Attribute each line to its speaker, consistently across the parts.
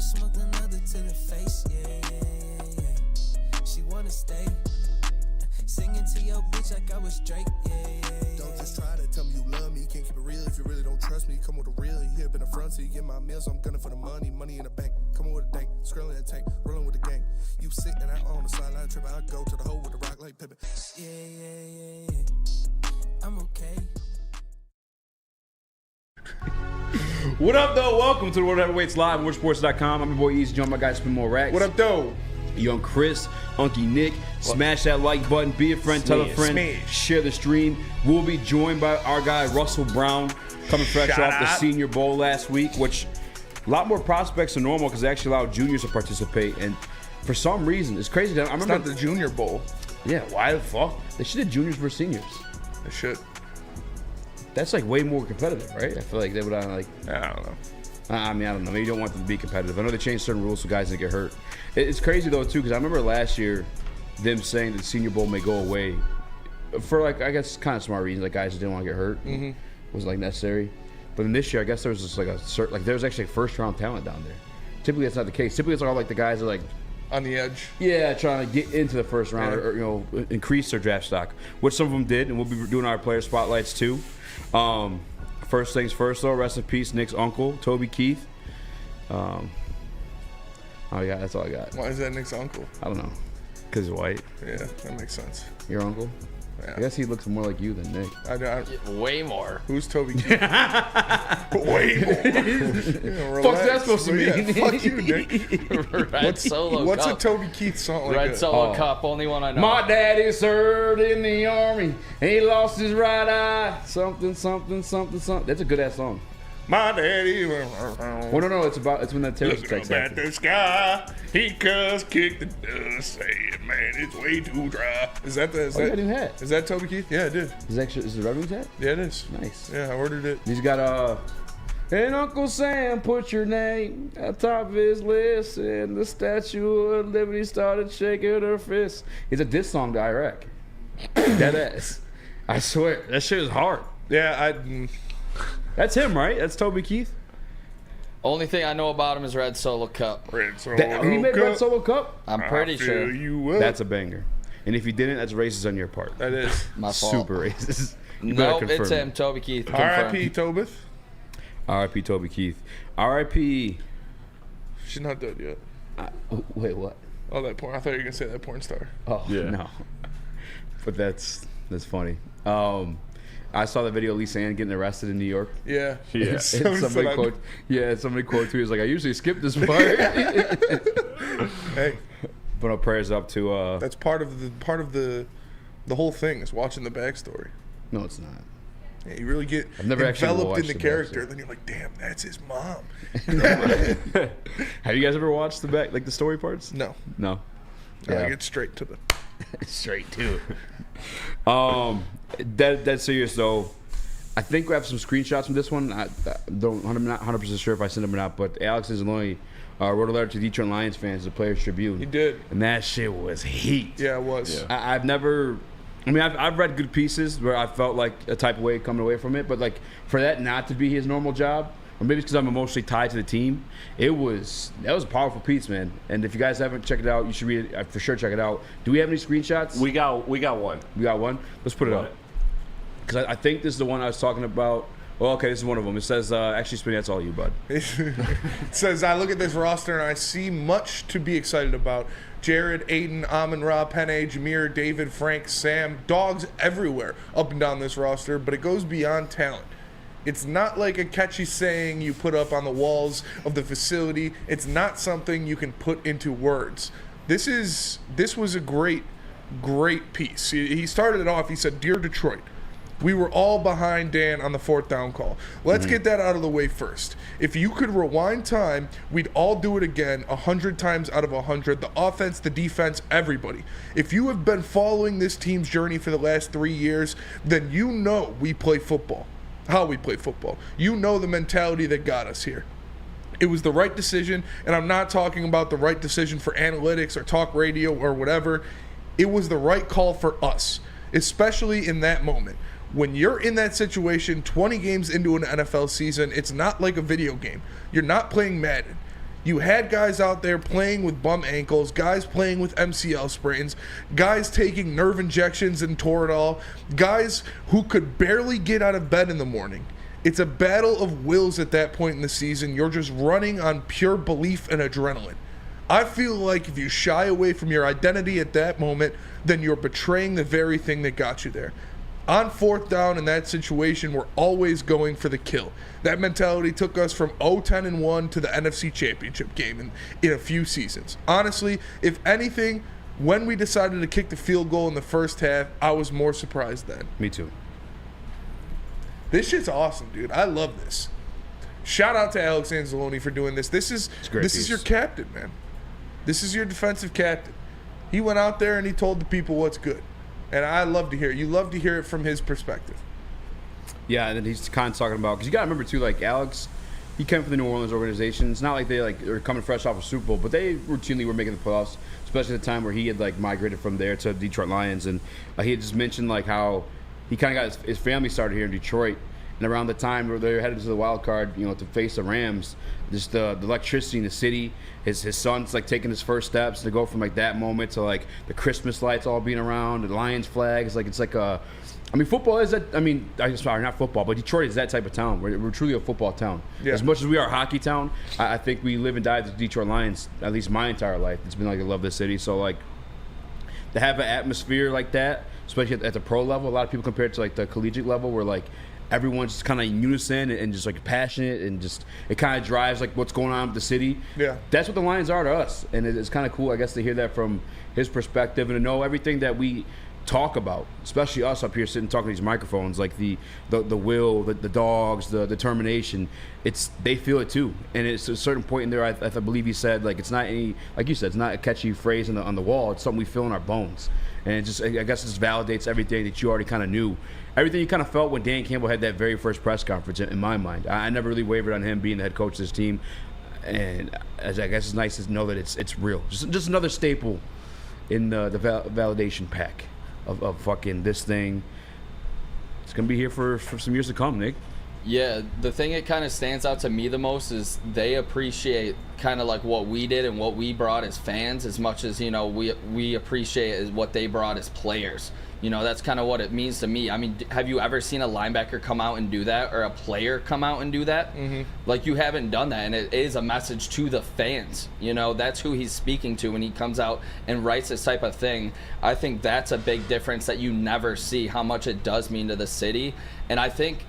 Speaker 1: just smoked another to the face, yeah. She wanna stay. Singing to your bitch like I was Drake, yeah.
Speaker 2: Don't just try to tell me you love me. Can't keep it real if you really don't trust me. Come with a real, you hip in the front seat. Get my meals, I'm gunning for the money. Money in the bank. Come on with a dank. Scrolling in the tank. Rolling with the gang. You sitting out on the sideline tripping. I go to the hole with the rock like Pippin.
Speaker 1: Yeah. I'm okay.
Speaker 3: What up, though? Welcome to the World Heavyweights Live on WoodSports.com. I'm your boy Eazy, joined by my guy Spin More Rax.
Speaker 4: What up, though?
Speaker 3: Young Chris, Unky Nick. Smash that like button, be a friend, tell a friend, share the stream. We'll be joined by our guy Russell Brown, coming fresh off the Senior Bowl last week, which a lot more prospects than normal because they actually allowed juniors to participate. And for some reason, it's crazy. I remember
Speaker 4: it's not the Junior Bowl.
Speaker 3: Yeah, why the fuck? They should have juniors versus seniors.
Speaker 4: They should.
Speaker 3: That's like way more competitive, right? I feel like they would like.
Speaker 4: I don't know.
Speaker 3: I mean, I don't know. Maybe you don't want them to be competitive. I know they changed certain rules so guys didn't get hurt. It's crazy, though, too, because I remember last year them saying that the Senior Bowl may go away for, like, I guess kind of smart reasons, like guys who didn't want to get hurt. It was, like, necessary. But then this year, I guess there was just, like, there was actually first-round talent down there. Typically, that's not the case. Typically, it's all, like, the guys that, like,
Speaker 4: on the edge.
Speaker 3: Yeah, trying to get into the first round or, you know, increase their draft stock, which some of them did, and we'll be doing our player spotlights, too. First things first, though, rest in peace, Nick's uncle, Toby Keith. That's all I got.
Speaker 4: Why is that Nick's uncle?
Speaker 3: I don't know. Because he's white.
Speaker 4: Yeah, that makes sense.
Speaker 3: Your uncle? Yeah. I guess he looks more like you than Nick.
Speaker 5: Way more.
Speaker 4: Who's Toby Keith? Way more.
Speaker 3: Fuck's that supposed to mean?
Speaker 4: Yeah, fuck you, Nick.
Speaker 5: Red Solo
Speaker 4: What's
Speaker 5: Cup.
Speaker 4: a Toby Keith song like
Speaker 5: Red Solo Cup, only one I know.
Speaker 3: My daddy served in the army, and he lost his right eye. Something. That's a good ass song.
Speaker 4: My daddy.
Speaker 3: Well, no, it's when that terrorist
Speaker 4: Looking
Speaker 3: attacks
Speaker 4: up at
Speaker 3: happened.
Speaker 4: the sky, he just kicked the dust, saying, "Man, it's way too dry." Is that
Speaker 3: He got a new hat.
Speaker 4: Is that Toby Keith? Yeah, it did.
Speaker 3: Is it Red Wings hat?
Speaker 4: Yeah, it is.
Speaker 3: Nice.
Speaker 4: Yeah, I ordered it.
Speaker 3: He's got and Uncle Sam put your name at top of his list, and the Statue of Liberty started shaking her fist. It's a diss song to Iraq. Dead ass. I swear, that shit is hard.
Speaker 4: Yeah,
Speaker 3: That's him, right? That's Toby Keith.
Speaker 5: Only thing I know about him is Red Solo Cup.
Speaker 3: He made Red Solo Cup?
Speaker 5: I'm pretty sure.
Speaker 3: That's a banger. And if you didn't, that's racist on your part.
Speaker 4: That is.
Speaker 5: My fault.
Speaker 3: Super racist.
Speaker 5: Nope, it's him, Toby Keith.
Speaker 4: R.I.P. Tobith.
Speaker 3: R.I.P. Toby Keith. R.I.P.
Speaker 4: She's not dead yet.
Speaker 3: Wait, what?
Speaker 4: Oh, that porn. I thought you were going to say that porn star.
Speaker 3: Oh, yeah. No. But that's funny. I saw the video of Lisa Ann getting arrested in New York.
Speaker 4: Yeah.
Speaker 3: Somebody quote tweeted, like, I usually skip this part.
Speaker 4: Hey.
Speaker 3: But our prayers up to
Speaker 4: that's part of the whole thing is watching the backstory.
Speaker 3: No, it's not.
Speaker 4: Yeah, you really get
Speaker 3: enveloped
Speaker 4: in the character, then you're like, damn, that's his mom.
Speaker 3: Have you guys ever watched the story parts?
Speaker 4: No.
Speaker 3: No.
Speaker 4: I get straight to the
Speaker 3: straight to it. That's serious though. I think we have some screenshots from this one. I'm not 100% sure if I sent them or not, but Alex Anzalone wrote a letter to Detroit Lions fans, the Players Tribune.
Speaker 4: He did.
Speaker 3: And that shit was heat.
Speaker 4: Yeah, it was.
Speaker 3: Yeah. I've read good pieces where I felt like a type of way coming away from it, but like for that not to be his normal job, or maybe it's because I'm emotionally tied to the team, that was a powerful piece, man. And if you guys haven't checked it out, you should read it. For sure, check it out. Do we have any screenshots?
Speaker 6: We got one.
Speaker 3: We got one? Let's put it up. Because I think this is the one I was talking about. Well, okay, this is one of them. It says, actually, Spinny, that's all you, bud.
Speaker 4: It says, I look at this roster and I see much to be excited about. Jared, Aiden, Amon-Ra, Penny, Jameer, David, Frank, Sam, dogs everywhere up and down this roster, but it goes beyond talent. It's not like a catchy saying you put up on the walls of the facility. It's not something you can put into words. This was a great piece. He started it off, he said, Dear Detroit, we were all behind Dan on the 4th down call. Let's get that out of the way first. If you could rewind time, we'd all do it again 100 times out of 100. The offense, the defense, everybody. If you have been following this team's journey for the last 3 years, then you know we play football. How we play football. You know the mentality that got us here. It was the right decision, and I'm not talking about the right decision for analytics or talk radio or whatever. It was the right call for us, especially in that moment. When you're in that situation, 20 games into an NFL season, it's not like a video game. You're not playing Madden. You had guys out there playing with bum ankles, guys playing with MCL sprains, guys taking nerve injections and Toradol, guys who could barely get out of bed in the morning. It's a battle of wills at that point in the season. You're just running on pure belief and adrenaline. I feel like if you shy away from your identity at that moment, then you're betraying the very thing that got you there. On fourth down in that situation, we're always going for the kill. That mentality took us from 0-10-1 to the NFC Championship game in a few seasons. Honestly, if anything, when we decided to kick the field goal in the first half, I was more surprised then.
Speaker 3: Me too.
Speaker 4: This shit's awesome, dude. I love this. Shout out to Alex Anzalone for doing this. This is your captain, man. This is your defensive captain. He went out there and he told the people what's good. And I love to hear it. You love to hear it from his perspective.
Speaker 3: Yeah, and then he's kind of talking about, because you got to remember too, like Alex, he came from the New Orleans organization. It's not like they are coming fresh off a Super Bowl, but they routinely were making the playoffs, especially at the time where he had migrated from there to Detroit Lions, and he had just mentioned how he kind of got his family started here in Detroit, and around the time where they were headed to the wild card, to face the Rams, just the electricity in the city. His son's taking his first steps to go from that moment to the Christmas lights all being around, the Lions flags. Football is that. Sorry, not football, but Detroit is that type of town. We're truly a football town. Yeah. As much as we are a hockey town, I think we live and die with the Detroit Lions. At least my entire life, it's been I love this city. So to have an atmosphere like that, especially at the pro level, a lot of people compare it to the collegiate level, where everyone's just kind of in unison and just passionate, and just it kind of drives what's going on with the city. Yeah, that's what the Lions are to us, and it's kind of cool, I guess, to hear that from his perspective and to know everything that we talk about, especially us up here sitting talking to these microphones, the will, the dogs, the determination. They feel it too, and it's a certain point in there. I believe he said it's not any, like you said, it's not a catchy phrase on the wall. It's something we feel in our bones, and I guess it just validates everything that you already kind of knew. Everything you kind of felt when Dan Campbell had that very first press conference, in my mind. I never really wavered on him being the head coach of this team. And I guess it's nice to know that it's real. Just another staple in the validation pack of fucking this thing. It's going to be here for some years to come, Nick.
Speaker 5: Yeah, the thing that kind of stands out to me the most is they appreciate kind of what we did and what we brought as fans as much as, we appreciate is what they brought as players. That's kind of what it means to me. Have you ever seen a linebacker come out and do that, or a player come out and do that? Mm-hmm. You haven't done that, and it is a message to the fans. That's who he's speaking to when he comes out and writes this type of thing. I think that's a big difference that you never see, how much it does mean to the city. And I think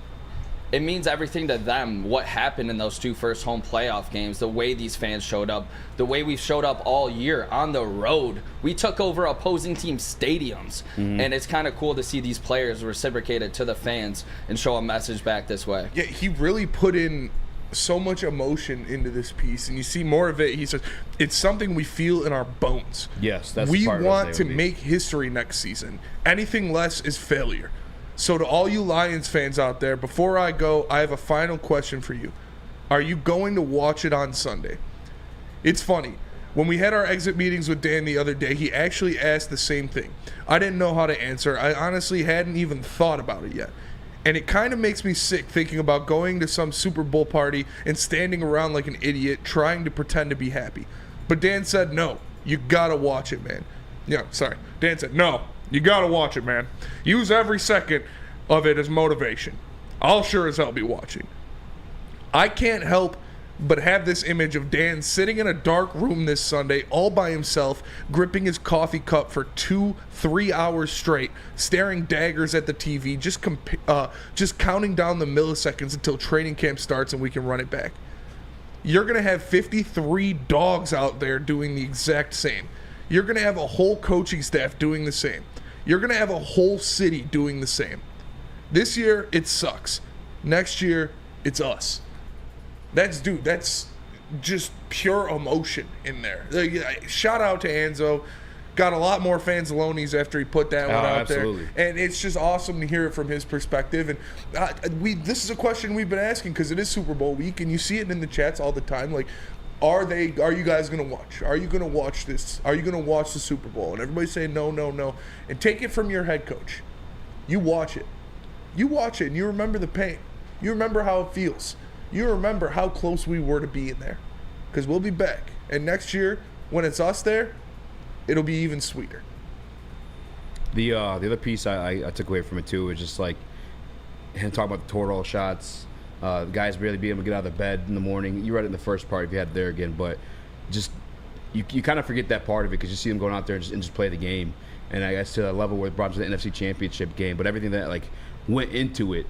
Speaker 5: it means everything to them, what happened in those two first home playoff games, the way these fans showed up, the way we've showed up all year on the road. We took over opposing team stadiums, and it's kind of cool to see these players reciprocate it to the fans and show a message back this way.
Speaker 4: Yeah, he really put in so much emotion into this piece, and you see more of it. He says, it's something we feel in our bones.
Speaker 3: Yes, that's
Speaker 4: we
Speaker 3: the part
Speaker 4: want to make history next season. Anything less is failure. So to all you Lions fans out there, before I go, I have a final question for you. Are you going to watch it on Sunday? It's funny. When we had our exit meetings with Dan the other day, he actually asked the same thing. I didn't know how to answer. I honestly hadn't even thought about it yet. And it kind of makes me sick thinking about going to some Super Bowl party and standing around like an idiot trying to pretend to be happy. But Dan said, no, you gotta watch it, man. Dan said, no. You gotta watch it, man. Use every second of it as motivation. I'll sure as hell be watching. I can't help but have this image of Dan sitting in a dark room this Sunday all by himself, gripping his coffee cup for 2-3 hours straight, staring daggers at the TV, just counting down the milliseconds until training camp starts and we can run it back. You're gonna have 53 dogs out there doing the exact same. You're gonna have a whole coaching staff doing the same. You're going to have a whole city doing the same. This year, it sucks. Next year, it's us. That's just pure emotion in there. Shout out to Anzo. Got a lot more Fanzalones after he put that one out absolutely. There. And it's just awesome to hear it from his perspective. And this is a question we've been asking because it is Super Bowl week, and you see it in the chats all the time. Are you guys going to watch? Are you going to watch this? Are you going to watch the Super Bowl? And everybody's saying no, no, no. And take it from your head coach. You watch it. You watch it, and you remember the pain. You remember how it feels. You remember how close we were to being there. because we'll be back. And next year, when it's us there, it'll be even sweeter.
Speaker 3: The other piece I took away from it too is just like him talking about the total shots. The guys barely being able to get out of the bed in the morning. You read it in the first part if you had it there again, but just you kind of forget that part of it because you see them going out there and just play the game. And I guess to a level where it brought to the NFC Championship game, but everything that like went into it,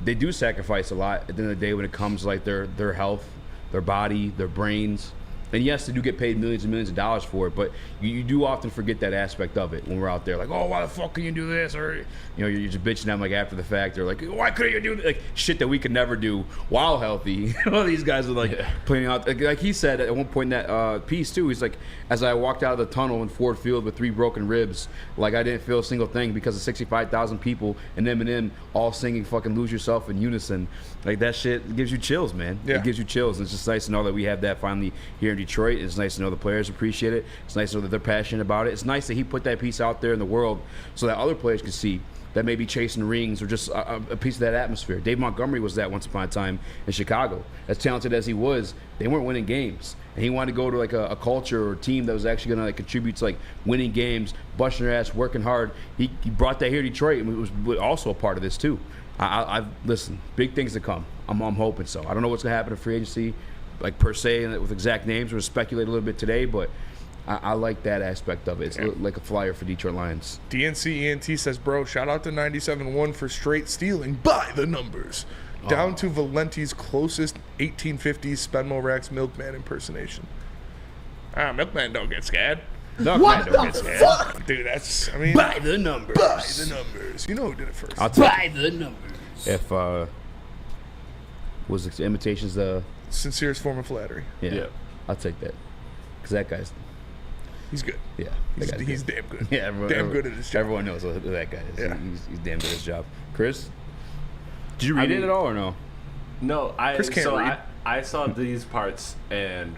Speaker 3: they do sacrifice a lot at the end of the day when it comes to like their health, their body, their brains. And yes, they do get paid millions and millions of dollars for it, but you do often forget that aspect of it when we're out there. Like, oh, why the fuck can you do this? Or, you're just bitching them like after the fact. Or like, why couldn't you do this? Like shit that we could never do while healthy. All these guys are like playing out. Like he said at one point in that piece too, he's like, as I walked out of the tunnel in Ford Field with 3 broken ribs, like I didn't feel a single thing because of 65,000 people and Eminem all singing fucking Lose Yourself in unison. Like that shit gives you chills, man.
Speaker 4: Yeah.
Speaker 3: It gives you chills. And it's just nice to know that we have that finally here in Detroit. It's nice to know the players appreciate it. It's nice to know that they're passionate about it. It's nice that he put that piece out there in the world so that other players can see that may be chasing rings or just a piece of that atmosphere. Dave Montgomery was that once upon a time in Chicago. As talented as he was, they weren't winning games. And he wanted to go to like a culture or a team that was actually going to like contribute to like winning games, busting their ass, working hard. He brought that here to Detroit and was also a part of this too. I've listen, big things to come. I'm hoping so. I don't know what's going to happen in free agency, like per se, and with exact names. We're going to speculate a little bit today, but I like that aspect of it. It's like a flyer for Detroit Lions.
Speaker 4: DNC ENT says, bro, shout out to 97-1 for straight stealing by the numbers. Down to Valenti's closest 1850s Spenmo Rax milkman impersonation. Milkman don't get scared.
Speaker 3: What the
Speaker 4: fuck? Dude, that's, I mean.
Speaker 3: By the numbers.
Speaker 4: By the numbers. You know who did it first.
Speaker 3: By the numbers. If, was the imitations the
Speaker 4: sincerest form of flattery.
Speaker 3: Yeah. I'll take that. Because that guy's.
Speaker 4: He's good.
Speaker 3: Yeah.
Speaker 4: He's damn good.
Speaker 3: Yeah, everyone,
Speaker 4: good at his job.
Speaker 3: Everyone knows who that guy is.
Speaker 4: Yeah.
Speaker 3: He's damn good at his job. Chris? Did you read it at all or no?
Speaker 6: No,
Speaker 4: Chris can't read.
Speaker 6: I saw these parts, and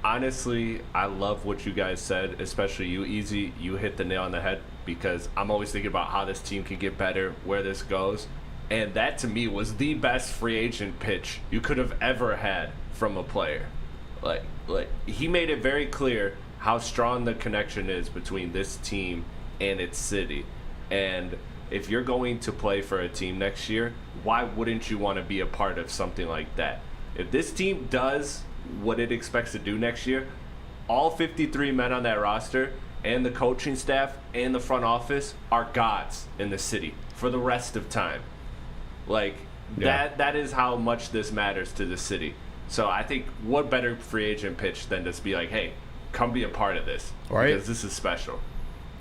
Speaker 6: honestly, I love what you guys said, especially you, Eazy. You hit the nail on the head because I'm always thinking about how this team can get better, where this goes. And that, to me, was the best free agent pitch you could have ever had from a player. Like he made it very clear how strong the connection is between this team and its city. And if you're going to play for a team next year, why wouldn't you want to be a part of something like that? If this team does what it expects to do next year, all 53 men on that roster and the coaching staff and the front office are gods in the city for the rest of time. That is how much this matters to the city. So I think what better free agent pitch than just be like, hey, come be a part of this.
Speaker 3: Right.
Speaker 6: Because this is special.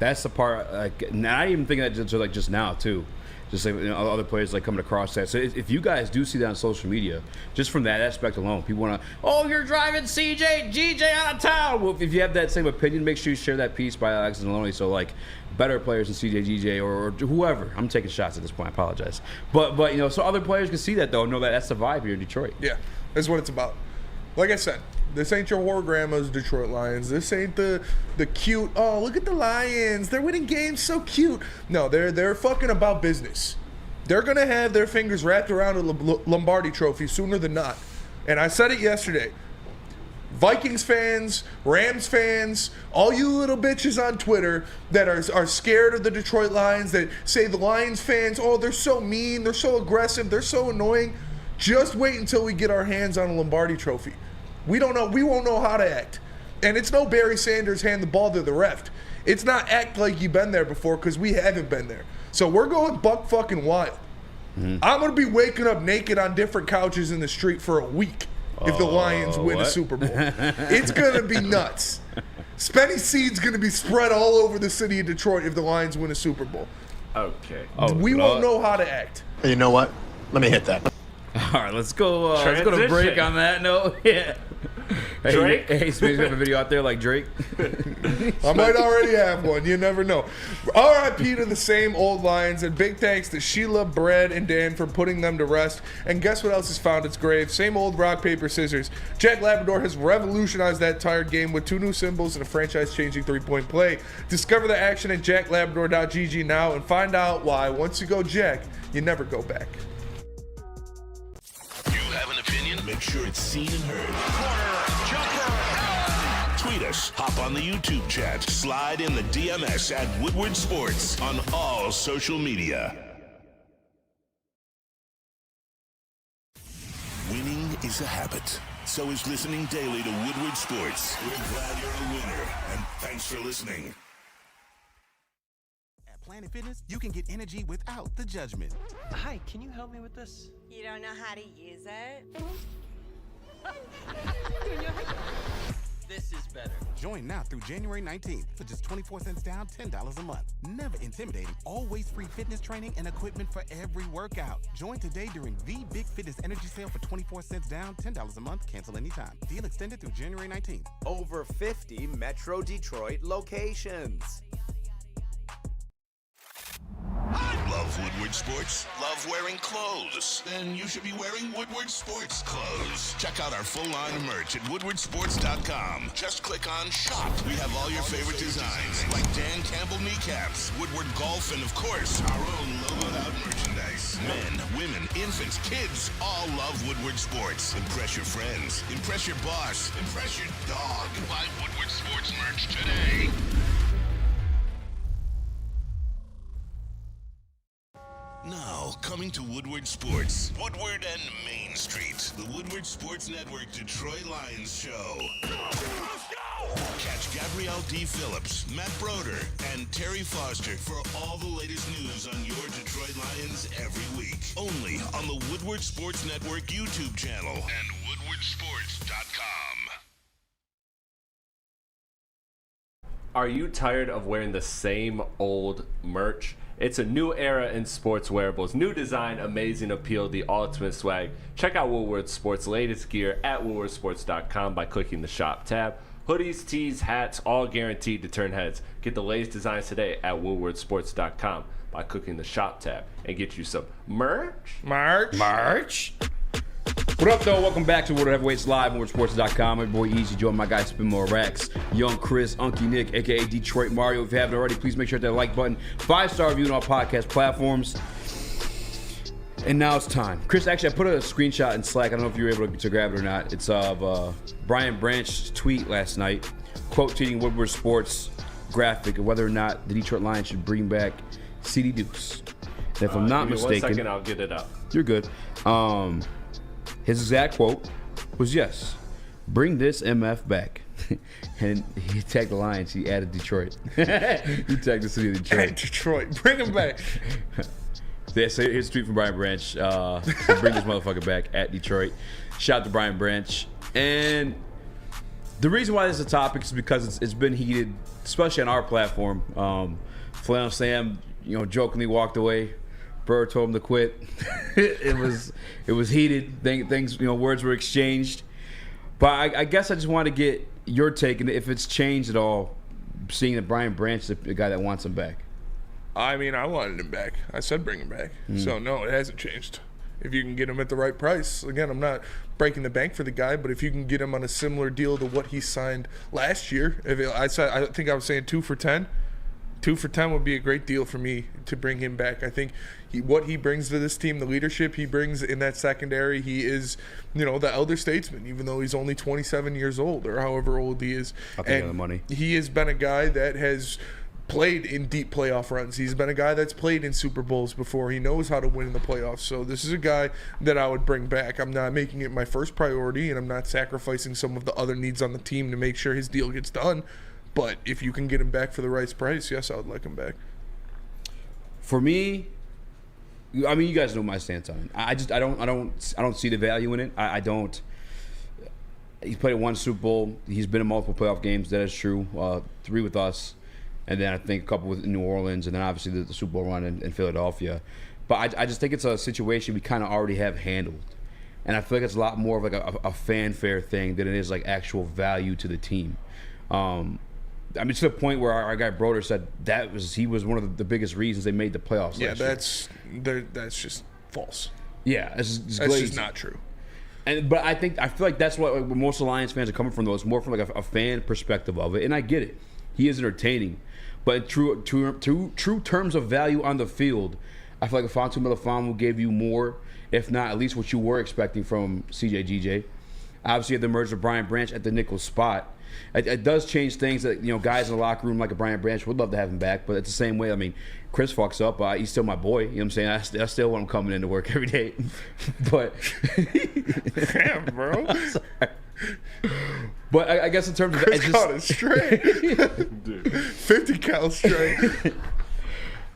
Speaker 3: That's the part. Like, not even thinking that just now too. Just like other players like coming across that. So if you guys do see that on social media, just from that aspect alone, people want to, oh, you're driving GJ out of town. Well, if you have that same opinion, make sure you share that piece by Alex and Maloney. So like better players than GJ or whoever. I'm taking shots at this point. I apologize. But so other players can see that though, know that that's the vibe here in Detroit.
Speaker 4: Yeah, that's what it's about. Like I said, this ain't your whore grandma's Detroit Lions. This ain't the cute, oh, look at the Lions. They're winning games so cute. No, they're fucking about business. They're going to have their fingers wrapped around a Lombardi trophy sooner than not. And I said it yesterday. Vikings fans, Rams fans, all you little bitches on Twitter that are scared of the Detroit Lions, that say the Lions fans, oh, they're so mean, they're so aggressive, they're so annoying. Just wait until we get our hands on a Lombardi trophy. We don't know. We won't know how to act. And it's no Barry Sanders hand the ball to the ref. It's not act like you've been there before because we haven't been there. So we're going buck fucking wild. Mm-hmm. I'm going to be waking up naked on different couches in the street for a week if the Lions win a Super Bowl. It's going to be nuts. Spenny seed's going to be spread all over the city of Detroit if the Lions win a Super Bowl.
Speaker 6: Okay.
Speaker 4: We won't know how to act.
Speaker 7: You know what? Let me hit that.
Speaker 3: All right, let's go. Let's go to break on that note. Yeah.
Speaker 6: Drake?
Speaker 3: Hey, Space got a video out there like Drake.
Speaker 4: I might already have one. You never know. R.I.P. to the same old Lions, and big thanks to Sheila, Brad, and Dan for putting them to rest. And guess what else has found its grave? Same old rock, paper, scissors. Jack Labrador has revolutionized that tired game with 2 new symbols and a franchise-changing 3-point play. Discover the action at jacklabrador.gg now and find out why, once you go Jack, you never go back.
Speaker 8: You have an opinion? Make sure it's seen and heard. Corner, jumper. us. Hop on the YouTube chat. Slide in the DMS at Woodward Sports on all social media. Winning is a habit. So is listening daily to Woodward Sports. We're glad you're a winner, and thanks for listening.
Speaker 9: At Planet Fitness, you can get energy without the judgment.
Speaker 10: Hi, can you help me with this?
Speaker 11: You don't know how to use it?
Speaker 10: This is better.
Speaker 9: Join now through January 19th for just 24 cents down, $10 a month. Never intimidating, always free fitness training and equipment for every workout. Join today during the Big Fitness Energy Sale for 24 cents down, $10 a month. Cancel anytime. Deal extended through January 19th.
Speaker 12: Over 50 Metro Detroit locations.
Speaker 8: Love Woodward Sports? Love wearing clothes? Then you should be wearing Woodward Sports clothes. Check out our full line of merch at woodwardsports.com. Just click on shop. We have all your favorite designs, like Dan Campbell kneecaps, Woodward Golf, and of course, our own logoed out merchandise. Men, women, infants, kids all love Woodward Sports. Impress your friends. Impress your boss. Impress your dog. Buy Woodward Sports merch today. Now, coming to Woodward Sports, Woodward and Main Street, the Woodward Sports Network Detroit Lions show. Catch Gabrielle D. Phillips, Matt Broder, and Terry Foster for all the latest news on your Detroit Lions every week. Only on the Woodward Sports Network YouTube channel and woodwardsports.com.
Speaker 6: Are you tired of wearing the same old merch? It's a new era in sports wearables. New design, amazing appeal, the ultimate swag. Check out Woodward Sports' latest gear at woodwardsports.com by clicking the shop tab. Hoodies, tees, hats, all guaranteed to turn heads. Get the latest designs today at woodwardsports.com by clicking the shop tab and get you some merch.
Speaker 3: March. What up, though? Welcome back to World Heavyweights Live on WoodwardSports.com. My boy Eazy, join my guy Spin More Rax, Young Chris, Unky Nick, aka Detroit Mario. If you haven't already, please make sure to hit that like button. 5-star review on all podcast platforms. And now it's time. Chris, actually, I put a screenshot in Slack. I don't know if you were able to grab it or not. It's of Brian Branch's tweet last night, quote tweeting Woodward Sports graphic of whether or not the Detroit Lions should bring back CD Deuce. And if I'm not mistaken,
Speaker 6: 1 second, I'll get it up.
Speaker 3: You're good. His exact quote was, yes, bring this MF back. And he tagged the Lions. He added Detroit. He tagged the city of Detroit.
Speaker 4: Add Detroit. Bring him back.
Speaker 3: Yeah, so here's a tweet from Brian Branch. Bring this motherfucker back at Detroit. Shout out to Brian Branch. And the reason why this is a topic is because it's been heated, especially on our platform. Flannel Sam, jokingly walked away. Burr told him to quit. It was heated. Things, words were exchanged. But I guess I just want to get your take, and if it's changed at all, seeing that Brian Branch is the guy that wants him back.
Speaker 4: I mean, I wanted him back. I said bring him back. So, no, it hasn't changed. If you can get him at the right price. Again, I'm not breaking the bank for the guy, but if you can get him on a similar deal to what he signed last year, I think I was saying 2 for 10. 2 for 10 would be a great deal for me to bring him back. I think what he brings to this team, the leadership he brings in that secondary, he is, the elder statesman, even though he's only 27 years old or however old he is.
Speaker 3: I'll take the money.
Speaker 4: He has been a guy that has played in deep playoff runs. He's been a guy that's played in Super Bowls before. He knows how to win in the playoffs. So this is a guy that I would bring back. I'm not making it my first priority, and I'm not sacrificing some of the other needs on the team to make sure his deal gets done. But if you can get him back for the right price, yes, I would like him back.
Speaker 3: For me, I mean, you guys know my stance on it. I don't see the value in it. I don't. He's played 1 Super Bowl. He's been in multiple playoff games. That is true. 3 with us, and then I think a couple with New Orleans, and then obviously the Super Bowl run in Philadelphia. But I just think it's a situation we kind of already have handled, and I feel like it's a lot more of like a fanfare thing than it is like actual value to the team. I mean, to the point where our guy Broder said he was one of the biggest reasons they made the playoffs.
Speaker 4: Yeah,
Speaker 3: last year.
Speaker 4: that's just false.
Speaker 3: Yeah, it's
Speaker 4: just not true.
Speaker 3: But I feel like that's what most Lions fans are coming from, though. It's more from like a fan perspective of it, and I get it. He is entertaining, but in true terms of value on the field, I feel like Afonso Melifonwu gave you more, if not at least what you were expecting from CJ GJ. Obviously, you have the merger of Brian Branch at the nickel spot. It does change things that, guys in the locker room like a Brian Branch would love to have him back, but it's the same way. I mean, Chris fucks up. He's still my boy. You know what I'm saying? I still want him coming into work every day. But
Speaker 4: damn, bro.
Speaker 3: But I guess in terms of
Speaker 4: Chris caught it straight. Dude. 50 cal straight.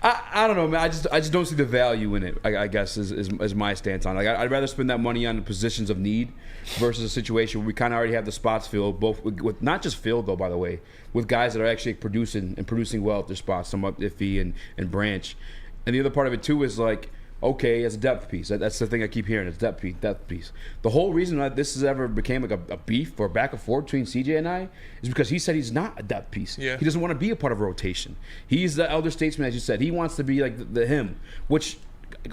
Speaker 3: I don't know, man. I just don't see the value in it. I guess is my stance on it. Like, I'd rather spend that money on the positions of need versus a situation where we kind of already have the spots filled, both with not just filled though, by the way, with guys that are actually producing well at their spots. Some up Iffy and Branch, and the other part of it too is like, okay, as a depth piece. That's the thing I keep hearing. It's depth piece. The whole reason that this has ever became like a beef or back and forth between CJ and I is because he said he's not a depth piece.
Speaker 4: Yeah.
Speaker 3: He doesn't want to be a part of a rotation. He's the elder statesman, as you said. He wants to be like the him, which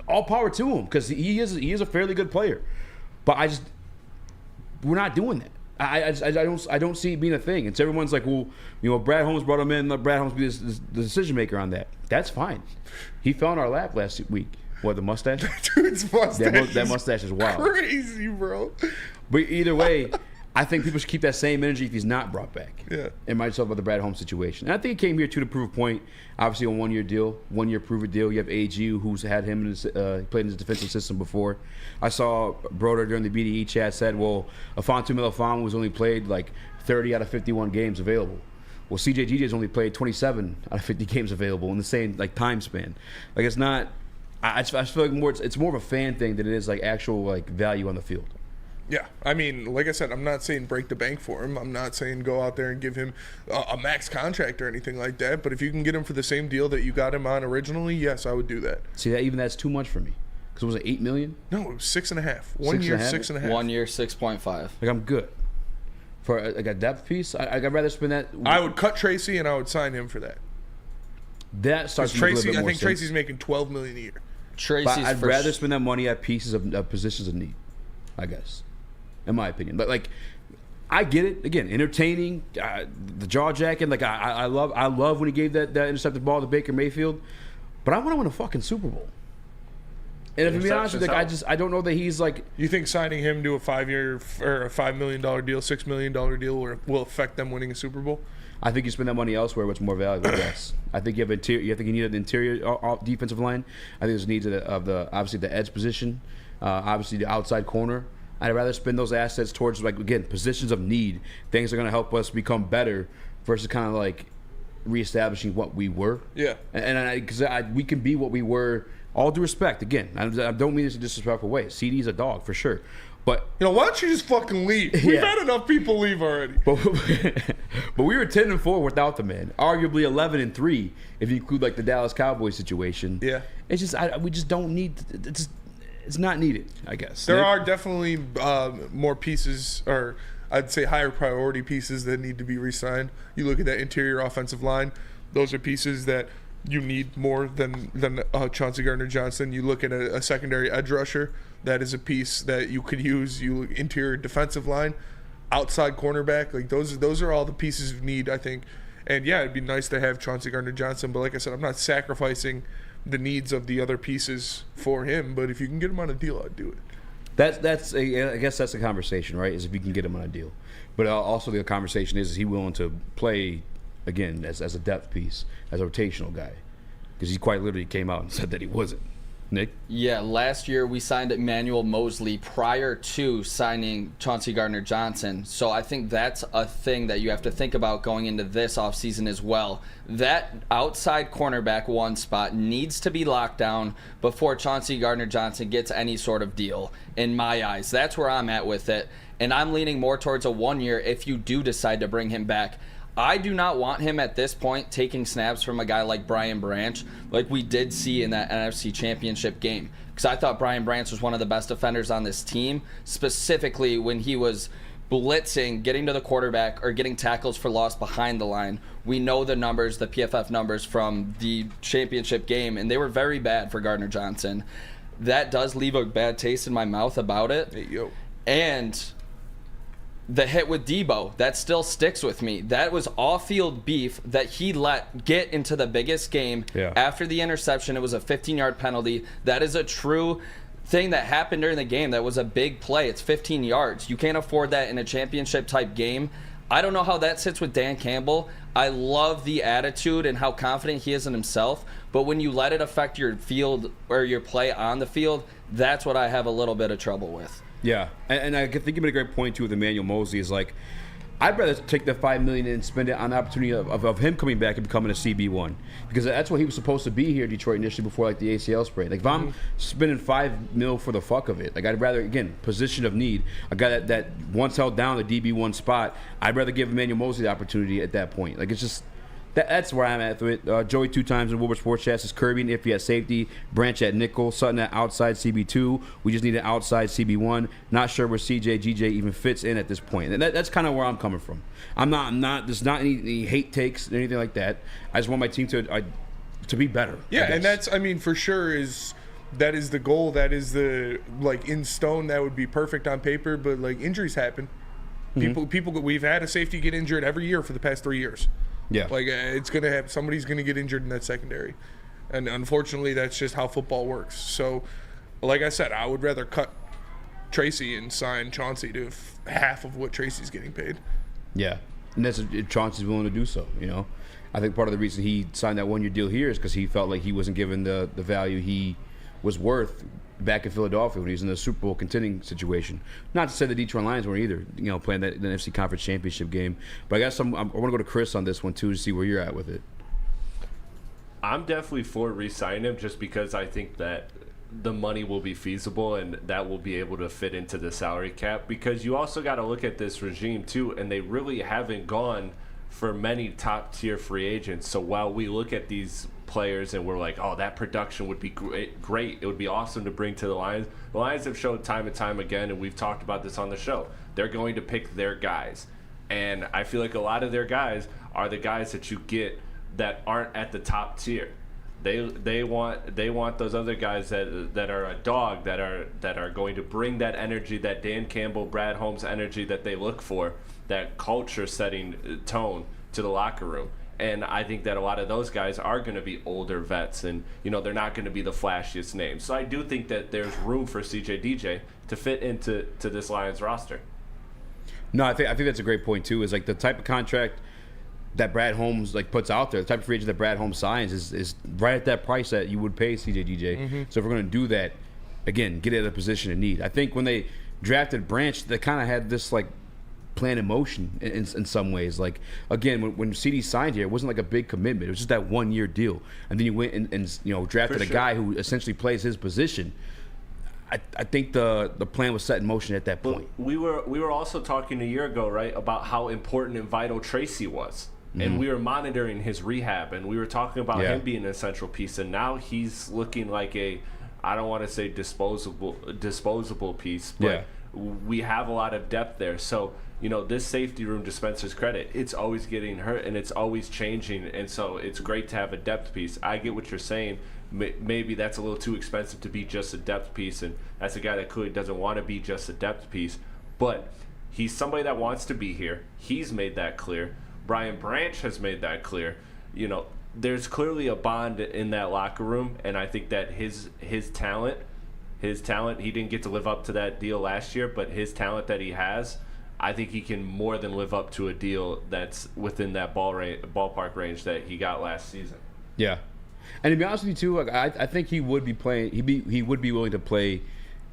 Speaker 3: all power to him because he is a fairly good player. But we're not doing that. I don't see it being a thing. It's everyone's like, well, Brad Holmes brought him in. Let Brad Holmes be the decision maker on that. That's fine. He fell in our lap last week. What, the mustache?
Speaker 4: Dude's mustache.
Speaker 3: That mustache is wild.
Speaker 4: Crazy, bro.
Speaker 3: But either way, I think people should keep that same energy if he's not brought back.
Speaker 4: Yeah.
Speaker 3: And might talk about the Brad Holmes situation. And I think he came here too to prove a point. Obviously, on 1 year deal, 1 year prove it deal. You have AG, who's had him in his, played in his defensive system before. I saw Broder during the BDE chat said, well, Afonso Melifonwu was only played like 30 out of 51 games available. Well, CJ has only played 27 out of 50 games available in the same like time span. Like, it's not. I feel like it's more of a fan thing than it is like actual like value on the field.
Speaker 4: Yeah, I mean, like I said, I'm not saying break the bank for him. I'm not saying go out there and give him a max contract or anything like that. But if you can get him for the same deal that you got him on originally, yes, I would do that.
Speaker 3: See, that's too much for me. Because was it $8 million?
Speaker 4: No, it was 6.5. 1 year, 6.5.
Speaker 5: 1 year, 6.5.
Speaker 3: Like, I'm good for like a depth piece. I'd rather spend that.
Speaker 4: I would cut Tracy and I would sign him for that.
Speaker 3: That starts.
Speaker 4: Tracy, I think Tracy's making $12 million a year.
Speaker 3: I'd rather spend that money at pieces of positions of need, I guess, in my opinion. But like, I get it. Again, entertaining, the jaw jacking. Like I love when he gave that intercepted ball to Baker Mayfield. But I want to win a fucking Super Bowl. And if to be honest with you, like, I don't know that he's like.
Speaker 4: You think signing him to a 5 year or a $5 million deal, $6 million deal will affect them winning a Super Bowl?
Speaker 3: I think you spend that money elsewhere, what's more valuable. Yes, I think you have interior. I think you need an interior defensive line. I think there's needs of the obviously the edge position, obviously the outside corner. I'd rather spend those assets towards like again positions of need, things that are going to help us become better versus kind of like reestablishing what we were.
Speaker 4: Yeah,
Speaker 3: and because we can be what we were. All due respect, again, I don't mean this in a disrespectful way. CD's a dog for sure. But
Speaker 4: why don't you just fucking leave? We've had enough people leave already.
Speaker 3: But we were 10-4 without the man. Arguably 11-3 if you include like the Dallas Cowboys situation.
Speaker 4: Yeah,
Speaker 3: it's just we just don't need. It's not needed, I guess.
Speaker 4: There are definitely more pieces, or I'd say higher priority pieces that need to be re-signed. You look at that interior offensive line; those are pieces that you need more than Chauncey Gardner-Johnson. You look at a secondary edge rusher. That is a piece that you could use. You look interior defensive line, outside cornerback. Like those are all the pieces of need, I think. And yeah, it'd be nice to have Chauncey Gardner-Johnson, but like I said, I'm not sacrificing the needs of the other pieces for him. But if you can get him on a deal, I'd do it.
Speaker 3: I guess that's the conversation, right? Is if you can get him on a deal. But also the conversation is he willing to play again as a depth piece, as a rotational guy? Because he quite literally came out and said that he wasn't. Nick?
Speaker 5: Yeah, last year we signed Emmanuel Mosley prior to signing Chauncey Gardner-Johnson. So I think that's a thing that you have to think about going into this offseason as well. That outside cornerback one spot needs to be locked down before Chauncey Gardner-Johnson gets any sort of deal, in my eyes. That's where I'm at with it. And I'm leaning more towards a 1 year if you do decide to bring him back. I do not want him at this point taking snaps from a guy like Brian Branch, like we did see in that NFC Championship game. Because I thought Brian Branch was one of the best defenders on this team, specifically when he was blitzing, getting to the quarterback, or getting tackles for loss behind the line. We know the numbers, the PFF numbers from the championship game, and they were very bad for Gardner-Johnson. That does leave a bad taste in my mouth about it.
Speaker 4: Hey, yo.
Speaker 5: And the hit with Debo, that still sticks with me. That was off-field beef that he let get into the biggest game.
Speaker 3: Yeah.
Speaker 5: After the interception, it was a 15-yard penalty. That is a true thing that happened during the game that was a big play. It's 15 yards. You can't afford that in a championship-type game. I don't know how that sits with Dan Campbell. I love the attitude and how confident he is in himself, but when you let it affect your field or your play on the field, that's what I have a little bit of trouble with.
Speaker 3: Yeah, and I think you made a great point, too, with Emmanuel Mosley. Is like, I'd rather take the $5 million and spend it on the opportunity of him coming back and becoming a CB1, because that's what he was supposed to be here in Detroit initially before like the ACL sprain. Like if I'm spending $5 million for the fuck of it, like I'd rather, again, position of need, a guy that once held down the DB1 spot, I'd rather give Emmanuel Mosley the opportunity at that point. Like it's just that's where I'm at with it. Joey 2 times in Woodward Sports Chat is Kirby and Iffy at safety, Branch at nickel, Sutton at outside CB2. We just need an outside CB1. Not sure where CJ GJ even fits in at this point. And that's kind of where I'm coming from. I'm not. There's not any hate takes or anything like that. I just want my team to be better.
Speaker 4: Yeah, and that's, I mean, for sure that is the goal. That is the, like, in stone. That would be perfect on paper. But like injuries happen. People. We've had a safety get injured every year for the past 3 years.
Speaker 3: Yeah,
Speaker 4: like it's gonna happen. Somebody's gonna get injured in that secondary, and unfortunately, that's just how football works. So, like I said, I would rather cut Tracy and sign Chauncey to half of what Tracy's getting paid.
Speaker 3: Yeah, and that's if Chauncey's willing to do so. You know, I think part of the reason he signed that 1 year deal here is because he felt like he wasn't given the value he was worth back in Philadelphia when he was in the Super Bowl contending situation. Not to say the Detroit Lions weren't either, you know, playing the NFC Conference Championship game. But I got I want to go to Chris on this one too to see where you're at with it.
Speaker 6: I'm definitely for re-signing him just because I think that the money will be feasible and that will be able to fit into the salary cap, because you also got to look at this regime too, and they really haven't gone for many top tier free agents. So while we look at these players and we're like, oh, that production would be great, it would be awesome to bring to the Lions have showed time and time again, and we've talked about this on the show, they're going to pick their guys. And I feel like a lot of their guys are the guys that you get that aren't at the top tier. They want those other guys that are a dog, that are going to bring that energy, that Dan Campbell, Brad Holmes energy that they look for, that culture setting tone to the locker room. And I think that a lot of those guys are going to be older vets, and they're not going to be the flashiest names. So I do think that there's room for CJ DJ to fit into this Lions roster.
Speaker 3: No, I think that's a great point too. Is like the type of contract that Brad Holmes puts out there, the type of free agent that Brad Holmes signs is right at that price that you would pay CJ DJ. So if we're going to do that, again, get it at a position of need. I think when they drafted Branch, they kind of had this plan in motion in some ways. Like, again, when CD signed here, it wasn't like a big commitment. It was just that 1 year deal. And then you went and drafted a guy who essentially plays his position. I think the plan was set in motion at that point.
Speaker 6: We were also talking a year ago, right, about how important and vital Tracy was. And we were monitoring his rehab, and we were talking about him being an essential piece. And now he's looking like I don't want to say disposable piece, but we have a lot of depth there. So, this safety room, to Spencer's credit, it's always getting hurt and it's always changing. And so it's great to have a depth piece. I get what you're saying. Maybe that's a little too expensive to be just a depth piece, and that's a guy that clearly doesn't want to be just a depth piece. But he's somebody that wants to be here. He's made that clear. Brian Branch has made that clear. There's clearly a bond in that locker room, and I think that his talent, he didn't get to live up to that deal last year, but his talent that he has, I think he can more than live up to a deal that's within that ballpark range that he got last season.
Speaker 3: Yeah. And to be honest with you, too, I think he would be playing. He would be willing to play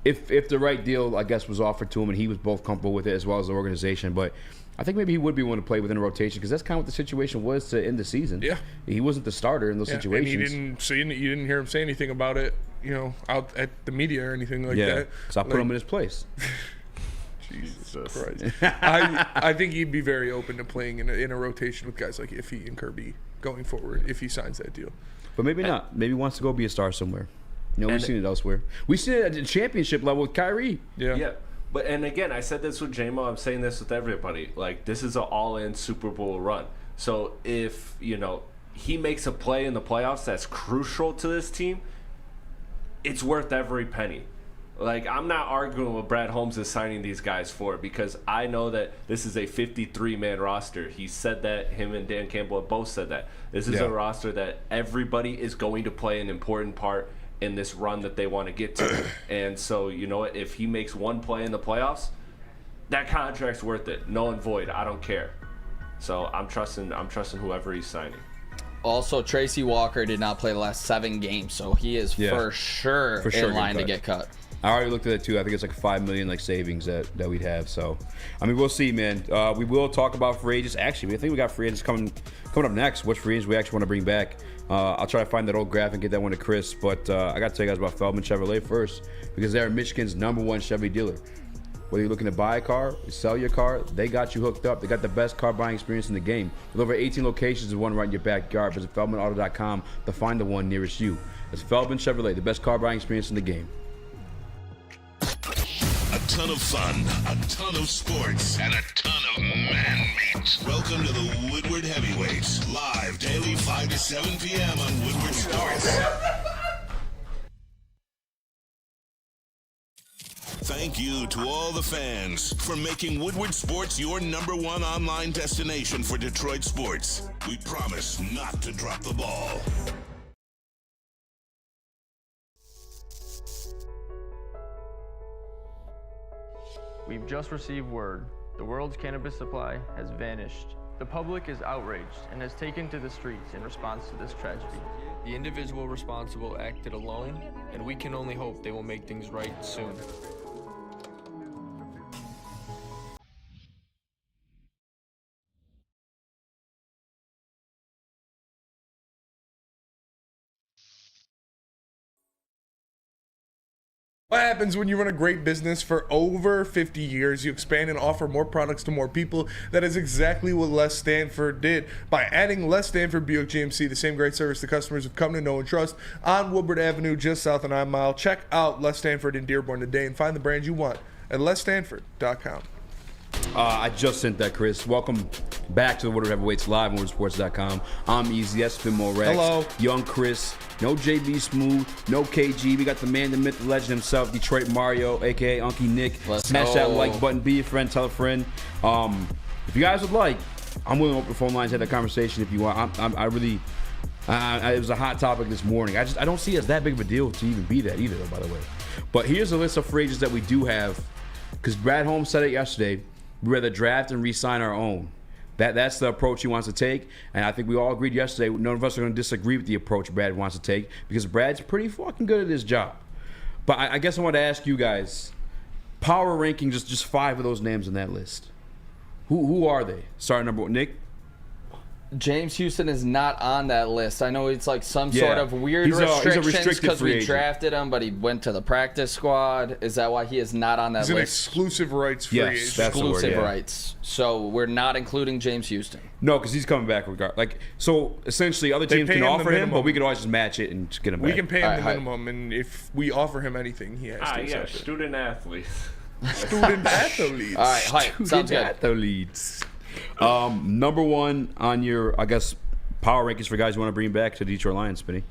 Speaker 3: if the right deal, I guess, was offered to him and he was both comfortable with it as well as the organization. But I think maybe he would be willing to play within a rotation, because that's kind of what the situation was to end the season. Yeah, he wasn't the starter in those situations.
Speaker 4: And you didn't hear him say anything about it, out at the media or anything like that.
Speaker 3: Yeah, because I put him in his place.
Speaker 4: Jesus Christ. I think he'd be very open to playing in a rotation with guys like Iffy and Kirby going forward if he signs that deal.
Speaker 3: But maybe not. Maybe he wants to go be a star somewhere. We've seen it elsewhere. We've seen it at the championship level with Kyrie.
Speaker 6: Yeah. But, and again, I said this with J-Mo, I'm saying this with everybody. This is an all-in Super Bowl run. So if, he makes a play in the playoffs that's crucial to this team, it's worth every penny. I'm not arguing what Brad Holmes is signing these guys for, because I know that this is a 53-man roster. He said that. Him and Dan Campbell have both said that. This is a roster that everybody is going to play an important part, in this run that they want to get to. And so, you know what? If he makes one play in the playoffs, that contract's worth it. Null and void. I don't care. So I'm trusting whoever he's signing.
Speaker 5: Also, Tracy Walker did not play the last 7 games, so he is for sure in line to get cut.
Speaker 3: I already looked at it too. I think it's like $5 million savings that we'd have. So, I mean, we'll see, man. We will talk about free agents. Actually, I think we got free agents coming up next. Which free agents we actually want to bring back? I'll try to find that old graph and get that one to Chris. But I got to tell you guys about Feldman Chevrolet first, because they're Michigan's #1 Chevy dealer. Whether you're looking to buy a car, sell your car, they got you hooked up. They got the best car buying experience in the game. With over 18 locations and one right in your backyard. Visit FeldmanAuto.com to find the one nearest you. It's Feldman Chevrolet, the best car buying experience in the game.
Speaker 8: A ton of fun, a ton of sports, and a ton of man-meat. Welcome to the Woodward Heavyweights, live daily 5 to 7 p.m. on Woodward Sports. Thank you to all the fans for making Woodward Sports your #1 online destination for Detroit sports. We promise not to drop the ball.
Speaker 13: We've just received word. The world's cannabis supply has vanished. The public is outraged and has taken to the streets in response to this tragedy. The individual responsible acted alone, and we can only hope they will make things right soon.
Speaker 4: What happens when you run a great business for over 50 years? You expand and offer more products to more people. That is exactly what Les Stanford did. By adding Les Stanford Buick GMC, the same great service the customers have come to know and trust, on Woodward Avenue, just south of 9 Mile. Check out Les Stanford in Dearborn today and find the brand you want at lesstanford.com.
Speaker 3: I just sent that, Chris. Welcome back to the Woodward Heavyweights live on WoodwardSports.com. I'm Eazy. That's been more Rex.
Speaker 4: Hello.
Speaker 3: Young Chris. No JB Smooth. No KG. We got the man, the myth, the legend himself, Detroit Mario, a.k.a. Unky Nick. Smash that like button. Be a friend. Tell a friend. If you guys would like, I'm willing to open the phone lines, have that conversation if you want. I really... it was a hot topic this morning. I don't see it as that big of a deal to even be that either, by the way. But here's a list of free agents that we do have, because Brad Holmes said it yesterday. We'd rather draft and re-sign our own. That's the approach he wants to take, and I think we all agreed yesterday. None of us are going to disagree with the approach Brad wants to take, because Brad's pretty fucking good at his job. But I guess I want to ask you guys, power ranking, just 5 of those names on that list. Who are they? Starting number 1, Nick.
Speaker 5: James Houston is not on that list. I know it's like some sort of weird restrictions because we drafted him, but he went to the practice squad. Is that why he is not on that list?
Speaker 4: He's an exclusive rights free agent.
Speaker 3: Yes, that's the word,
Speaker 5: exclusive rights. So we're not including James Houston.
Speaker 3: No, because he's coming back regardless. So essentially, other teams can offer him, but we can always just match it and just get him back.
Speaker 4: We can pay him the minimum, and if we offer him anything, he has to accept it.
Speaker 6: Student athletes.
Speaker 4: Student athletes.
Speaker 5: All right, hype. Sounds good.
Speaker 3: Athletes. Number 1 on your, I guess, power rankings for guys you want to bring back to the Detroit Lions, Spinny.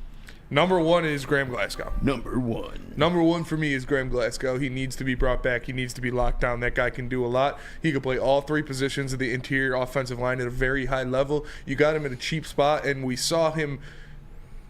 Speaker 4: Number 1 is Graham Glasgow.
Speaker 3: Number 1.
Speaker 4: Number 1 for me is Graham Glasgow. He needs to be brought back. He needs to be locked down. That guy can do a lot. He can play all 3 positions of the interior offensive line at a very high level. You got him at a cheap spot, and we saw him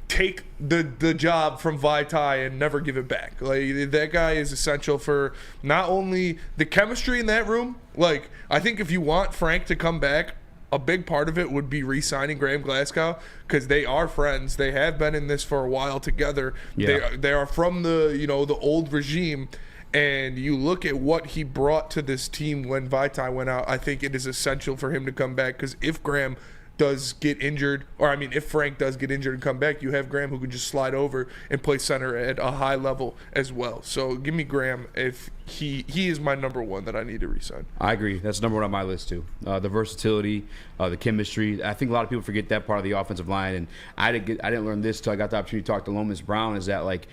Speaker 4: take the job from Vaitai and never give it back. Like, that guy is essential for not only the chemistry in that room. Like, I think if you want Frank to come back, a big part of it would be re-signing Graham Glasgow, because they are friends. They have been in this for a while together.
Speaker 3: Yeah.
Speaker 4: They are from the old regime. And you look at what he brought to this team when Vaitai went out. I think it is essential for him to come back, because if Graham does get injured, if Frank does get injured and come back, you have Graham who can just slide over and play center at a high level as well. So give me Graham. If he is my number 1 that I need to re-sign.
Speaker 3: I agree. That's number 1 on my list too. The versatility, the chemistry. I think a lot of people forget that part of the offensive line, and I didn't learn this till I got the opportunity to talk to Lomas Brown. Is that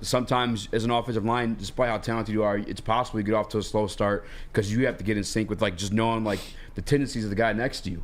Speaker 3: sometimes as an offensive line, despite how talented you are, it's possible you get off to a slow start because you have to get in sync with just knowing the tendencies of the guy next to you.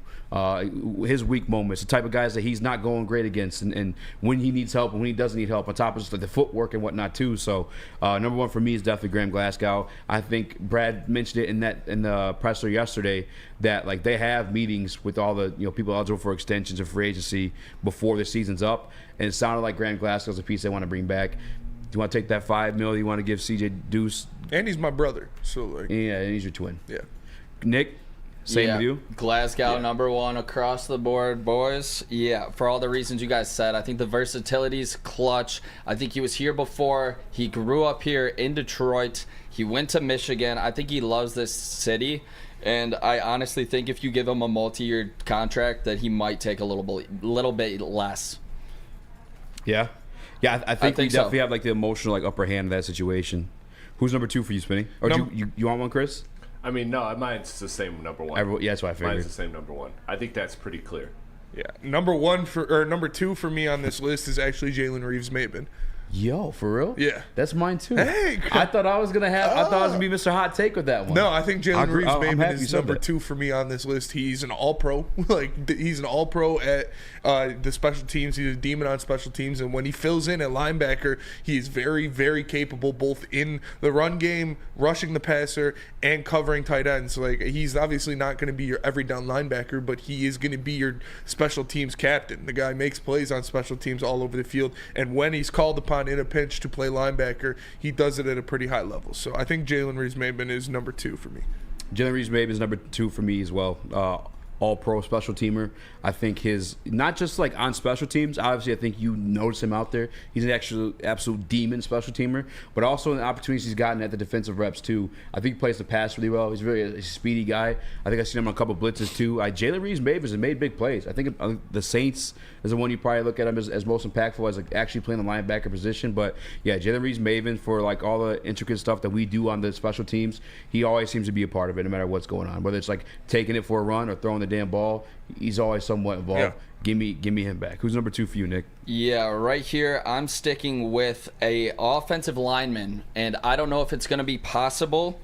Speaker 3: His weak moments, the type of guys that he's not going great against, and when he needs help and when he doesn't need help, on top of just the footwork and whatnot too. So number 1 for me is definitely Graham Glasgow. Glasgow. I think Brad mentioned it in the presser yesterday that like they have meetings with all the people eligible for extensions and free agency before the season's up, and it sounded like Graham Glasgow's a piece they want to bring back. Do you want to take that $5 million? You want to give CJ Deuce?
Speaker 4: And he's my brother, so like.
Speaker 3: Yeah, and he's your twin.
Speaker 4: Yeah.
Speaker 3: Nick. Same with you?
Speaker 5: Glasgow, number one across the board, boys. Yeah, for all the reasons you guys said. I think the versatility's clutch. I think he was here before. He grew up here in Detroit. He went to Michigan. I think he loves this city. And I honestly think if you give him a multi-year contract that he might take a little bit less.
Speaker 3: Yeah? Yeah, I think we definitely
Speaker 5: so.
Speaker 3: have like the emotional like upper hand in that situation. Who's number 2 for you, Spinny? Or you want one, Chris?
Speaker 6: I mean, no, mine's the same number 1.
Speaker 3: Yeah, that's what I figured.
Speaker 6: Mine's the same number 1. I think that's pretty clear.
Speaker 4: Yeah, number 2 for me on this list is actually Jalen Reeves-Maybin.
Speaker 3: Yo, for real?
Speaker 4: Yeah.
Speaker 3: That's mine too.
Speaker 4: Hey,
Speaker 3: I thought I was gonna be Mr. Hot Take with that one.
Speaker 4: No, I think Jalen Reeves-Maybin is number
Speaker 3: that.
Speaker 4: 2 for me on this list. He's an all-pro. He's an all-pro at the special teams. He's a demon on special teams, and when he fills in at linebacker, he is very, very capable both in the run game, rushing the passer, and covering tight ends. Like he's obviously not going to be your every down linebacker, but he is going to be your special teams captain. The guy makes plays on special teams all over the field, and when he's called upon in a pinch to play linebacker, he does it at a pretty high level. So I think Jalen Reeves-Maybin is number 2 for me.
Speaker 3: Jalen Reeves-Maybin is number 2 for me as well. All-pro special teamer. I think his, not just like on special teams, obviously I think you notice him out there. He's an absolute demon special teamer, but also in the opportunities he's gotten at the defensive reps too. I think he plays the pass really well. He's really a speedy guy. I think I've seen him on a couple of blitzes too. Jalen Reeves-Maybin has made big plays. I think the Saints is the one you probably look at him as most impactful as like actually playing the linebacker position. But yeah, Jalen Reeves-Maybin, for like all the intricate stuff that we do on the special teams, he always seems to be a part of it no matter what's going on. Whether it's like taking it for a run or throwing the damn ball, he's always somewhat involved. Yeah. Give me him back. Who's number 2 for you, Nick?
Speaker 5: Yeah, right here I'm sticking with a offensive lineman, and I don't know if it's going to be possible,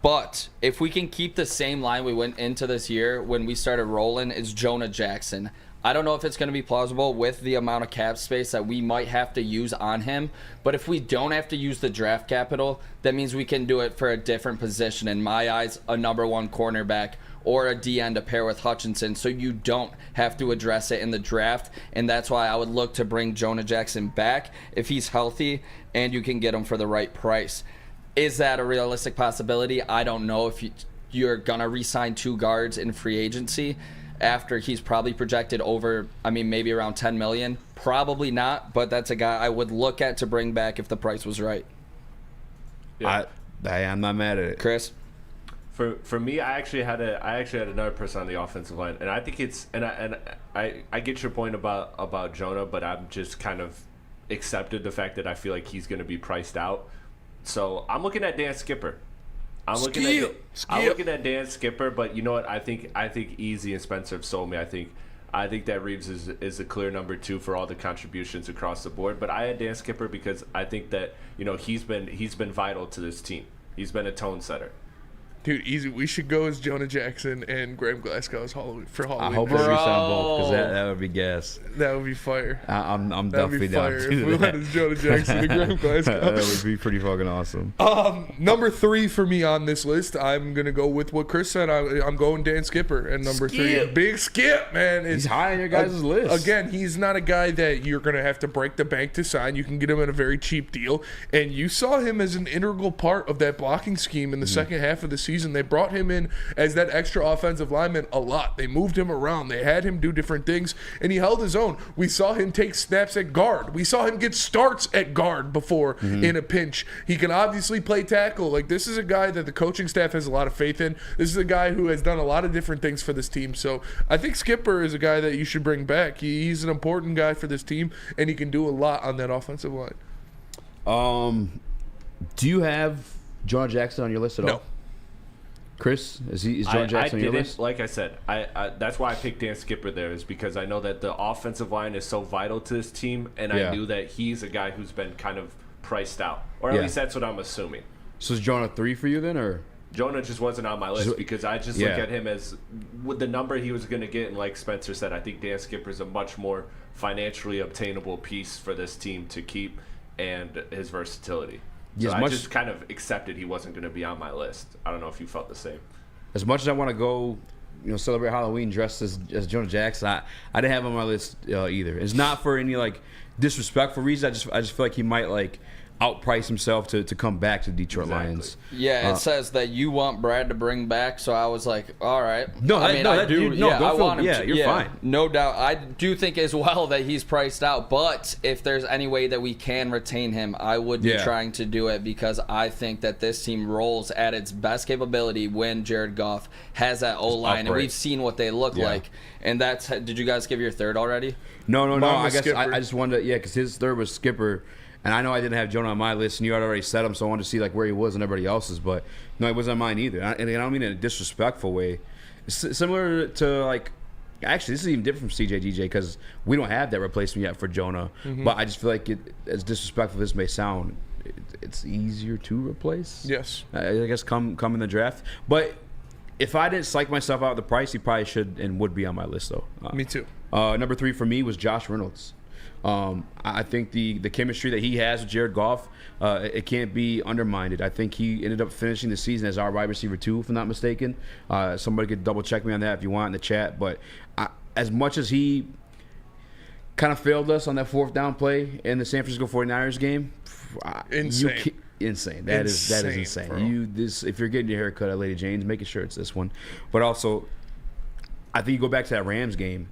Speaker 5: but if we can keep the same line we went into this year when we started rolling, is Jonah Jackson. I don't know if it's going to be plausible with the amount of cap space that we might have to use on him, but if we don't have to use the draft capital, that means we can do it for a different position. In my eyes, a number 1 cornerback or a DN to pair with Hutchinson, so you don't have to address it in the draft, and that's why I would look to bring Jonah Jackson back if he's healthy and you can get him for the right price. Is that a realistic possibility? I don't know if you're going to re-sign 2 guards in free agency after he's probably projected over, maybe around $10 million. Probably not, but that's a guy I would look at to bring back if the price was right.
Speaker 3: Yeah. I'm not mad at it.
Speaker 5: Chris?
Speaker 6: For me, I actually had another person on the offensive line, and I think it's I get your point about Jonah, but I'm just kind of accepted the fact that I feel like he's going to be priced out. So I'm looking at Dan Skipper. I'm looking at Dan Skipper, but you know what? I think Eazy and Spencer have sold me. I think that Reeves is a clear number 2 for all the contributions across the board. But I had Dan Skipper because I think that he's been vital to this team. He's been a tone setter.
Speaker 4: Dude, Eazy, we should go as Jonah Jackson and Graham Glasgow as Halloween.
Speaker 3: I hope we sound both, because that would be gas.
Speaker 4: That would be fire.
Speaker 3: I'm definitely down to
Speaker 4: if
Speaker 3: do
Speaker 4: we
Speaker 3: that.
Speaker 4: went as Jonah Jackson and Graham Glasgow.
Speaker 3: That would be pretty fucking awesome.
Speaker 4: Number 3 for me on this list, I'm going to go with what Chris said. I'm going Dan Skipper and number 3. Big Skip, man.
Speaker 3: He's high on your guys' list.
Speaker 4: Again, he's not a guy that you're going to have to break the bank to sign. You can get him at a very cheap deal. And you saw him as an integral part of that blocking scheme in the second half of the season. They brought him in as that extra offensive lineman a lot. They moved him around. They had him do different things, and he held his own. We saw him take snaps at guard. We saw him get starts at guard before in a pinch. He can obviously play tackle. Like, this is a guy that the coaching staff has a lot of faith in. This is a guy who has done a lot of different things for this team. So I think Skipper is a guy that you should bring back. He's an important guy for this team, and he can do a lot on that offensive line.
Speaker 3: Do you have Jonah Jackson on your list at all?
Speaker 4: No.
Speaker 3: Chris, is Jonah Jackson on your list?
Speaker 6: Like I said, I that's why I picked Dan Skipper there, is because I know that the offensive line is so vital to this team, and I knew that he's a guy who's been kind of priced out, or at least that's what I'm assuming.
Speaker 3: So is Jonah 3 for you then, or?
Speaker 6: Jonah just wasn't on my list because I just look at him as with the number he was going to get, and like Spencer said, I think Dan Skipper is a much more financially obtainable piece for this team to keep, and his versatility. So I just kind of accepted he wasn't going to be on my list. I don't know if you felt the same.
Speaker 3: As much as I want to go, celebrate Halloween dressed as Jonah Jackson, I didn't have him on my list either. It's not for any disrespectful reason. I just feel like he might outprice himself to come back to the Detroit Lions.
Speaker 5: Yeah, it says that you want Brad to bring back, so I was like, all right.
Speaker 3: No,
Speaker 5: I mean,
Speaker 3: I
Speaker 5: want him to.
Speaker 3: You're fine.
Speaker 5: No doubt. I do think as well that he's priced out, but if there's any way that we can retain him, I would be trying to do it because I think that this team rolls at its best capability when Jared Goff has that O-line, and we've seen what they look like. And that's, did you guys give your third already?
Speaker 3: No. I guess I just wanted to, because his third was Skipper. And I know I didn't have Jonah on my list, and you had already said him, so I wanted to see where he was and everybody else's. But no, he wasn't on mine either. And I don't mean in a disrespectful way. It's similar to actually, this is even different from CJ DJ because we don't have that replacement yet for Jonah. Mm-hmm. But I just feel like as disrespectful as this may sound, it's easier to replace.
Speaker 4: Yes,
Speaker 3: I guess come in the draft. But if I didn't psych myself out with the price, he probably should and would be on my list though.
Speaker 4: Me too.
Speaker 3: Number 3 for me was Josh Reynolds. I think the chemistry that he has with Jared Goff, it can't be undermined. I think he ended up finishing the season as our wide receiver 2, if I'm not mistaken. Somebody could double check me on that if you want in the chat. But as much as he kind of failed us on that 4th down play in the San Francisco 49ers game, insane. That is insane. Bro. If you're getting your hair cut at Lady Jane's, making sure it's this one. But also, I think you go back to that Rams game.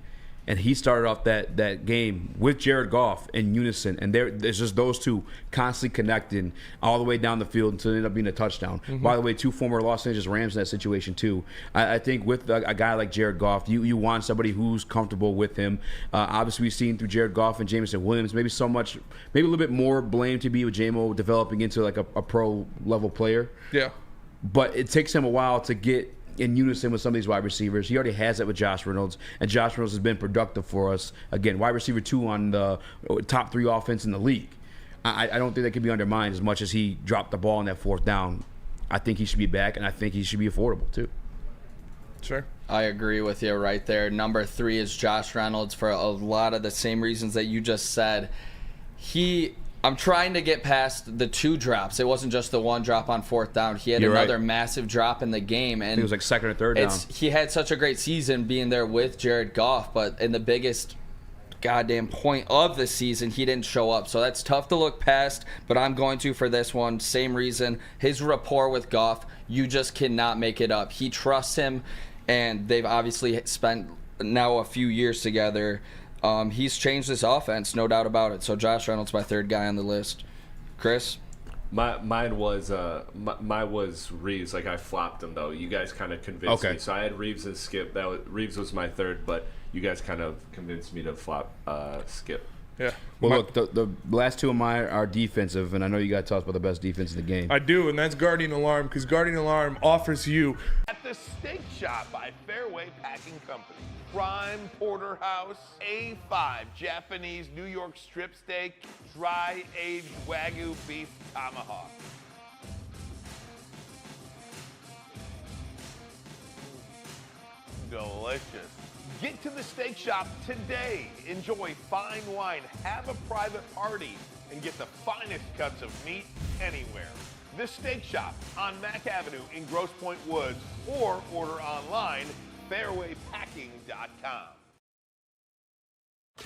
Speaker 3: And he started off that game with Jared Goff in unison. And there's just those two constantly connecting all the way down the field until it ended up being a touchdown. Mm-hmm. By the way, 2 former Los Angeles Rams in that situation too. I think with a guy like Jared Goff, you want somebody who's comfortable with him. Obviously, we've seen through Jared Goff and Jameson Williams, maybe a little bit more blame to be with JMO developing into a pro-level player.
Speaker 4: Yeah.
Speaker 3: But it takes him a while to get in unison with some of these wide receivers. He already has that with Josh Reynolds, and Josh Reynolds has been productive for us. Again, wide receiver 2 on the top 3 offense in the league. I don't think that can be undermined as much as he dropped the ball on that 4th down. I think he should be back, and I think he should be affordable too.
Speaker 4: Sure.
Speaker 5: I agree with you right there. Number 3 is Josh Reynolds for a lot of the same reasons that you just said. I'm trying to get past the 2 drops. It wasn't just the 1 drop on 4th down. He had another massive drop in the game. And
Speaker 3: it was 2nd or 3rd down.
Speaker 5: He had such a great season being there with Jared Goff, but in the biggest goddamn point of the season, he didn't show up. So that's tough to look past, but I'm going to for this one. Same reason. His rapport with Goff, you just cannot make it up. He trusts him, and they've obviously spent now a few years together. He's changed this offense, no doubt about it. So Josh Reynolds, my 3rd guy on the list. Chris?
Speaker 6: Mine was Reeves. I flopped him though. You guys kind of convinced me. So I had Reeves and Skip. Reeves was my 3rd, but you guys kind of convinced me to flop Skip.
Speaker 4: Yeah.
Speaker 3: Well, look, the last 2 of mine are defensive, and I know you got to tell us about the best defense in the game.
Speaker 4: I do, and that's Guardian Alarm, because Guardian Alarm offers you
Speaker 14: at the Steak Shop by Fairway Packing Company. Prime Porterhouse, A5 Japanese New York strip steak, dry-aged Wagyu beef tomahawk. Delicious. Get to the Steak Shop today. Enjoy fine wine, have a private party, and get the finest cuts of meat anywhere. The Steak Shop on Mack Avenue in Grosse Pointe Woods, or order online, fairwaypacking.com.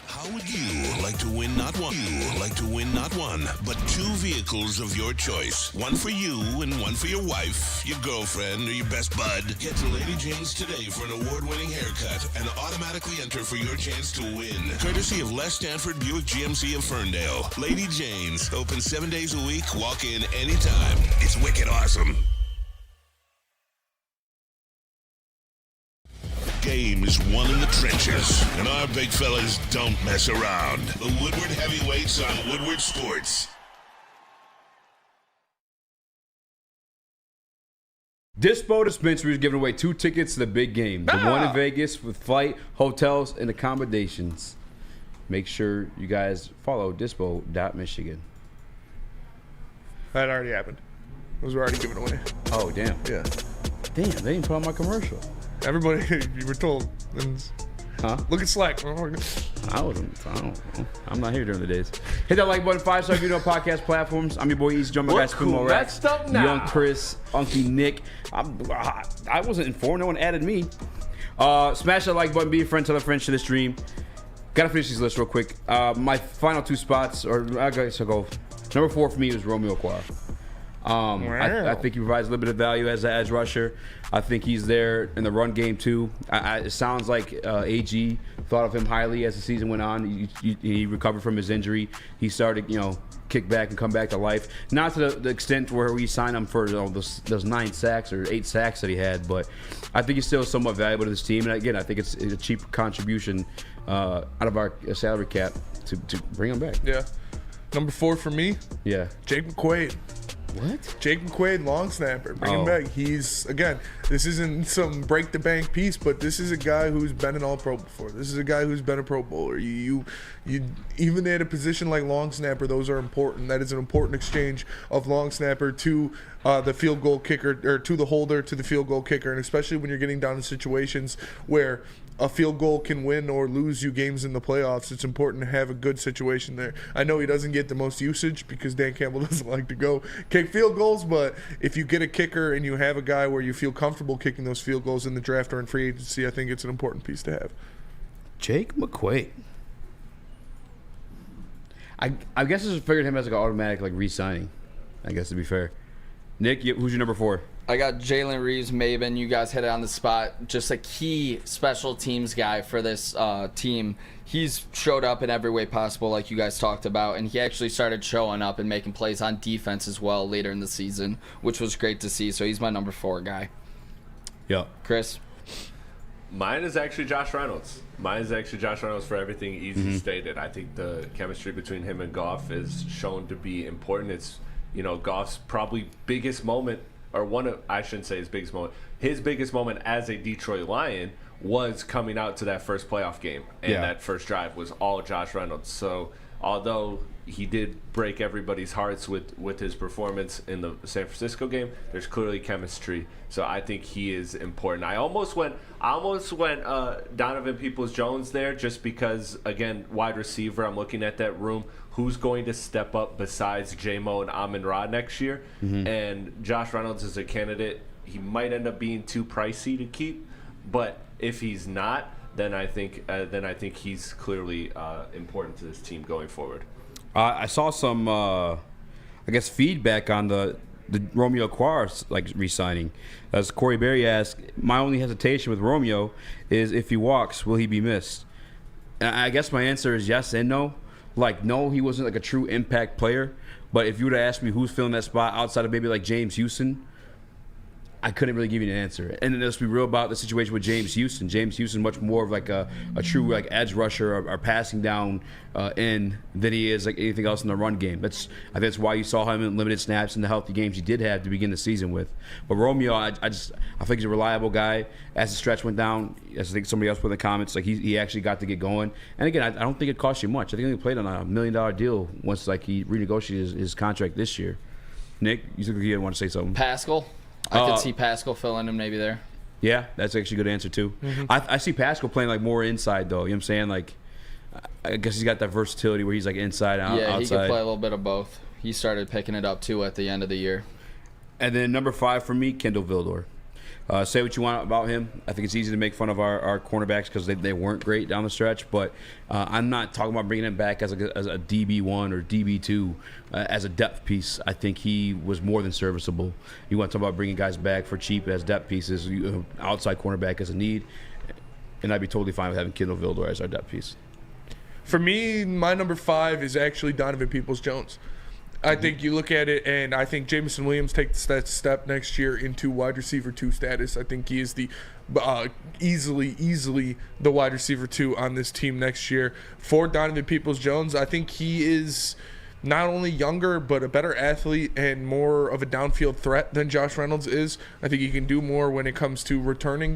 Speaker 8: How would you like to win not one? But 2 vehicles of your choice. One for you and one for your wife, your girlfriend, or your best bud. Get to Lady Jane's today for an award-winning haircut and automatically enter for your chance to win. Courtesy of Les Stanford Buick GMC of Ferndale. Lady Jane's, open 7 days a week, walk in anytime. It's wicked awesome. Game is won in the trenches, and our big fellas don't mess around. The Woodward Heavyweights on Woodward Sports.
Speaker 3: Dispo Dispensary is giving away 2 tickets to the big game. The one in Vegas with flight, hotels, and accommodations. Make sure you guys follow dispo.michigan.
Speaker 4: That already happened. Those were already given away.
Speaker 3: Oh, damn.
Speaker 4: Yeah.
Speaker 3: Damn, they didn't put on my commercial.
Speaker 4: Everybody, you were told. Huh? Look at Slack.
Speaker 3: I'm not here during the days. Hit that like button, 5-star video on podcast platforms. I'm your boy Eazy, joined by my guy Spimo Rax, Young Chris, Unky Nick. I wasn't informed. No one added me. Smash that like button. Be a friend. Tell a friend. Share this stream. Gotta finish these lists real quick. My final 2 spots, or I guess I'll go. Number 4 for me is Romeo Quar. I think he provides a little bit of value as an edge rusher. I think he's there in the run game too. It sounds like AG thought of him highly as the season went on. He recovered from his injury. He started, kick back and come back to life. Not to the extent where we signed him for those 9 sacks or 8 sacks that he had, but I think he's still somewhat valuable to this team. And again, I think it's a cheap contribution out of our salary cap to bring him back.
Speaker 4: Yeah. Number 4 for me.
Speaker 3: Yeah.
Speaker 4: Jake McQuaid.
Speaker 3: What?
Speaker 4: Jake McQuaid, long snapper. Bring him back. He's, again, this isn't some break the bank piece, but this is a guy who's been an All-Pro before. This is a guy who's been a Pro Bowler. You even at a position like long snapper, those are important. That is an important exchange of long snapper to the field goal kicker, or to the holder to the field goal kicker, and especially when you're getting down to situations where a field goal can win or lose you games in the playoffs. It's important to have a good situation there. I know he doesn't get the most usage because Dan Campbell doesn't like to go kick field goals, but if you get a kicker and you have a guy where you feel comfortable kicking those field goals in the draft or in free agency, I think it's an important piece to have.
Speaker 3: Jake McQuaid. I guess I just figured him as like an automatic re-signing, I guess, to be fair. Nick, who's your number 4?
Speaker 5: I got Jalen Reeves-Maybin. You guys hit it on the spot. Just a key special teams guy for this team. He's showed up in every way possible, like you guys talked about, and he actually started showing up and making plays on defense as well later in the season, which was great to see. So he's my number 4 guy.
Speaker 3: Yeah.
Speaker 5: Chris?
Speaker 6: Mine is actually Josh Reynolds. For everything Eazy stated. I think the chemistry between him and Goff is shown to be important. It's, Goff's probably biggest moment, or I shouldn't say his biggest moment. His biggest moment as a Detroit Lion was coming out to that first playoff game, and that first drive was all Josh Reynolds. So although he did break everybody's hearts with his performance in the San Francisco game, there's clearly chemistry. So I think he is important. I almost went Donovan Peoples-Jones there, just because, again, wide receiver, I'm looking at that room. Who's going to step up besides J-Mo and Amon-Ra next year? And Josh Reynolds is a candidate. He might end up being too pricey to keep, but if he's not, then I think he's clearly important to this team going forward.
Speaker 3: I saw some, feedback on the Romeo Quar re-signing. As Corey Berry asked, my only hesitation with Romeo is if he walks, will he be missed? And I guess my answer is yes and no. No, he wasn't a true impact player. But if you would have asked me who's filling that spot outside of maybe James Houston, I couldn't really give you an answer. And then let's be real about the situation with James Houston. James Houston much more of a true edge rusher or passing down end than he is anything else in the run game. I think that's why you saw him in limited snaps in the healthy games he did have to begin the season with. But Romeo, I think he's a reliable guy. As the stretch went down, as I think somebody else put in the comments, he actually got to get going. And again, I don't think it cost you much. I think he only played on a $1 million deal once he renegotiated his contract this year. Nick, you think you want to say something?
Speaker 5: Pascal? I could see Pascal filling him maybe there.
Speaker 3: Yeah, that's actually a good answer too. I see Pascal playing more inside though. You know what I'm saying? I guess he's got that versatility where he's inside and outside.
Speaker 5: Yeah, he could play a little bit of both. He started picking it up too at the end of the year.
Speaker 3: And then number 5 for me, Kendall Vildor. Say what you want about him. I think it's easy to make fun of our cornerbacks because they weren't great down the stretch. But I'm not talking about bringing him back as a DB1 or DB2 as a depth piece. I think he was more than serviceable. You want to talk about bringing guys back for cheap as depth pieces, outside cornerback as a need. And I'd be totally fine with having Kendall Vildor as our depth piece.
Speaker 4: For me, my number 5 is actually Donovan Peoples-Jones. I think you look at it, and I think Jameson Williams takes that step next year into wide receiver 2 status. I think he is the easily the wide receiver 2 on this team next year. For Donovan Peoples-Jones, I think he is not only younger, but a better athlete and more of a downfield threat than Josh Reynolds is. I think he can do more when it comes to returning,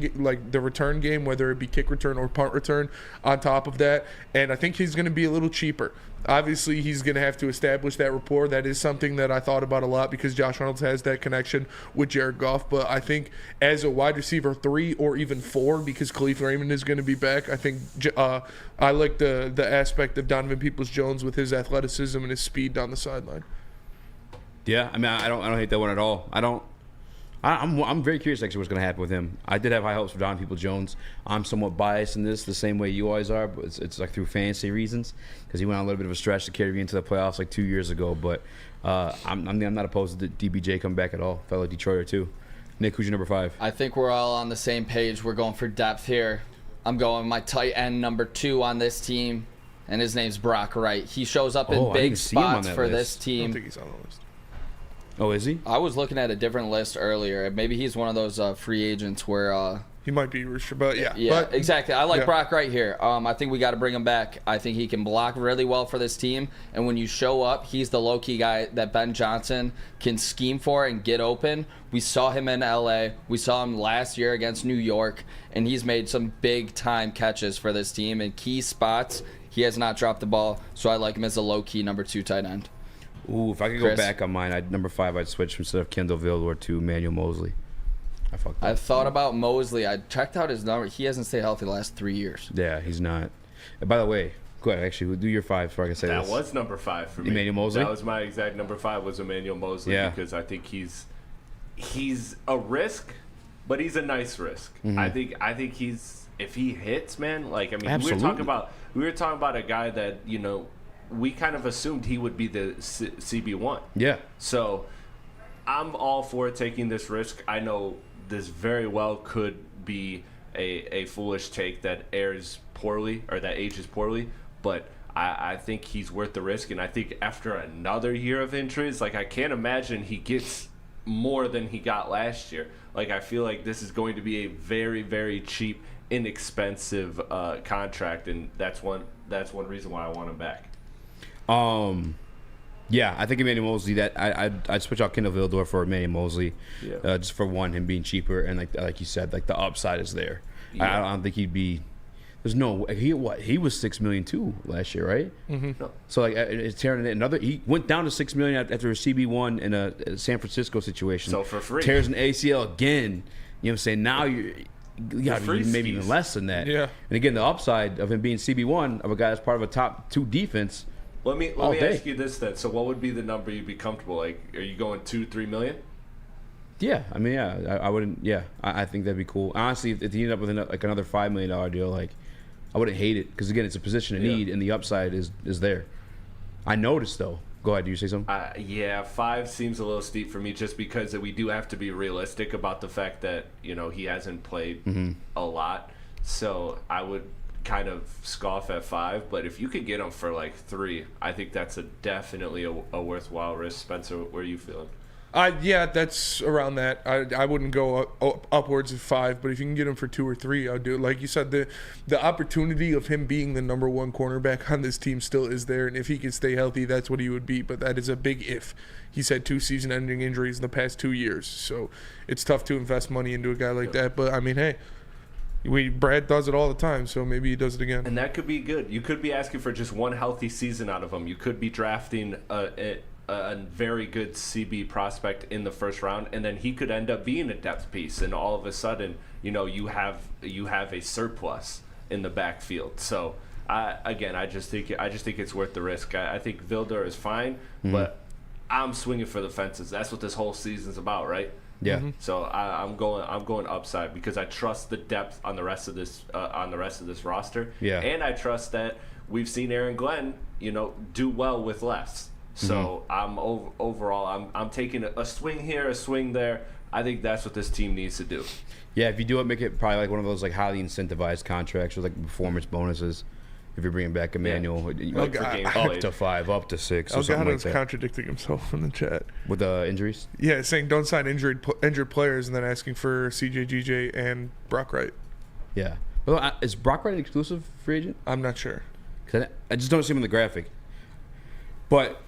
Speaker 4: the return game, whether it be kick return or punt return on top of that. And I think he's going to be a little cheaper. Obviously, he's going to have to establish that rapport. That is something that I thought about a lot because Josh Reynolds has that connection with Jared Goff. But I think as a wide receiver 3 or even 4, because Khalif Raymond is going to be back, I think I like the aspect of Donovan Peoples-Jones with his athleticism and his speed down the sideline.
Speaker 3: Yeah, I mean, I don't hate that one at all. I'm very curious actually what's going to happen with him. I did have high hopes for Donovan Peoples-Jones. I'm somewhat biased in this, the same way you always are, but it's like through fantasy reasons because he went on a little bit of a stretch to carry me into the playoffs like 2 years ago. But I'm not opposed to DBJ coming back at all. Fellow Detroiter too. Nick, who's your number 5?
Speaker 5: I think we're all on the same page. We're going for depth here. I'm going my tight end number 2 on this team, and his name's Brock Wright. He shows up in big spots for this team.
Speaker 4: I don't think he's on the list.
Speaker 3: Oh, is he?
Speaker 5: I was looking at a different list earlier. Maybe he's one of those free agents where
Speaker 4: he might be, but yeah.
Speaker 5: Yeah, exactly. I like Brock right here. I think we got to bring him back. I think he can block really well for this team. And when you show up, he's the low-key guy that Ben Johnson can scheme for and get open. We saw him in L.A. We saw him last year against New York, and he's made some big-time catches for this team in key spots. He has not dropped the ball, so I like him as a low-key number 2 tight end.
Speaker 3: Ooh, if I could go back on mine, number 5, I'd switch instead of Kendall Vildor to Emmanuel Mosley. I thought
Speaker 5: about Mosley. I checked out his number. He hasn't stayed healthy the last 3 years.
Speaker 3: Yeah, he's not. And by the way, go ahead. Actually, do your 5 before I can say
Speaker 6: that
Speaker 3: this.
Speaker 6: That was number 5 for me.
Speaker 3: Emmanuel Mosley?
Speaker 6: That was my exact number 5 was Emmanuel Mosley because I think he's a risk, but he's a nice risk.
Speaker 3: Mm-hmm.
Speaker 6: I think he's if he hits, man. Like I mean,
Speaker 3: Absolutely.
Speaker 6: we were talking about a guy that we kind of assumed he would be the CB1.
Speaker 3: Yeah.
Speaker 6: So I'm all for taking this risk. I know this very well could be a foolish take that airs poorly or that ages poorly, but I think he's worth the risk. And I think after another year of injuries, like I can't imagine he gets more than he got last year. Like I feel like this is going to be a very, very cheap, inexpensive contract, and that's one reason why I want him back.
Speaker 3: Yeah, I think Emmanuel Mosley. I'd switch out Kendall Vildor for Emmanuel Mosley, just for him being cheaper and like you said, like the upside is there. Yeah. I don't think he'd be. There's no he was $6 million too last year, right?
Speaker 4: Mm-hmm.
Speaker 6: No.
Speaker 3: So like it's tearing another. He went down to $6 million after a CB1 in a San Francisco situation.
Speaker 6: So for free,
Speaker 3: tears an ACL again. You know what I'm saying? Now you got maybe even less than that.
Speaker 4: Yeah.
Speaker 3: And again, the upside of him being CB1 of a guy that's part of a top 2 defense.
Speaker 6: Let me ask you this then. So what would be the number you'd be comfortable? Like, are you going $2-3 million?
Speaker 3: Yeah, I mean, yeah, I wouldn't. Yeah, I think that'd be cool. Honestly, if you end up with another $5 million deal, like, I wouldn't hate it because again, it's a position of need and the upside is there. I noticed though. Go ahead. Do you say something?
Speaker 6: Yeah, 5 seems a little steep for me just because we do have to be realistic about the fact that he hasn't played a lot. So I would kind of scoff at 5, but if you could get him for like 3, I think that's definitely a worthwhile risk. Spencer, where are you feeling?
Speaker 4: Yeah, that's around that. I wouldn't go upwards of 5, but if you can get him for 2 or 3, I'll do it. Like you said, the opportunity of him being the number 1 cornerback on this team still is there, and if he could stay healthy, that's what he would be. But that is a big if. He's had 2 season-ending injuries in the past 2 years, so it's tough to invest money into a guy like that. But I mean, hey. Brad does it all the time, so maybe he does it again.
Speaker 6: And that could be good. You could be asking for just 1 healthy season out of him. You could be drafting a very good CB prospect in the first round, and then he could end up being a depth piece. And all of a sudden, you have a surplus in the backfield. So I just think it's worth the risk. I think Vildor is fine, but I'm swinging for the fences. That's what this whole season's about, right?
Speaker 3: Yeah.
Speaker 6: So I'm going upside because I trust the depth on the rest of this roster.
Speaker 3: Yeah.
Speaker 6: And I trust that we've seen Aaron Glenn, do well with less. So I'm taking a swing here, a swing there. I think that's what this team needs to do.
Speaker 3: Yeah, if you do it, make it probably like one of those like highly incentivized contracts with like performance bonuses. If you're bringing back Emmanuel, up to 5, up to 6.
Speaker 4: Elgato's contradicting himself in the chat
Speaker 3: with the injuries.
Speaker 4: Yeah, saying don't sign injured players, and then asking for CJ, GJ, and Brock Wright.
Speaker 3: Yeah, well, is Brock Wright an exclusive free agent?
Speaker 4: I'm not sure.
Speaker 3: Cause I just don't see him in the graphic. But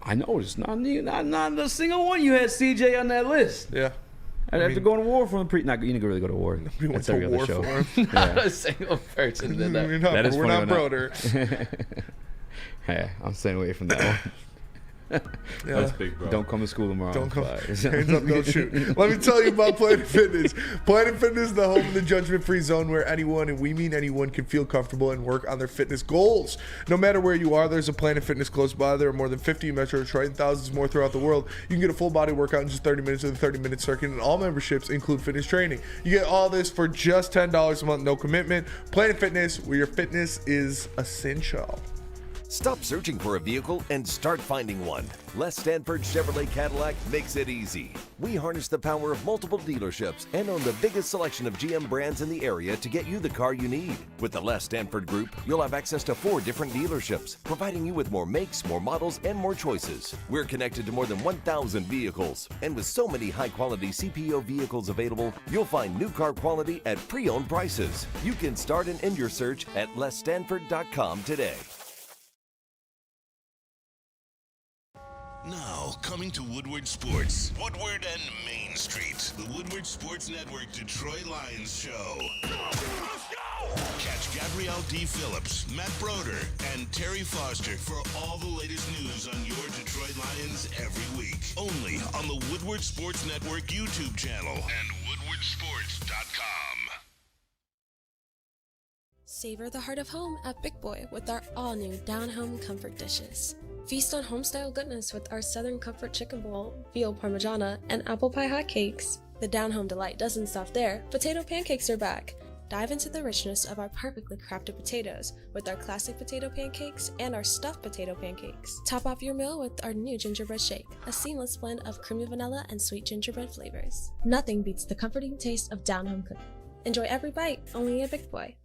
Speaker 3: I noticed not a single one you had CJ on that list.
Speaker 4: Yeah.
Speaker 3: After going to war for him, you need to really go to war.
Speaker 4: We went to war for him.
Speaker 5: Not a single person did that.
Speaker 3: That is
Speaker 4: we're
Speaker 3: funny
Speaker 4: not broder.
Speaker 3: Hey, I'm staying away from that one.
Speaker 6: That's big, bro.
Speaker 3: Don't come to school tomorrow.
Speaker 4: Don't come. Hands up, don't shoot. Let me tell you about Planet Fitness. Planet Fitness, the home of the judgment-free zone where anyone, and we mean anyone, can feel comfortable and work on their fitness goals. No matter where you are, there's a Planet Fitness close by. There are more than 50 in Metro Detroit and thousands more throughout the world. You can get a full body workout in just 30 minutes with a 30-minute circuit, and all memberships include fitness training. You get all this for just $10 a month, no commitment. Planet Fitness, where your fitness is essential.
Speaker 15: Stop searching for a vehicle and start finding one. Les Stanford Chevrolet Cadillac makes it easy. We harness the power of multiple dealerships and own the biggest selection of GM brands in the area to get you the car you need. With the Les Stanford Group, you'll have access to 4 different dealerships, providing you with more makes, more models, and more choices. We're connected to more than 1,000 vehicles. And with so many high-quality CPO vehicles available, you'll find new car quality at pre-owned prices. You can start and end your search at lesstanford.com today.
Speaker 8: Now, coming to Woodward Sports, Woodward and Main Street, the Woodward Sports Network Detroit Lions Show. Catch Gabrielle D. Phillips, Matt Broder, and Terry Foster for all the latest news on your Detroit Lions every week. Only on the Woodward Sports Network YouTube channel and woodwardsports.com.
Speaker 16: Savor the heart of home at Big Boy with our all-new down-home comfort dishes. Feast on home-style goodness with our Southern Comfort Chicken Bowl, veal parmigiana, and apple pie hotcakes. The down-home delight doesn't stop there. Potato pancakes are back. Dive into the richness of our perfectly crafted potatoes with our classic potato pancakes and our stuffed potato pancakes. Top off your meal with our new gingerbread shake, a seamless blend of creamy vanilla and sweet gingerbread flavors. Nothing beats the comforting taste of down-home cooking. Enjoy every bite, only at Big Boy.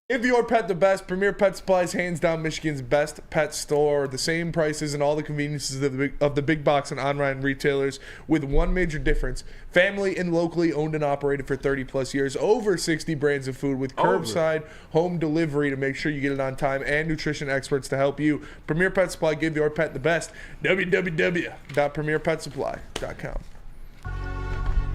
Speaker 4: Give your pet the best. Premier Pet Supplies, hands down Michigan's best pet store. The same prices and all the conveniences of the big box and online retailers, with one major difference. Family and locally owned and operated for 30 plus years. Over 60 brands of food with curbside home delivery to make sure you get it on time, and nutrition experts to help you. Premier Pet Supply, give your pet the best. www.premierpetsupply.com.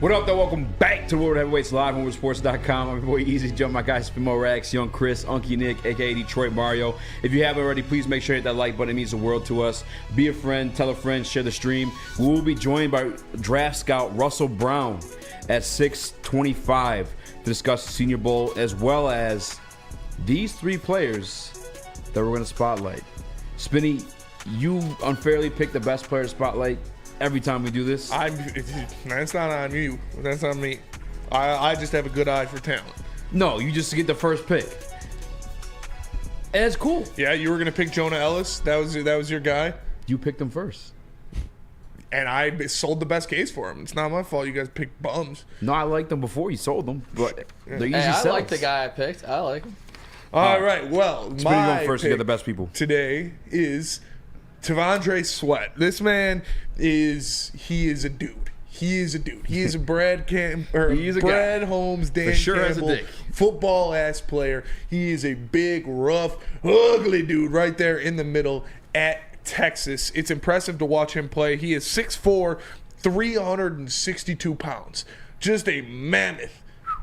Speaker 3: What up, though? Welcome back to the World Heavyweights Live on WoodwardSports.com. I'm your boy Eazy, Jump, my guy Spimo Rax, Young Chris, Unky Nick, aka Detroit Mario. If you haven't already, please make sure you hit that like button. It means the world to us. Be a friend, tell a friend, share the stream. We will be joined by draft scout Russell Brown at 6:25 to discuss the Senior Bowl, as well as these 3 players that we're going to spotlight. Spinny, you unfairly picked the best player to spotlight every time we do this.
Speaker 4: That's not on you. That's on me. I just have a good eye for talent.
Speaker 3: No, you just get the first pick. And it's cool.
Speaker 4: Yeah, you were gonna pick Jonah Ellis. That was your guy.
Speaker 3: You picked him first.
Speaker 4: And I sold the best case for him. It's not my fault you guys picked bums.
Speaker 3: No, I liked them before you sold them, but they're easy
Speaker 5: I
Speaker 3: sells.
Speaker 5: like the guy I picked. I like him.
Speaker 4: All right. Well,
Speaker 3: Spinny
Speaker 4: my
Speaker 3: going first to
Speaker 4: pick
Speaker 3: get the best people
Speaker 4: today is T'Vondre Sweat. This man is a dude. He is a dude. He is a Brad Holmes, Dan Campbell, football ass player. He is a big, rough, ugly dude right there in the middle at Texas. It's impressive to watch him play. He is 6'4", 362 pounds. Just a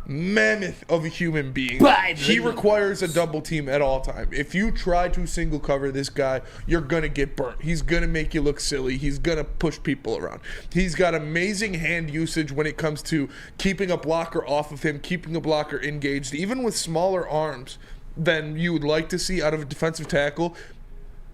Speaker 4: mammoth of a human being. He requires a double team at all time. If you try to single cover this guy, you're gonna get burnt. He's gonna make you look silly. He's gonna push people around. He's got amazing hand usage when it comes to keeping a blocker off of him, keeping a blocker engaged, even with smaller arms than you would like to see out of a defensive tackle.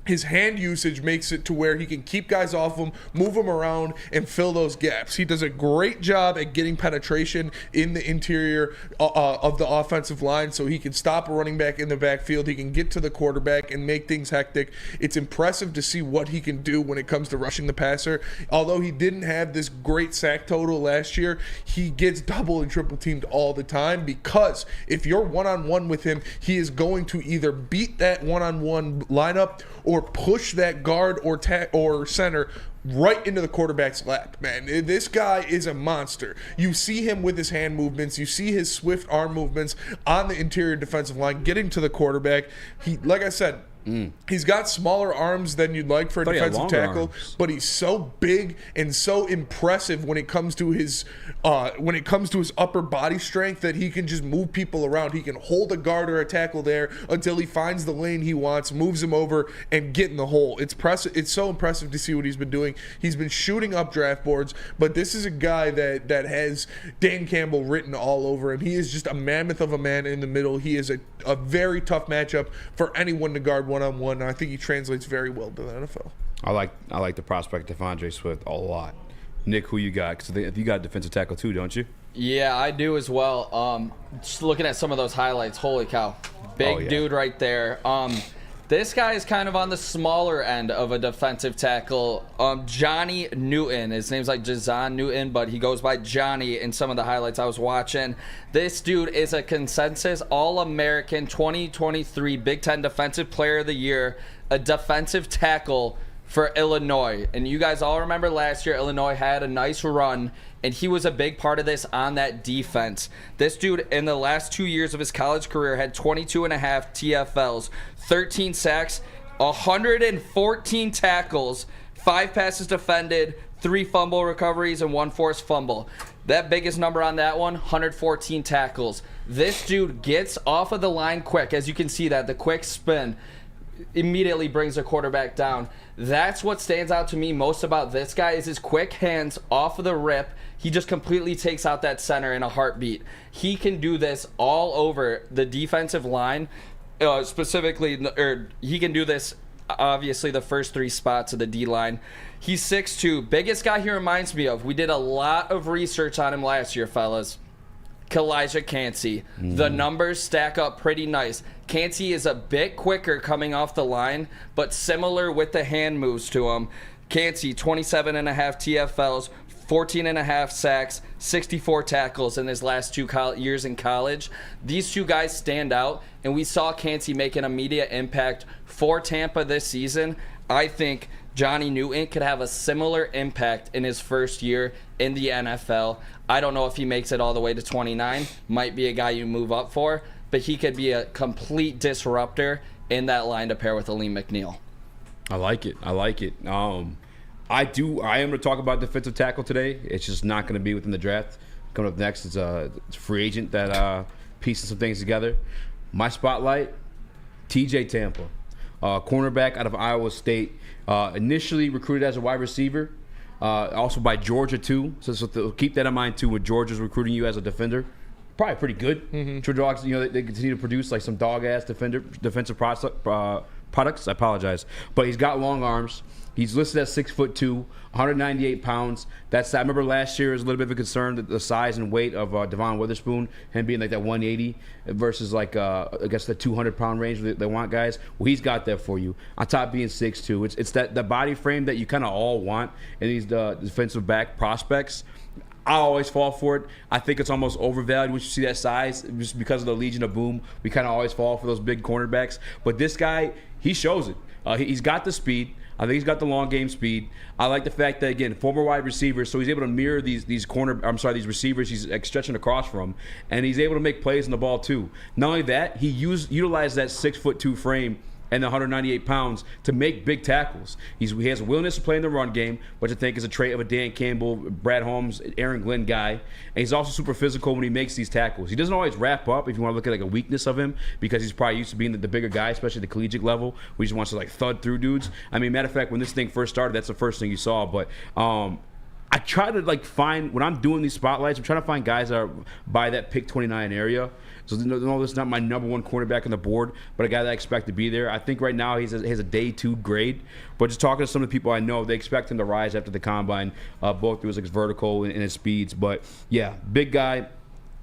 Speaker 4: His hand usage makes it to where he can keep guys off him, move them around, and fill those gaps. He does a great job at getting penetration in the interior of the offensive line, so he can stop a running back in the backfield. He can get to the quarterback and make things hectic. It's impressive to see what he can do when it comes to rushing the passer. Although he didn't have this great sack total last year, he gets double and triple teamed all the time, because if you're one-on-one with him, he is going to either beat that one-on-one lineup or push that guard or center right into the quarterback's lap, man. This guy is a monster. You see him with his hand movements. You see his swift arm movements on the interior defensive line, getting to the quarterback. He, like I said, He's got smaller arms than you'd like for a defensive tackle, but he's so big and so impressive when it comes to his upper body strength that he can just move people around. He can hold a guard or a tackle there until he finds the lane he wants, moves him over, and get in the hole. It's so impressive to see what he's been doing. He's been shooting up draft boards, but this is a guy that has Dan Campbell written all over him. He is just a mammoth of a man in the middle. He is a very tough matchup for anyone to guard one-on-one, and I think he translates very well to the NFL.
Speaker 3: I like the prospect DeAndre Swift a lot. Nick, who you got? Because you got a defensive tackle too, don't you?
Speaker 5: Yeah, I do as well. Just looking at some of those highlights, holy cow. Big dude right there. This guy is kind of on the smaller end of a defensive tackle. Johnny Newton. His name's like Jazon Newton, but he goes by Johnny in some of the highlights I was watching. This dude is a consensus All-American 2023 Big Ten Defensive Player of the Year, a defensive tackle for Illinois. And you guys all remember last year Illinois had a nice run, and he was a big part of this on that defense. This dude, in the last 2 years of his college career, had 22 and a half TFLs, 13 sacks, 114 tackles, 5 passes defended, 3 fumble recoveries, and 1 forced fumble. That biggest number on that one, 114 tackles. This dude gets off of the line quick. As you can see that, the quick spin immediately brings the quarterback down. That's what stands out to me most about this guy is his quick hands off of the rip. He just completely takes out that center in a heartbeat. He can do this all over the defensive line, specifically, or he can do this obviously the first 3 spots of the D-line. He's 6'2". Biggest guy he reminds me of. We did a lot of research on him last year, fellas. Kalijah Cansey. The numbers stack up pretty nice. Cansey is a bit quicker coming off the line, but similar with the hand moves to him. Cansey, 27 and a half TFLs, 14 and a half sacks, 64 tackles in his last 2 years in college. These 2 guys stand out, and we saw Cansey make an immediate impact for Tampa this season. I think Johnny Newton could have a similar impact in his first year in the NFL. I don't know if he makes it all the way to 29. Might be a guy you move up for, but he could be a complete disruptor in that line to pair with Aleem McNeil.
Speaker 3: I like it. I am going to talk about defensive tackle today. It's just not going to be within the draft. Coming up next is a free agent that pieces some things together. My spotlight, TJ Tampa, cornerback out of Iowa State. Initially recruited as a wide receiver, also by Georgia too. So keep that in mind too. When Georgia's recruiting you as a defender, probably pretty good. True dogs, they continue to produce like some dog ass defensive products. I apologize, but he's got long arms. He's listed at 6'2", 198 pounds. I remember last year was a little bit of a concern that the size and weight of Devon Witherspoon, him being like that 180 versus like I guess the 200-pound range they want guys. Well, he's got that for you. On top being 6'2", it's that the body frame that you kind of all want in these defensive back prospects. I always fall for it. I think it's almost overvalued when you see that size just because of the Legion of Boom. We kind of always fall for those big cornerbacks. But this guy, he shows it. He's got the speed. I think he's got the long game speed. I like the fact that, again, former wide receiver, so he's able to mirror these receivers he's stretching across from, and he's able to make plays on the ball too. Not only that, he utilized that 6'2" frame and the 198 pounds to make big tackles. He has a willingness to play in the run game, which I think is a trait of a Dan Campbell, Brad Holmes, Aaron Glenn guy. And he's also super physical when he makes these tackles. He doesn't always wrap up if you want to look at like a weakness of him because he's probably used to being the bigger guy, especially at the collegiate level, where he just wants to like thud through dudes. I mean, matter of fact, when this thing first started, that's the first thing you saw. But I try to like find, when I'm doing these spotlights, I'm trying to find guys that are by that pick 29 area. So no, this is not my number 1 cornerback on the board, but a guy that I expect to be there. I think right now he has a day 2 grade. But just talking to some of the people I know, they expect him to rise after the combine, both through his vertical and his speeds. But yeah, big guy.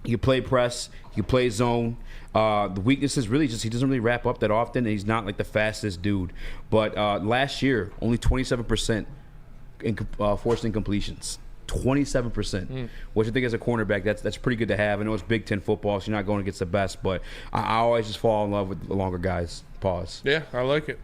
Speaker 3: He can play press. He can play zone. The weakness is really just he doesn't really wrap up that often, and he's not like the fastest dude. But last year, only 27% forced incompletions. 27%, which I think as a cornerback, that's pretty good to have. I know it's Big Ten football, so you're not going against the best, but I always just fall in love with the longer guys. Pause.
Speaker 4: Yeah, I like it.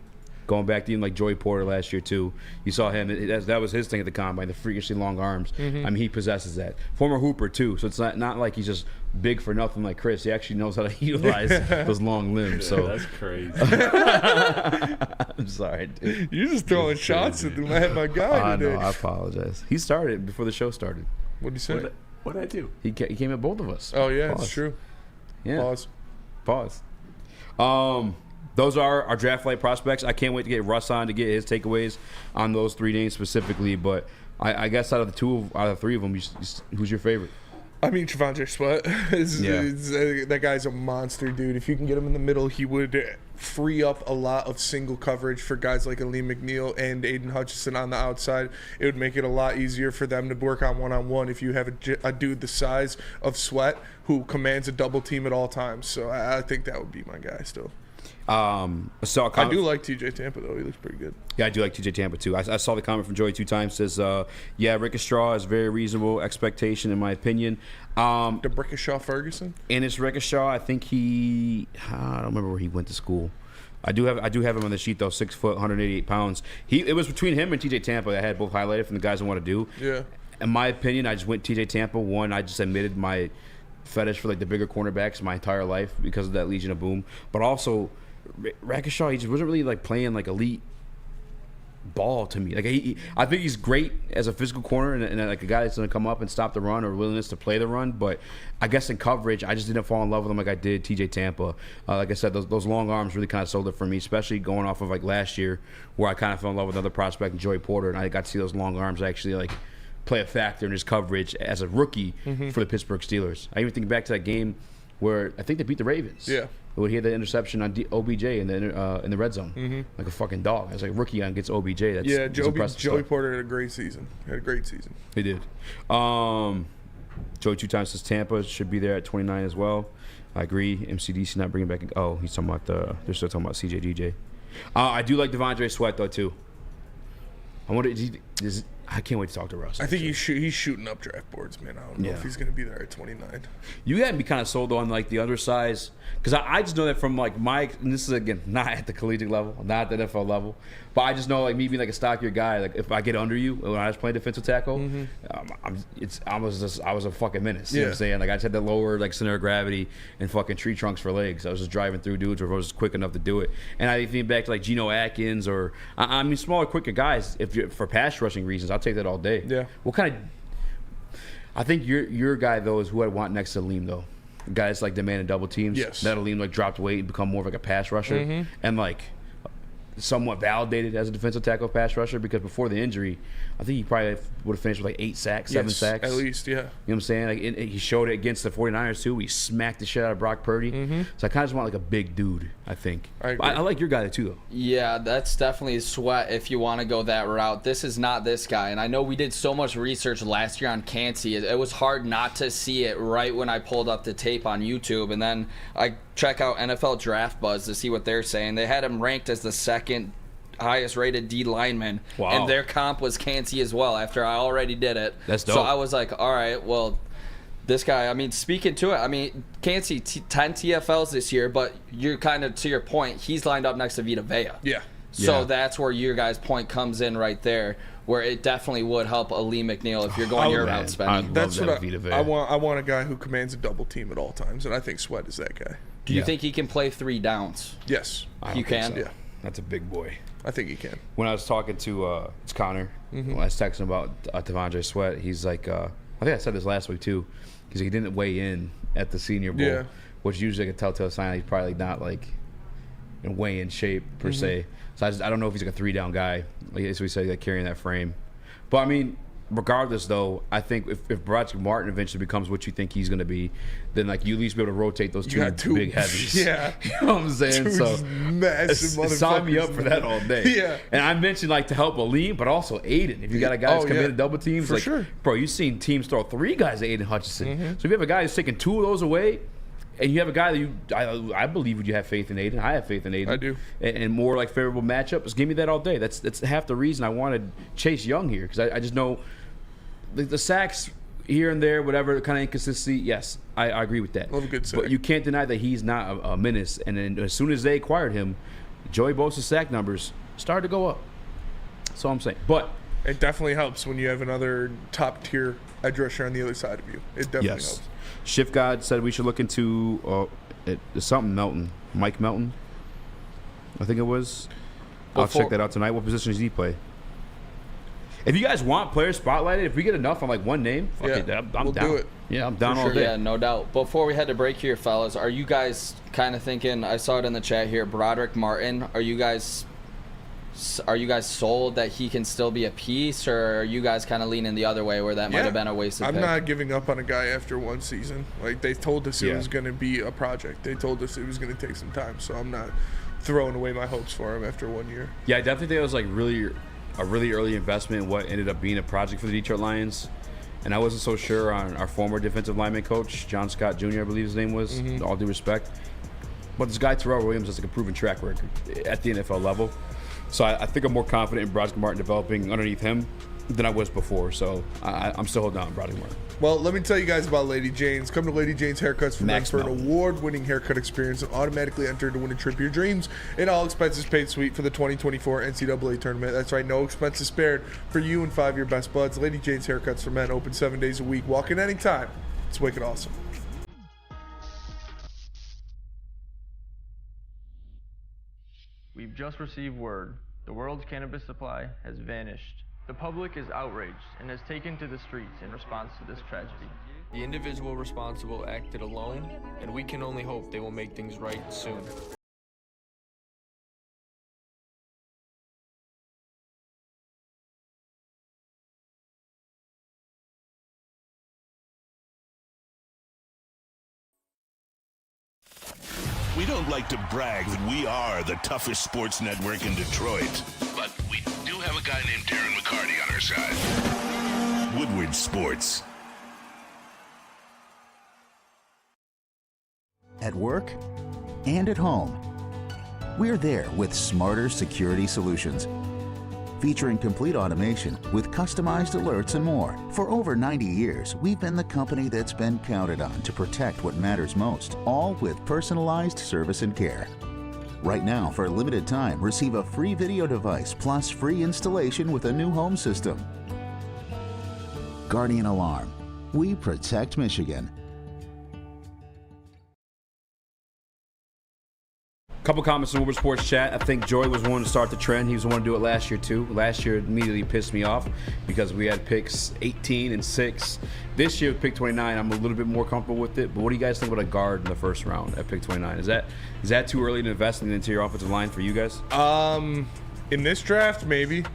Speaker 3: Going back to even like Joey Porter last year too. You saw him. That was his thing at the combine, the freakishly long arms. I mean, he possesses that. Former hooper too, so it's not like he's just big for nothing like Chris. He actually knows how to utilize those long limbs. So
Speaker 6: that's crazy.
Speaker 3: I'm sorry, dude.
Speaker 4: You're just throwing shots at my guy
Speaker 3: I
Speaker 4: today.
Speaker 3: know. I apologize. He started before the show started.
Speaker 4: What'd you say?
Speaker 6: What'd I do?
Speaker 3: He came at both of us.
Speaker 4: Oh yeah,
Speaker 3: Pause.
Speaker 4: it's true.
Speaker 3: Yeah. Pause. Those are our draft light prospects. I can't wait to get Russ on to get his takeaways on those 3 names specifically. But I guess out of the 3 of them, who's your favorite?
Speaker 4: I mean, T'Vondre Sweat. That guy's a monster, dude. If you can get him in the middle, he would free up a lot of single coverage for guys like Aleem McNeil and Aiden Hutchinson on the outside. It would make it a lot easier for them to work on one-on-one if you have a dude the size of Sweat who commands a double team at all times. So I think that would be my guy still. I do like TJ Tampa, though. He looks pretty good.
Speaker 3: Yeah, I do like TJ Tampa, too. I saw the comment from Joey 2 times. Says, yeah, Rickeshaw is very reasonable expectation, in my opinion.
Speaker 4: DeBrickashaw Ferguson?
Speaker 3: And it's Rickeshaw. I think I don't remember where he went to school. I do have him on the sheet, though, 6 foot, 188 pounds. It was between him and TJ Tampa that I had both highlighted from the guys I want to do.
Speaker 4: Yeah.
Speaker 3: In my opinion, I just went TJ Tampa. One, I just admitted my fetish for like the bigger cornerbacks my entire life because of that Legion of Boom. But also, Rickeshaw, he just wasn't really like playing like elite ball to me. Like I think he's great as a physical corner and like a guy that's going to come up and stop the run or willingness to play the run. But I guess in coverage, I just didn't fall in love with him like I did TJ Tampa. Like I said, those long arms really kind of sold it for me, especially going off of like last year where I kind of fell in love with another prospect, Joey Porter, and I got to see those long arms actually like play a factor in his coverage as a rookie for the Pittsburgh Steelers. I even think back to that game where I think they beat the Ravens.
Speaker 4: Yeah.
Speaker 3: When he had the interception on OBJ in the red zone, like a fucking dog. It's like rookie against OBJ. That's
Speaker 4: Joey Porter had a great season.
Speaker 3: He did. Joey 2 times says Tampa should be there at 29 as well. I agree. MCDC not bringing back. Oh, he's talking about they're still talking about CJ DJ. I do like T'Vondre Sweat though too. I can't wait to talk to Russ.
Speaker 4: I think he's shooting up draft boards, man. I don't know if he's going to be there at 29.
Speaker 3: You had me kind of sold on like the undersize because I just know that from like and this is again not at the collegiate level, not at the NFL level, but I just know like me being like a stockier guy, like if I get under you when I was playing defensive tackle, I was a fucking menace. You know what I'm saying? Like I just had that lower like center of gravity and fucking tree trunks for legs. I was just driving through dudes or I was quick enough to do it. And I think back to like Geno Atkins or I mean smaller, quicker guys. If you're for pass rushing reasons, I'll take that all day.
Speaker 4: Yeah.
Speaker 3: What kind of? I think your guy though is who I want next to Aleem though. Guys like demanding double teams.
Speaker 4: Yes.
Speaker 3: That Aleem like dropped weight and become more of like a pass rusher and like somewhat validated as a defensive tackle pass rusher because before the injury, I think he probably would have finished with like 8 sacks, 7 sacks.
Speaker 4: At least, yeah.
Speaker 3: You know what I'm saying? Like he showed it against the 49ers too. He smacked the shit out of Brock Purdy. So I kind of just want like a big dude, I think. I like your guy too though.
Speaker 5: Yeah, that's definitely Sweat if you want to go that route. This is not this guy. And I know we did so much research last year on Cansey. It was hard not to see it right when I pulled up the tape on YouTube. And then I check out NFL Draft Buzz to see what they're saying. They had him ranked as the 2nd highest rated D lineman.
Speaker 3: Wow.
Speaker 5: And their comp was Cansey as well after I already did it.
Speaker 3: That's dope.
Speaker 5: So I was like, all right, well, this guy, I mean, speaking to it, I mean, Cansey 10 TFLs this year, but you're kind of, to your point, he's lined up next to Vita Vea.
Speaker 4: Yeah.
Speaker 5: So that's where your guys' point comes in right there, where it definitely would help Aleem McNeil if you're going your route spending.
Speaker 4: That's what I want. I want a guy who commands a double team at all times, and I think Sweat is that guy.
Speaker 5: Do you think he can play 3 downs?
Speaker 4: Yes.
Speaker 5: You can?
Speaker 3: So. Yeah. That's a big boy.
Speaker 4: I think he can.
Speaker 3: When I was talking to it's Connor, when I was texting about T'Vondre Sweat, he's like, I think I said this last week too, because he didn't weigh in at the Senior Bowl, which usually like a telltale sign he's probably not like in weigh-in shape per se. So I don't know if he's like a 3-down guy, like as we say, like carrying that frame. But I mean, regardless though, I think if Broderick Martin eventually becomes what you think he's going to be, then like you at least be able to rotate those two big heavies.
Speaker 4: Yeah.
Speaker 3: You know what I'm saying? So
Speaker 4: massive motherfuckers.
Speaker 3: Sign me up for that all day.
Speaker 4: Yeah.
Speaker 3: And I mentioned like to help Aleem, but also Aiden. If you got a guy that's committed double teams,
Speaker 4: for
Speaker 3: like,
Speaker 4: sure.
Speaker 3: Bro, you've seen teams throw 3 guys at Aiden Hutchinson. So if you have a guy who's taking 2 of those away, and you have a guy that I believe you have faith in Aiden. I have faith in Aiden.
Speaker 4: I do.
Speaker 3: And more like favorable matchups. Give me that all day. That's half the reason I wanted Chase Young here, because I just know the sacks here and there, whatever kind of inconsistency. Yes, I agree with that.
Speaker 4: Love a good sack.
Speaker 3: But you can't deny that he's not a menace. And then as soon as they acquired him, Joey Bosa's sack numbers started to go up. That's all I'm saying. But
Speaker 4: it definitely helps when you have another top-tier edge rusher on the other side of you. It definitely helps.
Speaker 3: Shift God said we should look into something Melton. Mike Melton, I think it was. I'll check that out tonight. What position does he play? If you guys want players spotlighted, if we get enough on like one name, fuck it, I'm
Speaker 4: we'll
Speaker 3: down.
Speaker 4: do it.
Speaker 3: Yeah, I'm down
Speaker 5: For
Speaker 3: all
Speaker 5: sure,
Speaker 3: day.
Speaker 5: yeah, no doubt. Before we head to break here, fellas, are you guys kind of thinking? I saw it in the chat here. Broderick Martin. Are you guys sold that he can still be a piece, or are you guys kind of leaning the other way where that might have been a wasted
Speaker 4: I'm
Speaker 5: pick?
Speaker 4: not giving up on a guy after one season. Like, they told us it was going to be a project. They told us it was going to take some time, so I'm not throwing away my hopes for him after 1 year.
Speaker 3: Yeah, I definitely think it was like a really early investment in what ended up being a project for the Detroit Lions. And I wasn't so sure on our former defensive lineman coach, John Scott Jr., I believe his name was, all due respect. But this guy, Terrell Williams, has like a proven track record at the NFL level. So I think I'm more confident in Broderick Martin developing underneath him than I was before. So I'm still holding on to Broderick Martin.
Speaker 4: Well, let me tell you guys about Lady Jane's. Come to Lady Jane's Haircuts for men for an award-winning haircut experience and automatically enter to win a trip of your dreams. An all-expenses paid suite for the 2024 NCAA tournament. That's right, no expenses spared for you and 5 of your best buds. Lady Jane's Haircuts for men, open 7 days a week. Walk in anytime. It's wicked awesome.
Speaker 13: We've just received word. The world's cannabis supply has vanished. The public is outraged and has taken to the streets in response to this tragedy. The individual responsible acted alone, and we can only hope they will make things right soon.
Speaker 8: We don't like to brag that we are the toughest sports network in Detroit, but we do have a guy named Darren McCarty on our side. Woodward Sports.
Speaker 17: At work and at home, we're there with smarter security solutions. Featuring complete automation with customized alerts and more. For over 90 years, we've been the company that's been counted on to protect what matters most, all with personalized service and care. Right now, for a limited time, receive a free video device plus free installation with a new home system. Guardian Alarm. We protect Michigan.
Speaker 3: Couple comments in Woodward Sports chat. I think Joy was one to start the trend. He was the one to do it last year too. Last year it immediately pissed me off because we had picks 18 and 6. This year with pick 29, I'm a little bit more comfortable with it. But what do you guys think about a guard in the first round at pick 29? Is that too early to invest in the interior offensive line for you guys?
Speaker 4: In this draft, maybe.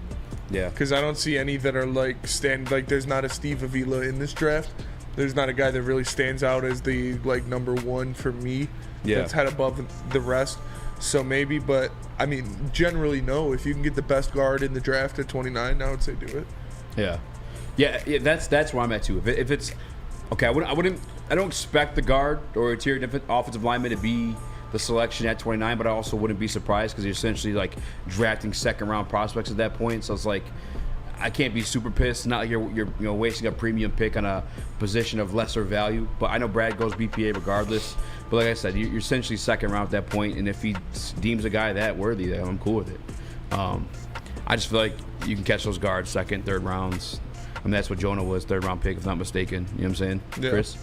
Speaker 3: Yeah.
Speaker 4: Because I don't see any that are like there's not a Steve Avila in this draft. There's not a guy that really stands out as the like number one for me.
Speaker 3: Yeah.
Speaker 4: That's head above the rest. So maybe, but I mean, generally no. If you can get the best guard in the draft at 29, I would say do it.
Speaker 3: Yeah. That's where I'm at too. If it's okay, I don't expect the guard or interior offensive lineman to be the selection at 29, but I also wouldn't be surprised because you're essentially like drafting second round prospects at that point. So it's like I can't be super pissed. Not like you're wasting a premium pick on a position of lesser value. But I know Brad goes BPA regardless. But like I said, you're essentially second round at that point, and if he deems a guy that worthy, then I'm cool with it. I just feel like you can catch those guards second, third rounds. I mean, that's what Jonah was, third round pick, if not mistaken. You know what I'm saying,
Speaker 4: yeah.
Speaker 3: Chris?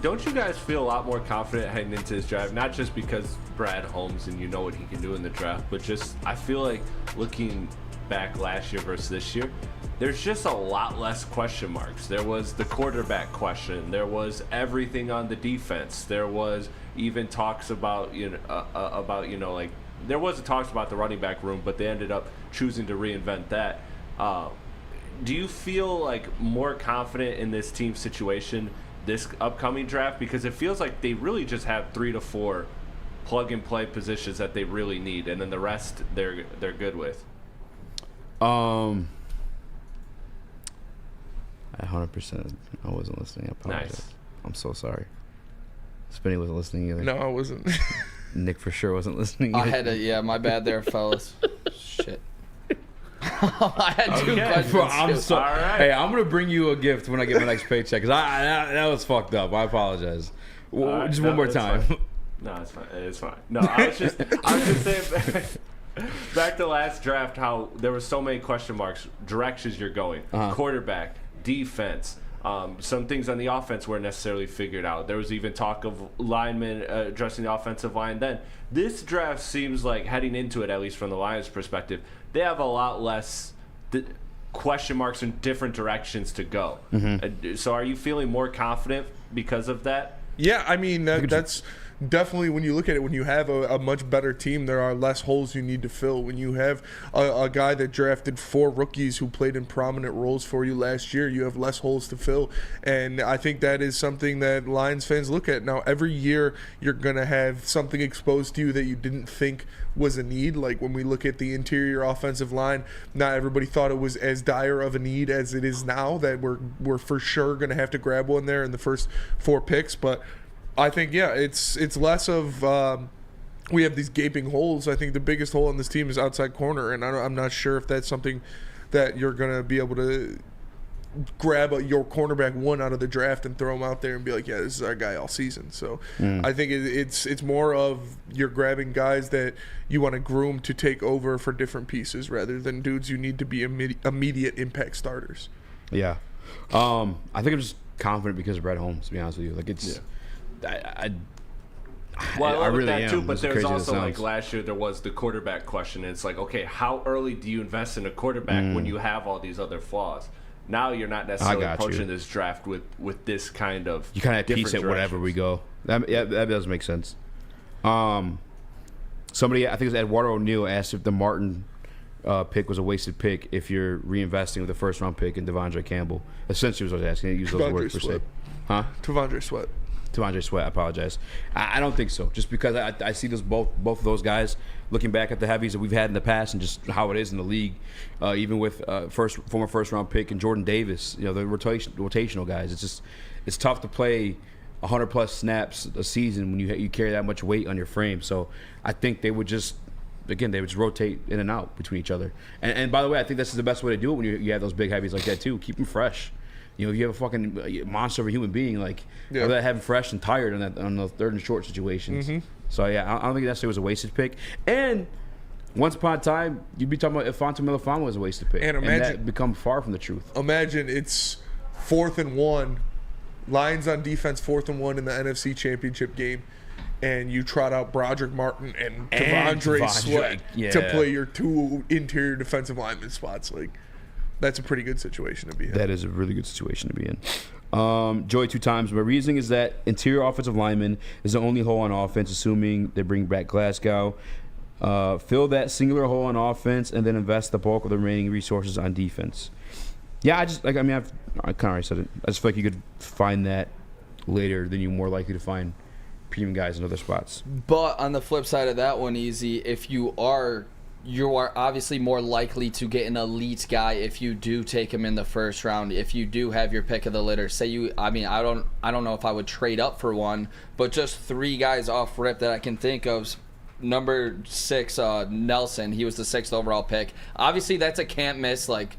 Speaker 6: Don't you guys feel a lot more confident heading into this draft? Not just because Brad Holmes and you know what he can do in the draft, but just I feel like looking back last year versus this year, there's just a lot less question marks. There was the quarterback question. There was everything on the defense. There was even talks about like there was talks about the running back room, but they ended up choosing to reinvent that. Do you feel like more confident in this team situation this upcoming draft? Because it feels like they really just have 3 to 4 plug and play positions that they really need, and then the rest they're good with.
Speaker 3: 100%. I wasn't listening. I apologize.
Speaker 6: Nice.
Speaker 3: I'm so sorry. Spinny wasn't listening either.
Speaker 4: No, I wasn't.
Speaker 3: Nick for sure wasn't listening either.
Speaker 5: My bad there, fellas. Shit. I had two questions.
Speaker 6: All right.
Speaker 3: Hey, I'm gonna bring you a gift when I get my next paycheck because that was fucked up. I apologize. Just one more time.
Speaker 6: No, it's fine. It's fine. No, I was just saying. Back to last draft, how there were so many question marks, directions you're going, quarterback, defense. Some things on the offense weren't necessarily figured out. There was even talk of linemen addressing the offensive line then. This draft seems like, heading into it, at least from the Lions' perspective, they have a lot less question marks in different directions to go. So are you feeling more confident because of that?
Speaker 4: Yeah, I mean, that's definitely, when you look at it, when you have a much better team, there are less holes you need to fill. When you have a guy that drafted 4 rookies who played in prominent roles for you last year, you have less holes to fill. And I think that is something that Lions fans look at. Now, every year you're going to have something exposed to you that you didn't think was a need. Like when we look at the interior offensive line, not everybody thought it was as dire of a need as it is now, that we're for sure going to have to grab one there in the first 4 picks. But I think, yeah, it's less of we have these gaping holes. I think the biggest hole in this team is outside corner, and I'm not sure if that's something that you're going to be able to grab your cornerback 1 out of the draft and throw him out there and be like, yeah, this is our guy all season. So I think it's more of you're grabbing guys that you want to groom to take over for different pieces rather than dudes you need to be immediate impact starters.
Speaker 3: Yeah. I think I'm just confident because of Brett Holmes, to be honest with you. Like, it's... I
Speaker 6: love
Speaker 3: really
Speaker 6: that
Speaker 3: am.
Speaker 6: too, but there's also, like,
Speaker 3: sounds.
Speaker 6: last year there was the quarterback question, and it's like, okay, how early do you invest in a quarterback when you have all these other flaws? Now you're not necessarily approaching this draft with this kind of...
Speaker 3: You kind of piece it wherever we go. That does make sense. Somebody, I think it was Eduardo O'Neill, asked if the Martin pick was a wasted pick if you're reinvesting with the first-round pick in Devondre Campbell. Essentially was what I was asking. I didn't use those words per se. Huh?
Speaker 4: Devondre Sweat.
Speaker 3: Devondre Sweat, I apologize. I don't think so. Just because I see both of those guys, looking back at the heavies that we've had in the past and just how it is in the league, even with former first-round pick and Jordan Davis, the rotational guys. It's tough to play 100-plus snaps a season when you carry that much weight on your frame. So I think they would just rotate in and out between each other. And by the way, I think this is the best way to do it when you have those big heavies like that too. Keep them fresh. If you have a fucking monster of a human being, like, rather than have him fresh and tired on the third and short situations. So, yeah, I don't think that was a wasted pick. And once upon a time, you'd be talking about if Fonte Milifano was a wasted pick. And that become far from the truth.
Speaker 4: Imagine it's 4th and 1, Lions on defense, 4th and 1 in the NFC Championship game, and you trot out Broderick Martin and Devondre Sweat to play your 2 interior defensive lineman spots. Like, that's a pretty good situation to be in.
Speaker 3: That is a really good situation to be in. Joey 2 times. My reasoning is that interior offensive lineman is the only hole on offense, assuming they bring back Glasgow. Fill that singular hole on offense and then invest the bulk of the remaining resources on defense. Yeah, I kind of already said it. I just feel like you could find that later than you're more likely to find premium guys in other spots.
Speaker 5: But on the flip side of that one, Eazy, if you are obviously more likely to get an elite guy if you do take him in the first round. If you do have your pick of the litter, I don't know if I would trade up for one, but just 3 guys off rip that I can think of. Number 6, Nelson. He was the 6th overall pick. Obviously, that's a can't miss, like,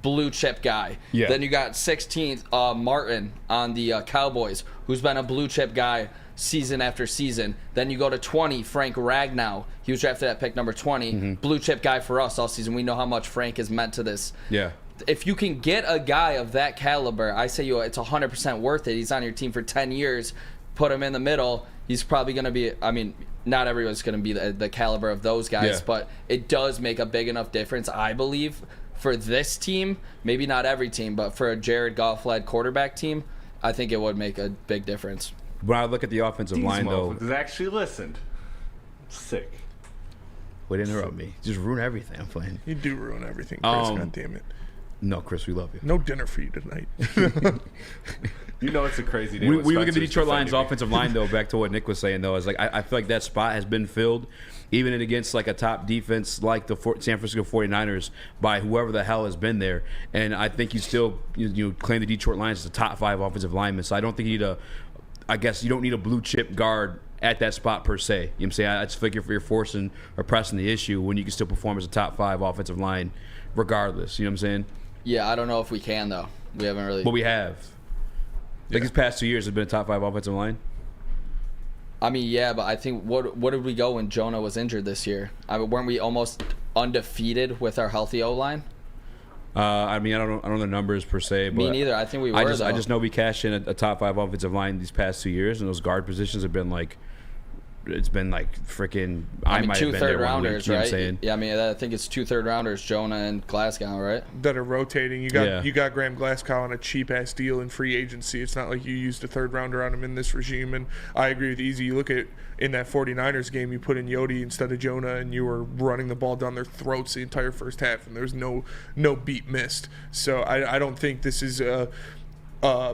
Speaker 5: blue chip guy.
Speaker 3: Yeah.
Speaker 5: Then you got 16th Martin on the Cowboys, who's been a blue chip guy season after season. Then you go to 20, Frank Ragnow. He was drafted at pick number 20. Blue chip guy for us all season. We know how much Frank has meant to this.
Speaker 3: Yeah.
Speaker 5: If you can get a guy of that caliber, I say it's 100% worth it. He's on your team for 10 years. Put him in the middle. He's probably going to be, not everyone's going to be the caliber of those guys, but it does make a big enough difference, I believe, for this team. Maybe not every team, but for a Jared Goff-led quarterback team, I think it would make a big difference.
Speaker 3: When I look at the offensive line, though,
Speaker 6: has actually listened. Sick.
Speaker 3: Way to interrupt me. Just ruin everything I'm playing.
Speaker 4: You do ruin everything, Chris. God damn it.
Speaker 3: No, Chris, we love you.
Speaker 4: No dinner for you tonight.
Speaker 6: It's a crazy day.
Speaker 3: We look at the Detroit Lions offensive line, though, back to what Nick was saying, though, is like I feel like that spot has been filled, even against like a top defense like the San Francisco 49ers, by whoever the hell has been there. And I think you still claim the Detroit Lions as a top 5 offensive lineman. So I don't think you need you don't need a blue chip guard at that spot per se. You know what I'm saying? I just figure you're forcing or pressing the issue when you can still perform as a top 5 offensive line regardless. You know what I'm saying?
Speaker 5: Yeah, I don't know if we can, though. We haven't really.
Speaker 3: But we have. Like these past 2 years have been a top 5 offensive line.
Speaker 5: I mean, yeah, but I think what did we go when Jonah was injured this year? Weren't we almost undefeated with our healthy O-line?
Speaker 3: I mean, I don't know the numbers per se, but
Speaker 5: me neither. I think we were.
Speaker 3: I just know we cashed in a top 5 offensive line these past 2 years, and those guard positions have been like, it's been like freaking.
Speaker 5: I mean,
Speaker 3: might
Speaker 5: 2
Speaker 3: have been there
Speaker 5: 3rd rounders,
Speaker 3: week,
Speaker 5: right?
Speaker 3: You know what I'm saying?
Speaker 5: Yeah, I mean, I think it's 2 3rd rounders, Jonah and Glasgow, right?
Speaker 4: That are rotating. You got Graham Glasgow on a cheap ass deal in free agency. It's not like you used a 3rd rounder on him in this regime. And I agree with Eazy. You look at in that 49ers game, you put in Yodi instead of Jonah, and you were running the ball down their throats the entire first half, and there was no beat missed. So I don't think this is a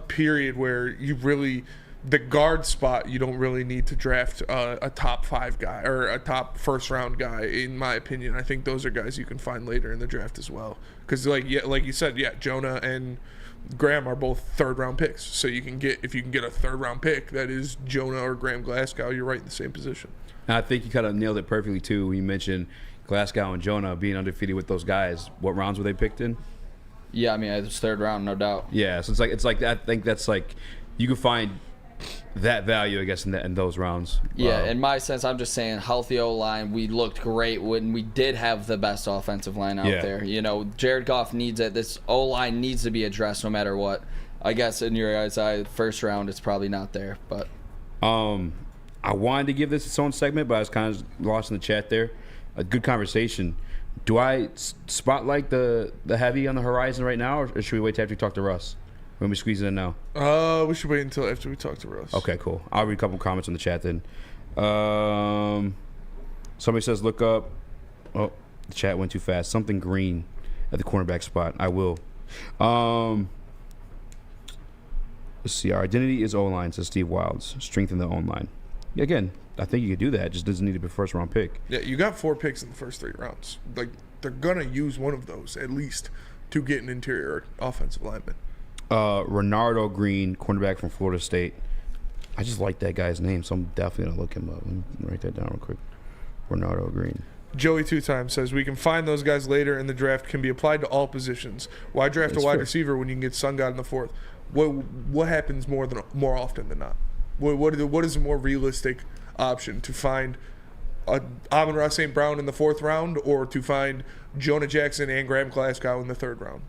Speaker 4: period where you really. The guard spot, you don't really need to draft a top 5 guy or a top first-round guy, in my opinion. I think those are guys you can find later in the draft as well. Because, like you said, Jonah and Graham are both 3rd-round picks. So if you can get a 3rd-round pick that is Jonah or Graham Glasgow, you're right in the same position.
Speaker 3: And I think you kind of nailed it perfectly, too, when you mentioned Glasgow and Jonah being undefeated with those guys. What rounds were they picked in?
Speaker 5: Yeah, I mean, it was 3rd round, no doubt.
Speaker 3: Yeah, so it's like I think that's like you can find that value, I guess, in those rounds.
Speaker 5: Yeah, in my sense, I'm just saying healthy O-line. We looked great when we did have the best offensive line out there. You know, Jared Goff needs it. This O-line needs to be addressed no matter what. I guess in your guys' eye, 1st round, it's probably not there. But
Speaker 3: I wanted to give this its own segment, but I was kind of lost in the chat there. A good conversation. Do I spotlight the heavy on the horizon right now, or should we wait till after we talk to Russ? When we squeeze it in now?
Speaker 4: We should wait until after we talk to Russ.
Speaker 3: Okay, cool. I'll read a couple comments in the chat then. Somebody says, look up. Oh, the chat went too fast. Something green at the cornerback spot. I will. Let's see. Our identity is O-line, says Steve Wilds. Strengthen the O-line. Again, I think you could do that. It just doesn't need to be a 1st-round pick.
Speaker 4: Yeah, you got 4 picks in the first 3 rounds. Like, they're going to use one of those at least to get an interior offensive lineman.
Speaker 3: Renardo Green, cornerback from Florida State. I just like that guy's name, so I'm definitely going to look him up. Let me write that down real quick. Renardo Green.
Speaker 4: Joey 2-Time says, we can find those guys later in the draft, can be applied to all positions. Why draft a wide receiver when you can get Sun God in the 4th? What happens more often than not? What is a more realistic option? To find Amon-Ra St. Brown in the 4th round, or to find Jonah Jackson and Graham Glasgow in the 3rd round?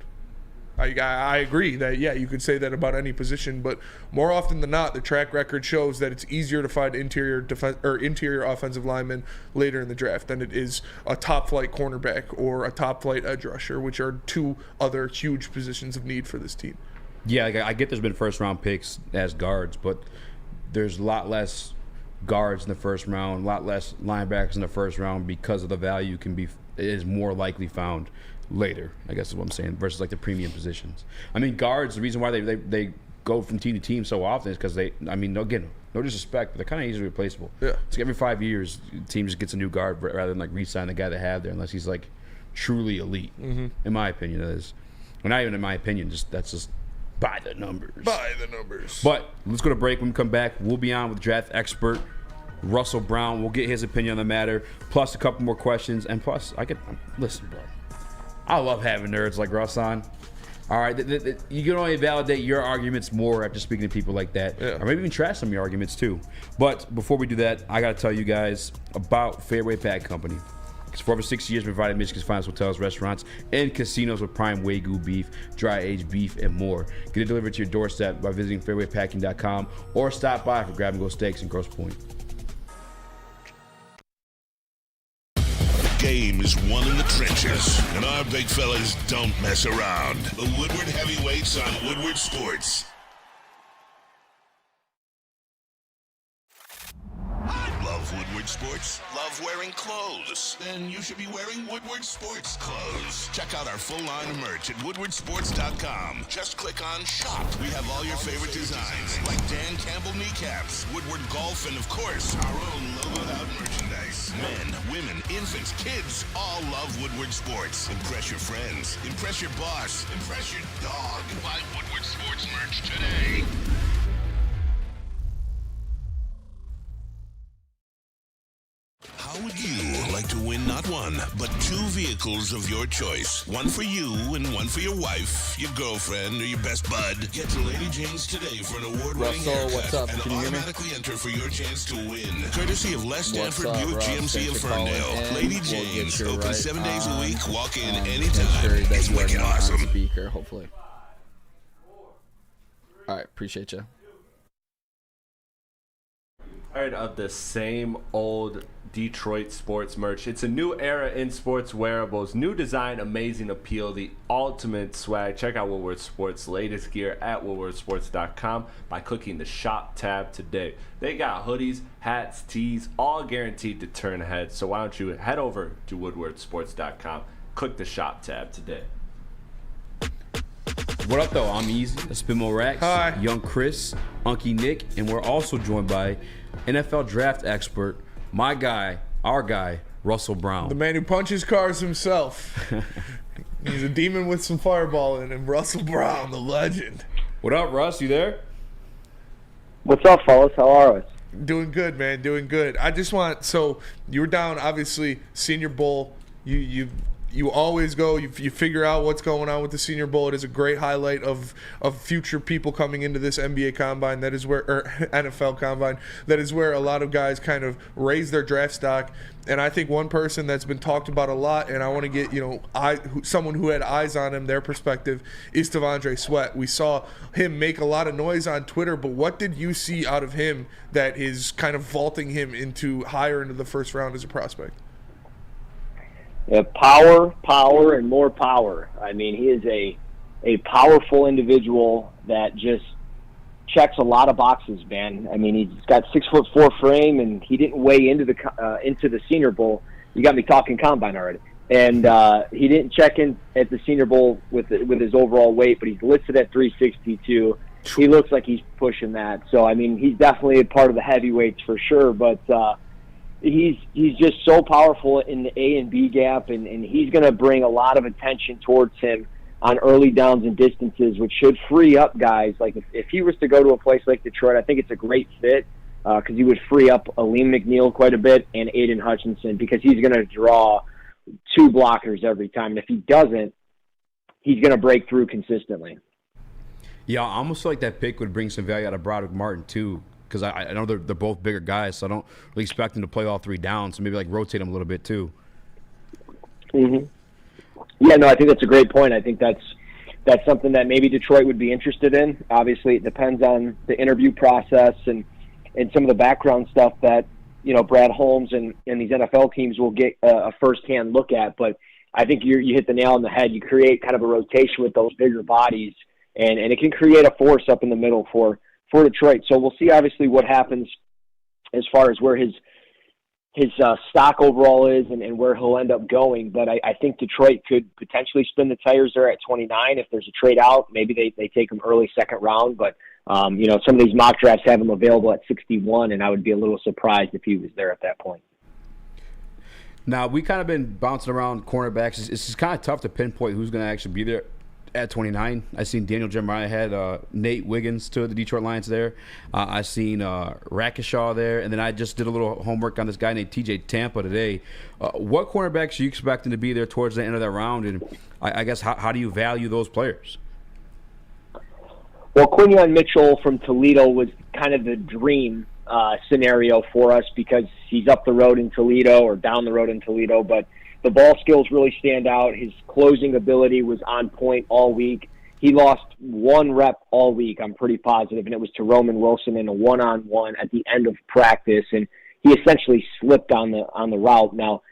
Speaker 4: I agree that, you could say that about any position, but more often than not, the track record shows that it's easier to find interior offensive linemen later in the draft than it is a top-flight cornerback or a top-flight edge rusher, which are 2 other huge positions of need for this team.
Speaker 3: Yeah, I get there's been 1st-round picks as guards, but there's a lot less guards in the 1st round, a lot less linebackers in the 1st round because of the value is more likely found later, I guess is what I'm saying, versus like the premium positions. I mean, guards, the reason why they go from team to team so often is because again, no disrespect, but they're kind of easily replaceable.
Speaker 4: Yeah.
Speaker 3: It's like every 5 years, the team just gets a new guard rather than like re-sign the guy they have there, unless he's like truly elite. In my opinion, it is. Well, not even in my opinion, that's just by the numbers.
Speaker 4: By the numbers.
Speaker 3: But let's go to break. When we come back, we'll be on with draft expert Russell Brown. We'll get his opinion on the matter, plus a couple more questions, and plus listen, bro. I love having nerds like Russ on. All right, you can only validate your arguments more after speaking to people like that, or maybe even trash some of your arguments too. But before we do that, I got to tell you guys about Fairway Pack Company. Because for over 6 years, we provided Michigan's finest hotels, restaurants, and casinos with prime Wagyu beef, dry-aged beef, and more. Get it delivered to your doorstep by visiting fairwaypacking.com or stop by for grab-and-go steaks in Grosse Pointe.
Speaker 8: Game is won in the trenches, and our big fellas don't mess around. The Woodward Heavyweights on Woodward Sports. Love Woodward Sports? Love wearing clothes? Then you should be wearing Woodward Sports clothes. Check out our full line of merch at woodwardsports.com. Just click on shop. We have all your favorite designs, like Dan Campbell kneecaps, Woodward golf, and of course, our own logoed out merchandise. Men, women, infants, kids all love Woodward Sports. Impress your friends. Impress your boss. Impress your dog. Buy Woodward Sports merch today. How would you like to win not one, but 2 vehicles of your choice. One for you and one for your wife, your girlfriend, or your best bud. Get to Lady Jane's today for an award-winning haircut.
Speaker 5: What's up?
Speaker 8: And
Speaker 5: Can you hear me?
Speaker 8: automatically enter for your chance to win. Courtesy of Les Stanford
Speaker 5: What's up,
Speaker 8: Buick
Speaker 5: Russ?
Speaker 8: GMC
Speaker 5: Thanks
Speaker 8: of
Speaker 5: for calling
Speaker 8: Ferndale.
Speaker 5: in.
Speaker 8: Lady
Speaker 5: We'll get
Speaker 8: Jane's,
Speaker 5: you
Speaker 8: open
Speaker 5: right
Speaker 8: 7 days a week. Walk in
Speaker 5: Make
Speaker 8: anytime.
Speaker 5: sure that
Speaker 8: It's
Speaker 5: you are
Speaker 8: wicked
Speaker 5: not
Speaker 8: awesome.
Speaker 5: on speaker, hopefully. All right, appreciate you.
Speaker 6: Tired of the same old Detroit sports merch. It's a new era in sports wearables. New design, amazing appeal, the ultimate swag. Check out Woodward Sports' latest gear at woodwardsports.com by clicking the shop tab today. They got hoodies, hats, tees, all guaranteed to turn heads. So why don't you head over to woodwardsports.com, click the shop tab today.
Speaker 3: What up, though? I'm Eazy, Spimo Rax,
Speaker 4: Hi.
Speaker 3: Young Chris, Unky Nick, and we're also joined by NFL draft expert, my guy, our guy, Russell Brown.
Speaker 4: The man who punches cars himself. He's a demon with some fireball in him. Russell Brown, the legend.
Speaker 3: What up, Russ? You there?
Speaker 18: What's up, fellas? How are us?
Speaker 4: Doing good, man. Doing good. I just want, so you were down, obviously, Senior Bowl. You always go, you figure out what's going on with the Senior Bowl. It is a great highlight of future people coming into this NBA combine. That is where, or NFL combine, that is where a lot of guys kind of raise their draft stock. And I think one person that's been talked about a lot, and I want to get, someone who had eyes on him, their perspective, is T'Vondre Sweat. We saw him make a lot of noise on Twitter, but what did you see out of him that is kind of vaulting him higher into the first round as a prospect?
Speaker 18: Power, and more power. I mean, he is a powerful individual that just checks a lot of boxes, man. I mean, he's got 6'4" frame, and he didn't weigh into the Senior Bowl. You got me talking combine already. And he didn't check in at the Senior Bowl with his overall weight, but he's listed at 362. He looks like he's pushing that. So I mean, he's definitely a part of the heavyweights for sure. But he's just so powerful in the A and B gap, and he's going to bring a lot of attention towards him on early downs and distances, which should free up guys. Like if he was to go to a place like Detroit, I think it's a great fit because he would free up Aleem McNeil quite a bit and Aiden Hutchinson, because he's going to draw 2 blockers every time. And if he doesn't, he's going to break through consistently.
Speaker 3: Yeah, I almost feel like that pick would bring some value out of Broderick Martin too, because I know they're both bigger guys, so I don't really expect them to play all 3 downs. So maybe like rotate them a little bit too.
Speaker 18: Mm-hmm. Yeah, no, I think that's a great point. I think that's something that maybe Detroit would be interested in. Obviously, it depends on the interview process and some of the background stuff that Brad Holmes and these NFL teams will get a firsthand look at. But I think you hit the nail on the head. You create kind of a rotation with those bigger bodies, and it can create a force up in the middle for Detroit. So we'll see obviously what happens as far as where his stock overall is and where he'll end up going. But I think Detroit could potentially spin the tires there at 29. If there's a trade out, maybe they take him early second round. But, some of these mock drafts have him available at 61, and I would be a little surprised if he was there at that point.
Speaker 3: Now, we kind of been bouncing around cornerbacks. It's kind of tough to pinpoint who's going to actually be there at 29. I seen Daniel Jeremiah had Nate Wiggins to the Detroit Lions there. I seen Rackeshaw there, and then I just did a little homework on this guy named TJ Tampa today. What cornerbacks are you expecting to be there towards the end of that round? And I guess how do you value those players?
Speaker 18: Well, Quinion Mitchell from Toledo was kind of the dream scenario for us because he's up the road in Toledo or down the road in Toledo, but the ball skills really stand out. His closing ability was on point all week. He lost 1 rep all week, I'm pretty positive, and it was to Roman Wilson in a one-on-one at the end of practice, and he essentially slipped on the route. Now,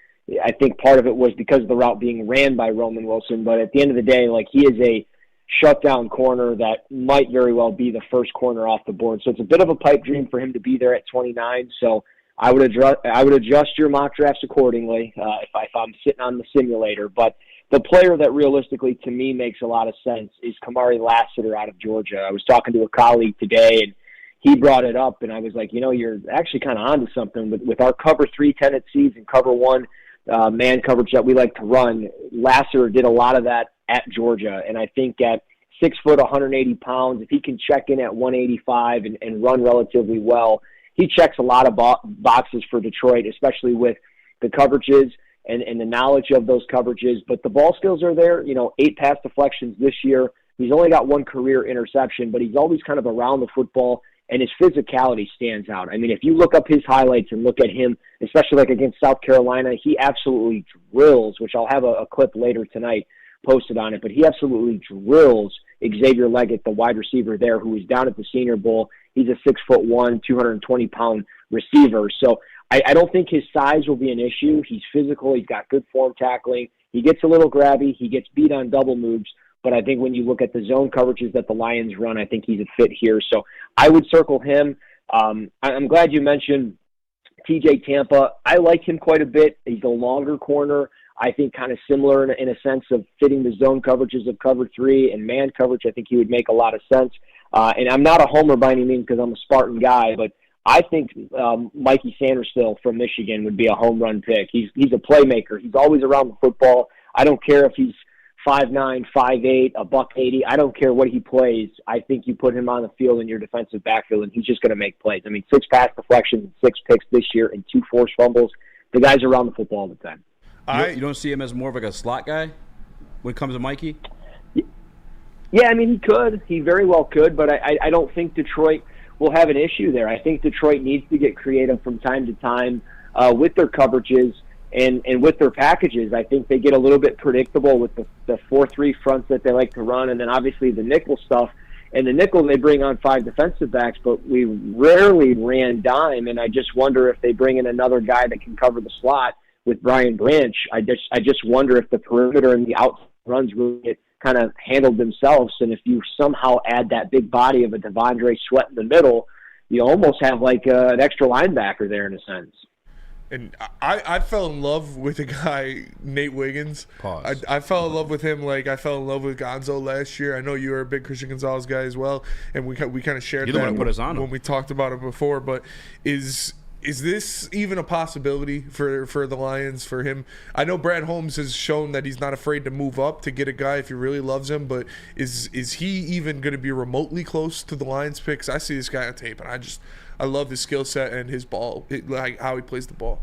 Speaker 18: I think part of it was because of the route being ran by Roman Wilson, but at the end of the day, he is a shutdown corner that might very well be the first corner off the board. So it's a bit of a pipe dream for him to be there at 29. So I would adjust your mock drafts accordingly if I'm sitting on the simulator. But the player that realistically to me makes a lot of sense is Kamari Lassiter out of Georgia. I was talking to a colleague today, and he brought it up, and I was like, you're actually kind of onto something. With our cover 3 tendencies and cover 1 man coverage that we like to run, Lassiter did a lot of that at Georgia. And I think at 6 foot, 180 pounds, if he can check in at 185 and run relatively well, he checks a lot of boxes for Detroit, especially with the coverages. and the knowledge of those coverages. But the ball skills are there. 8 pass deflections this year. He's only got 1 career interception, but he's always kind of around the football, and his physicality stands out. I mean, if you look up his highlights and look at him, especially like against South Carolina, he absolutely drills, which I'll have a clip later tonight posted on it, but he absolutely drills Xavier Leggett, the wide receiver there, who was down at the Senior Bowl. He's a 6'1", 220-pound receiver. So I don't think his size will be an issue. He's physical. He's got good form tackling. He gets a little grabby. He gets beat on double moves. But I think when you look at the zone coverages that the Lions run, I think he's a fit here. So I would circle him. I'm glad you mentioned TJ Tampa. I like him quite a bit. He's a longer corner. I think kind of similar in a sense of fitting the zone coverages of cover 3 and man coverage. I think he would make a lot of sense. And I'm not a homer by any means because I'm a Spartan guy, but I think Mikey Sandersville from Michigan would be a home run pick. He's a playmaker. He's always around the football. I don't care if he's 5'9", 5'8", $180. I don't care what he plays. I think you put him on the field in your defensive backfield, and he's just going to make plays. I mean, 6 pass deflections, 6 picks this year, and 2 forced fumbles. The guy's around the football all the time.
Speaker 3: You don't see him as more of like a slot guy when it comes to Mikey?
Speaker 18: Yeah, I mean, he could. He very well could, but I don't think Detroit will have an issue there. I think Detroit needs to get creative from time to time with their coverages and with their packages. I think they get a little bit predictable with the 4-3 fronts that they like to run, and then obviously the nickel stuff. And the nickel, they bring on 5 defensive backs, but we rarely ran dime, and I just wonder if they bring in another guy that can cover the slot with Brian Branch. I just wonder if the perimeter and the out runs really get kind of handled themselves, and if you somehow add that big body of a Devondre Sweat in the middle, you almost have like an extra linebacker there in a sense.
Speaker 4: And I fell in love with a guy, Nate Wiggins.
Speaker 3: Pause.
Speaker 4: I fell in love with him like I fell in love with Gonzo last year. I know you were a big Christian Gonzalez guy as well, and we kind of shared
Speaker 3: You're the
Speaker 4: that
Speaker 3: one who put us on him.
Speaker 4: when we talked about it before. But is this even a possibility for the Lions, for him? I know Brad Holmes has shown that he's not afraid to move up to get a guy if he really loves him, but is he even going to be remotely close to the Lions picks? I see this guy on tape, and I love his skill set and his ball, like how he plays the ball.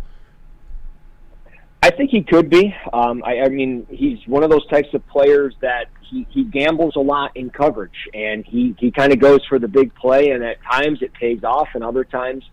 Speaker 18: I think he could be. I mean, he's one of those types of players that he gambles a lot in coverage, and he kind of goes for the big play, and at times it pays off, and other times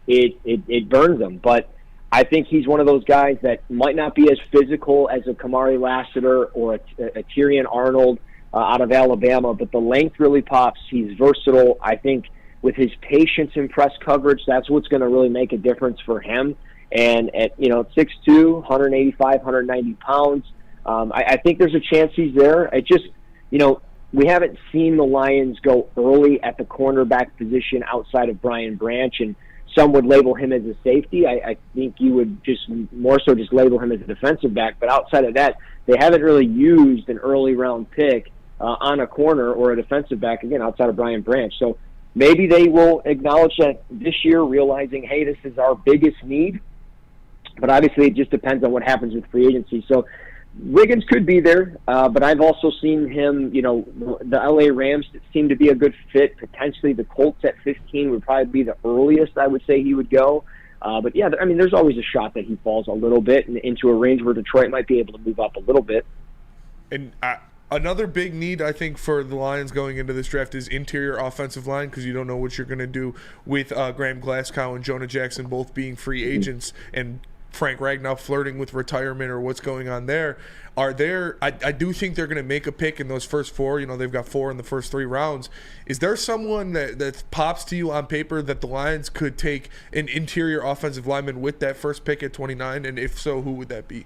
Speaker 18: it burns him. But I think he's one of those guys that might not be as physical as a Kamari Lassiter or a Tyrion Arnold out of Alabama, but the length really pops. He's versatile. I think with his patience in press coverage, that's what's going to really make a difference for him. And at 6'2", 185, 190 pounds, I think there's a chance he's there. It just, we haven't seen the Lions go early at the cornerback position outside of Brian Branch, and some would label him as a safety. I think you would just more so just label him as a defensive back. But outside of that, they haven't really used an early round pick on a corner or a defensive back, again, outside of Brian Branch. So maybe they will acknowledge that this year, realizing, hey, this is our biggest need. But obviously, it just depends on what happens with free agency. So Wiggins could be there, but I've also seen him, the LA Rams seem to be a good fit. Potentially the Colts at 15 would probably be the earliest I would say he would go. But yeah, I mean, there's always a shot that he falls a little bit into a range where Detroit might be able to move up a little bit.
Speaker 4: And another big need, I think, for the Lions going into this draft is interior offensive line, because you don't know what you're going to do with Graham Glasgow and Jonah Jackson both being free agents, and Frank Ragnow flirting with retirement or what's going on there. I do think they're going to make a pick in those first 4. They've got 4 in the first 3 rounds. Is there someone that pops to you on paper that the Lions could take an interior offensive lineman with that first pick at 29? And if so, who would that be?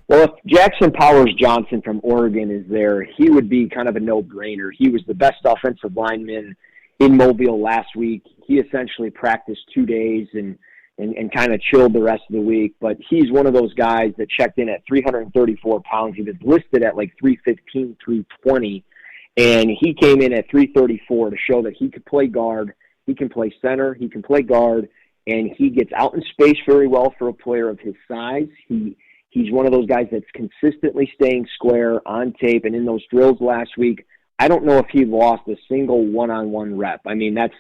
Speaker 18: Well, if Jackson Powers Johnson from Oregon is there, he would be kind of a no-brainer. He was the best offensive lineman in Mobile last week. He essentially practiced 2 days and kind of chilled the rest of the week. But he's one of those guys that checked in at 334 pounds. He was listed at like 315, 320, and he came in at 334 to show that he could play guard, he can play center, he can play guard, and he gets out in space very well for a player of his size. He's one of those guys that's consistently staying square on tape, and in those drills last week, I don't know if he lost a single one-on-one rep. I mean, that's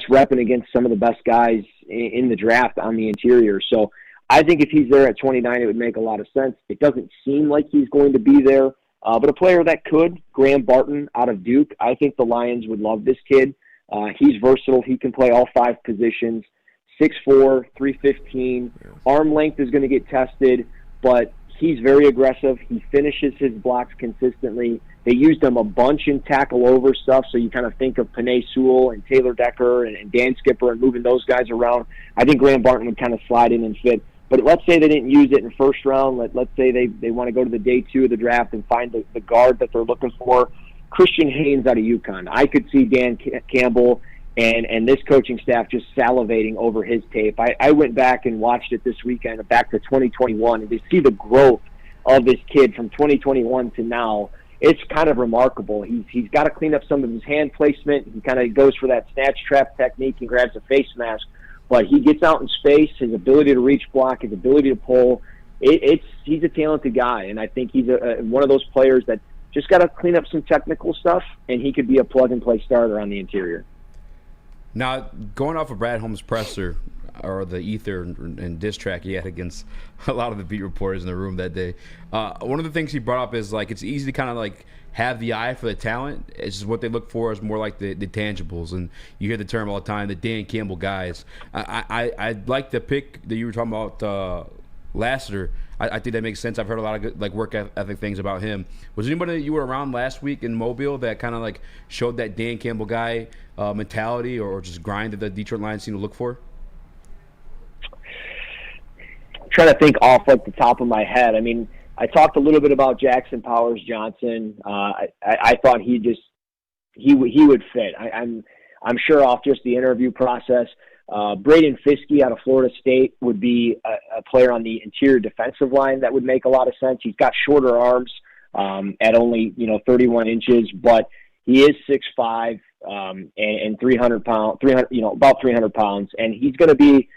Speaker 18: repping against some of the best guys in the draft on the interior. So I think if he's there at 29, it would make a lot of sense. It doesn't seem like he's going to be there. But a player that could, Graham Barton out of Duke, I think the Lions would love this kid. He's versatile. He can play all 5 positions. 6'4", 315. Arm length is going to get tested, but he's very aggressive. He finishes his blocks consistently. They used him a bunch in tackle over stuff, so you kind of think of Penei Sewell and Taylor Decker and Dan Skipper and moving those guys around. I think Graham Barton would kind of slide in and fit. But let's say they didn't use it in first round. Let's say they want to go to the day 2 of the draft and find the guard that they're looking for. Christian Haynes out of UConn. I could see Dan Campbell and this coaching staff just salivating over his tape. I went back and watched it this weekend, back to 2021, and to see the growth of this kid from 2021 to now, it's kind of remarkable. He's got to clean up some of his hand placement. He kind of goes for that snatch trap technique and grabs a face mask. But he gets out in space, his ability to reach block, his ability to pull. He's a talented guy, and I think he's one of those players that just got to clean up some technical stuff, and he could be a plug-and-play starter on the interior.
Speaker 3: Now, going off of Brad Holmes' presser, or the ether and diss track he had against a lot of the beat reporters in the room that day, one of the things he brought up is, like, it's easy to kind of, like, have the eye for the talent. It's just what they look for is more like the tangibles. And you hear the term all the time, the Dan Campbell guys. I like the pick that you were talking about, Lassiter. I think that makes sense. I've heard a lot of good, like, work ethic things about him. Was there anybody that you were around last week in Mobile that kind of like showed that Dan Campbell guy mentality or just grind that the Detroit Lions seem to look for?
Speaker 18: I'm trying to think off like the top of my head. I mean, I talked a little bit about Jackson Powers Johnson. I thought he would fit. I'm sure off just the interview process. Braden Fiske out of Florida State would be a player on the interior defensive line that would make a lot of sense. He's got shorter arms at only 31 inches, but he is 6'5" and 300 pounds. About 300 pounds, and he's going to be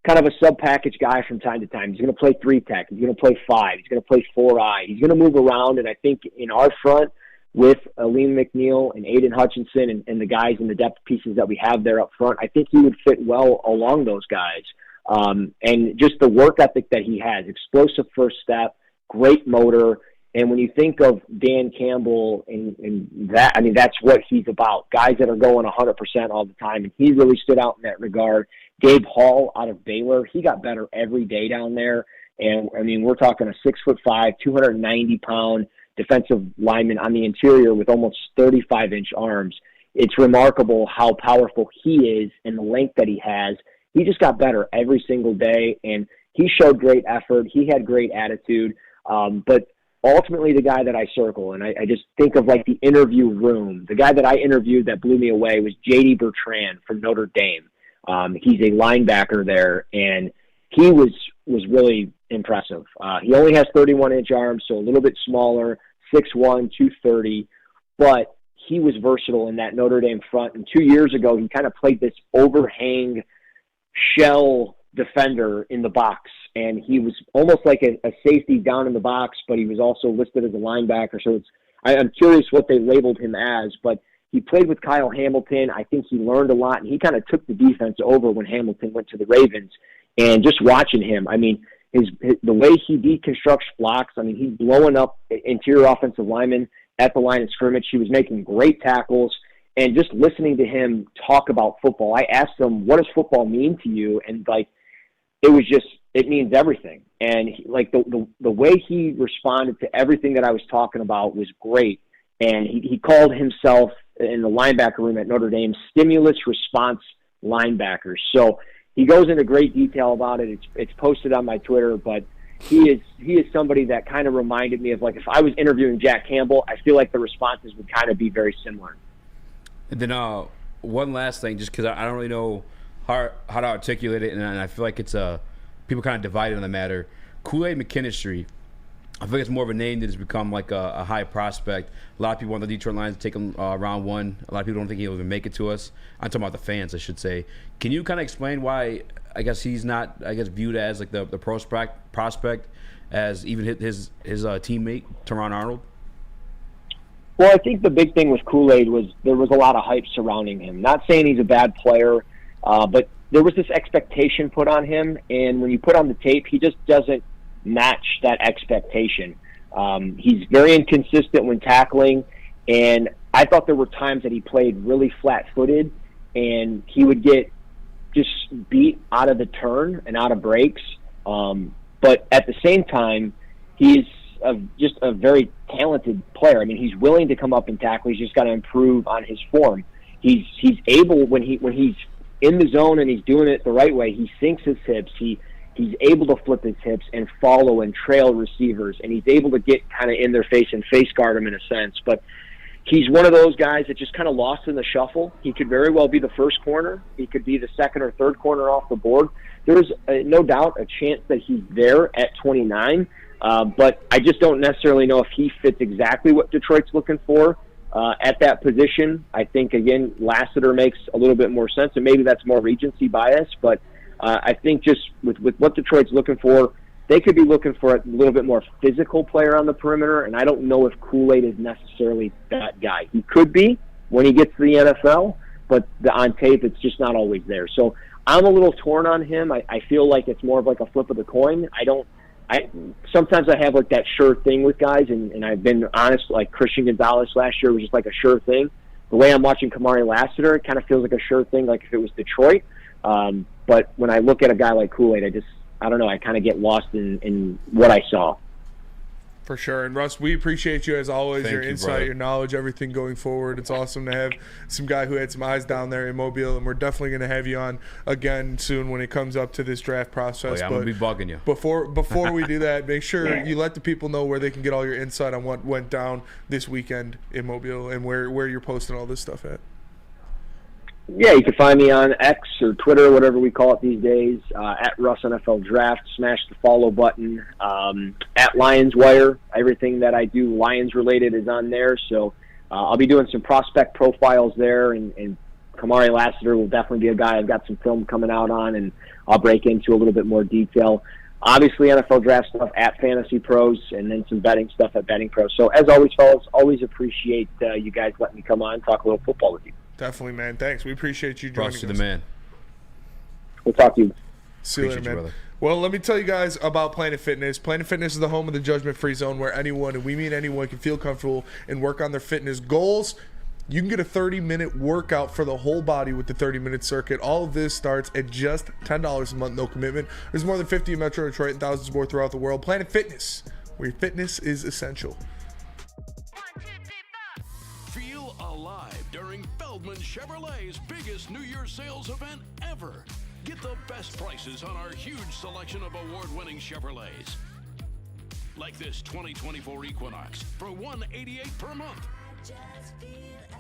Speaker 18: kind of a sub-package guy from time to time. He's going to play 3-tech. He's going to play 5. He's going to play 4-eye. He's going to move around, and I think in our front with Aleem McNeil and Aiden Hutchinson and the guys in the depth pieces that we have there up front, I think he would fit well along those guys. And just the work ethic that he has, explosive first step, great motor. And when you think of Dan Campbell and that, I mean, that's what he's about. Guys that are going 100% all the time. And he really stood out in that regard. Gabe Hall out of Baylor, he got better every day down there. And, I mean, we're talking a 6'5", 290-pound defensive lineman on the interior with almost 35-inch arms. It's remarkable how powerful he is and the length that he has. He just got better every single day, and he showed great effort. He had great attitude. But ultimately, the guy that I circle, and I just think of like the interview room, the guy that I interviewed that blew me away was J.D. Bertrand from Notre Dame. He's a linebacker there, and he was really impressive. He only has 31-inch arms, so a little bit smaller, 6'1", 230, but he was versatile in that Notre Dame front. And 2 years ago, he kind of played this overhang shell defender in the box, and he was almost like a safety down in the box, but he was also listed as a linebacker. So I'm curious what they labeled him as, but he played with Kyle Hamilton. I think he learned a lot, and he kind of took the defense over when Hamilton went to the Ravens. And just watching him, I mean, the way he deconstructs blocks, I mean, he's blowing up interior offensive linemen at the line of scrimmage. He was making great tackles. And just listening to him talk about football, I asked him, what does football mean to you? And, like, it means everything. And, the way he responded to everything that I was talking about was great. And he called himself, in the linebacker room at Notre Dame, stimulus response linebacker. So he goes into great detail about it. It's posted on my Twitter, but he is somebody that kind of reminded me of, like, if I was interviewing Jack Campbell, I feel like the responses would kind of be very similar.
Speaker 3: And then one last thing, just because I don't really know how to articulate it, and I feel like it's people kind of divided on the matter. Kool-Aid McKinstry, I feel like it's more of a name that has become like a high prospect. A lot of people on the Detroit Lions take him round one. A lot of people don't think he'll even make it to us. I'm talking about the fans, I should say. Can you kind of explain why I guess he's not viewed as like the prospect as even his teammate Teron Arnold?
Speaker 18: Well, I think the big thing with Kool-Aid was there was a lot of hype surrounding him. Not saying he's a bad player, but there was this expectation put on him, and when you put on the tape, he just doesn't match that expectation. He's very inconsistent when tackling, and I thought there were times that he played really flat-footed, and he would get just beat out of the turn and out of breaks. But at the same time, he's just a very talented player. I mean, he's willing to come up and tackle. He's just got to improve on his form. He's able, when he's in the zone and he's doing it the right way, he sinks his hips. He's able to flip his hips and follow and trail receivers, and he's able to get kind of in their face and face guard them in a sense. But he's one of those guys that just kind of lost in the shuffle. He could very well be the first corner. He could be the second or third corner off the board. There's no doubt a chance that he's there at 29, but I just don't necessarily know if he fits exactly what Detroit's looking for at that position. I think, again, Lassiter makes a little bit more sense, and maybe that's more recency bias, but I think just with what Detroit's looking for, they could be looking for a little bit more physical player on the perimeter, and I don't know if Kool-Aid is necessarily that guy. He could be when he gets to the NFL, but on tape, it's just not always there. So I'm a little torn on him. I feel like it's more of like a flip of the coin. Sometimes I have like that sure thing with guys, and I've been honest, like Christian Gonzalez last year was just like a sure thing. The way I'm watching Kamari Lassiter, it kind of feels like a sure thing, like if it was Detroit. But when I look at a guy like Kool-Aid, I don't know, I kind of get lost in what I saw.
Speaker 4: For sure. And Russ, we appreciate you as always,
Speaker 3: Thank
Speaker 4: your
Speaker 3: you,
Speaker 4: insight,
Speaker 3: brother.
Speaker 4: your knowledge, everything going forward. It's awesome to have some guy who had some eyes down there in Mobile, and we're definitely going to have you on again soon when it comes up to this draft process.
Speaker 3: Oh, yeah, I'm going to be bugging you.
Speaker 4: Before we do that, make sure you let the people know where they can get all your insight on what went down this weekend in Mobile and where you're posting all this stuff at.
Speaker 18: Yeah, you can find me on X or Twitter, whatever we call it these days, at Russ NFL Draft. Smash the follow button. At Lions Wire, everything that I do Lions related is on there. So I'll be doing some prospect profiles there, and Kamari Lassiter will definitely be a guy I've got some film coming out on, and I'll break into a little bit more detail. Obviously, NFL Draft stuff at Fantasy Pros, and then some betting stuff at Betting Pros. So as always, fellas, always appreciate you guys letting me come on and talk a little football with you.
Speaker 4: Definitely, man. Thanks. We appreciate you joining us.
Speaker 3: Russ, you're the man.
Speaker 18: We'll talk to you.
Speaker 4: See you later, man.
Speaker 3: brother.
Speaker 4: Well, let me tell you guys about Planet Fitness. Planet Fitness is the home of the judgment-free zone where anyone, and we mean anyone, can feel comfortable and work on their fitness goals. You can get a 30-minute workout for the whole body with the 30-minute circuit. All of this starts at just $10 a month, no commitment. There's more than 50 in Metro Detroit and thousands more throughout the world. Planet Fitness, where your fitness is essential.
Speaker 19: Feel alive during Feldman Chevrolet's biggest New Year's sales event ever. Get the best prices on our huge selection of award-winning Chevrolets. Like this 2024 Equinox for $188 per month.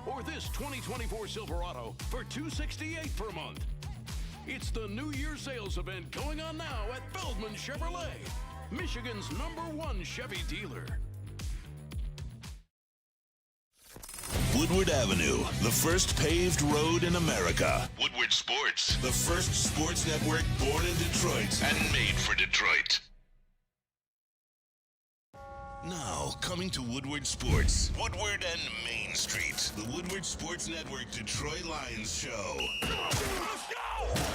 Speaker 19: Or this 2024 Silverado for $268 per month. It's the New Year's sales event going on now at Feldman Chevrolet, Michigan's #1 Chevy dealer.
Speaker 8: Woodward Avenue, the first paved road in America. Woodward Sports, the first sports network born in Detroit and made for Detroit. Now, coming to Woodward Sports, Woodward and Main Street, the Woodward Sports Network Detroit Lions Show.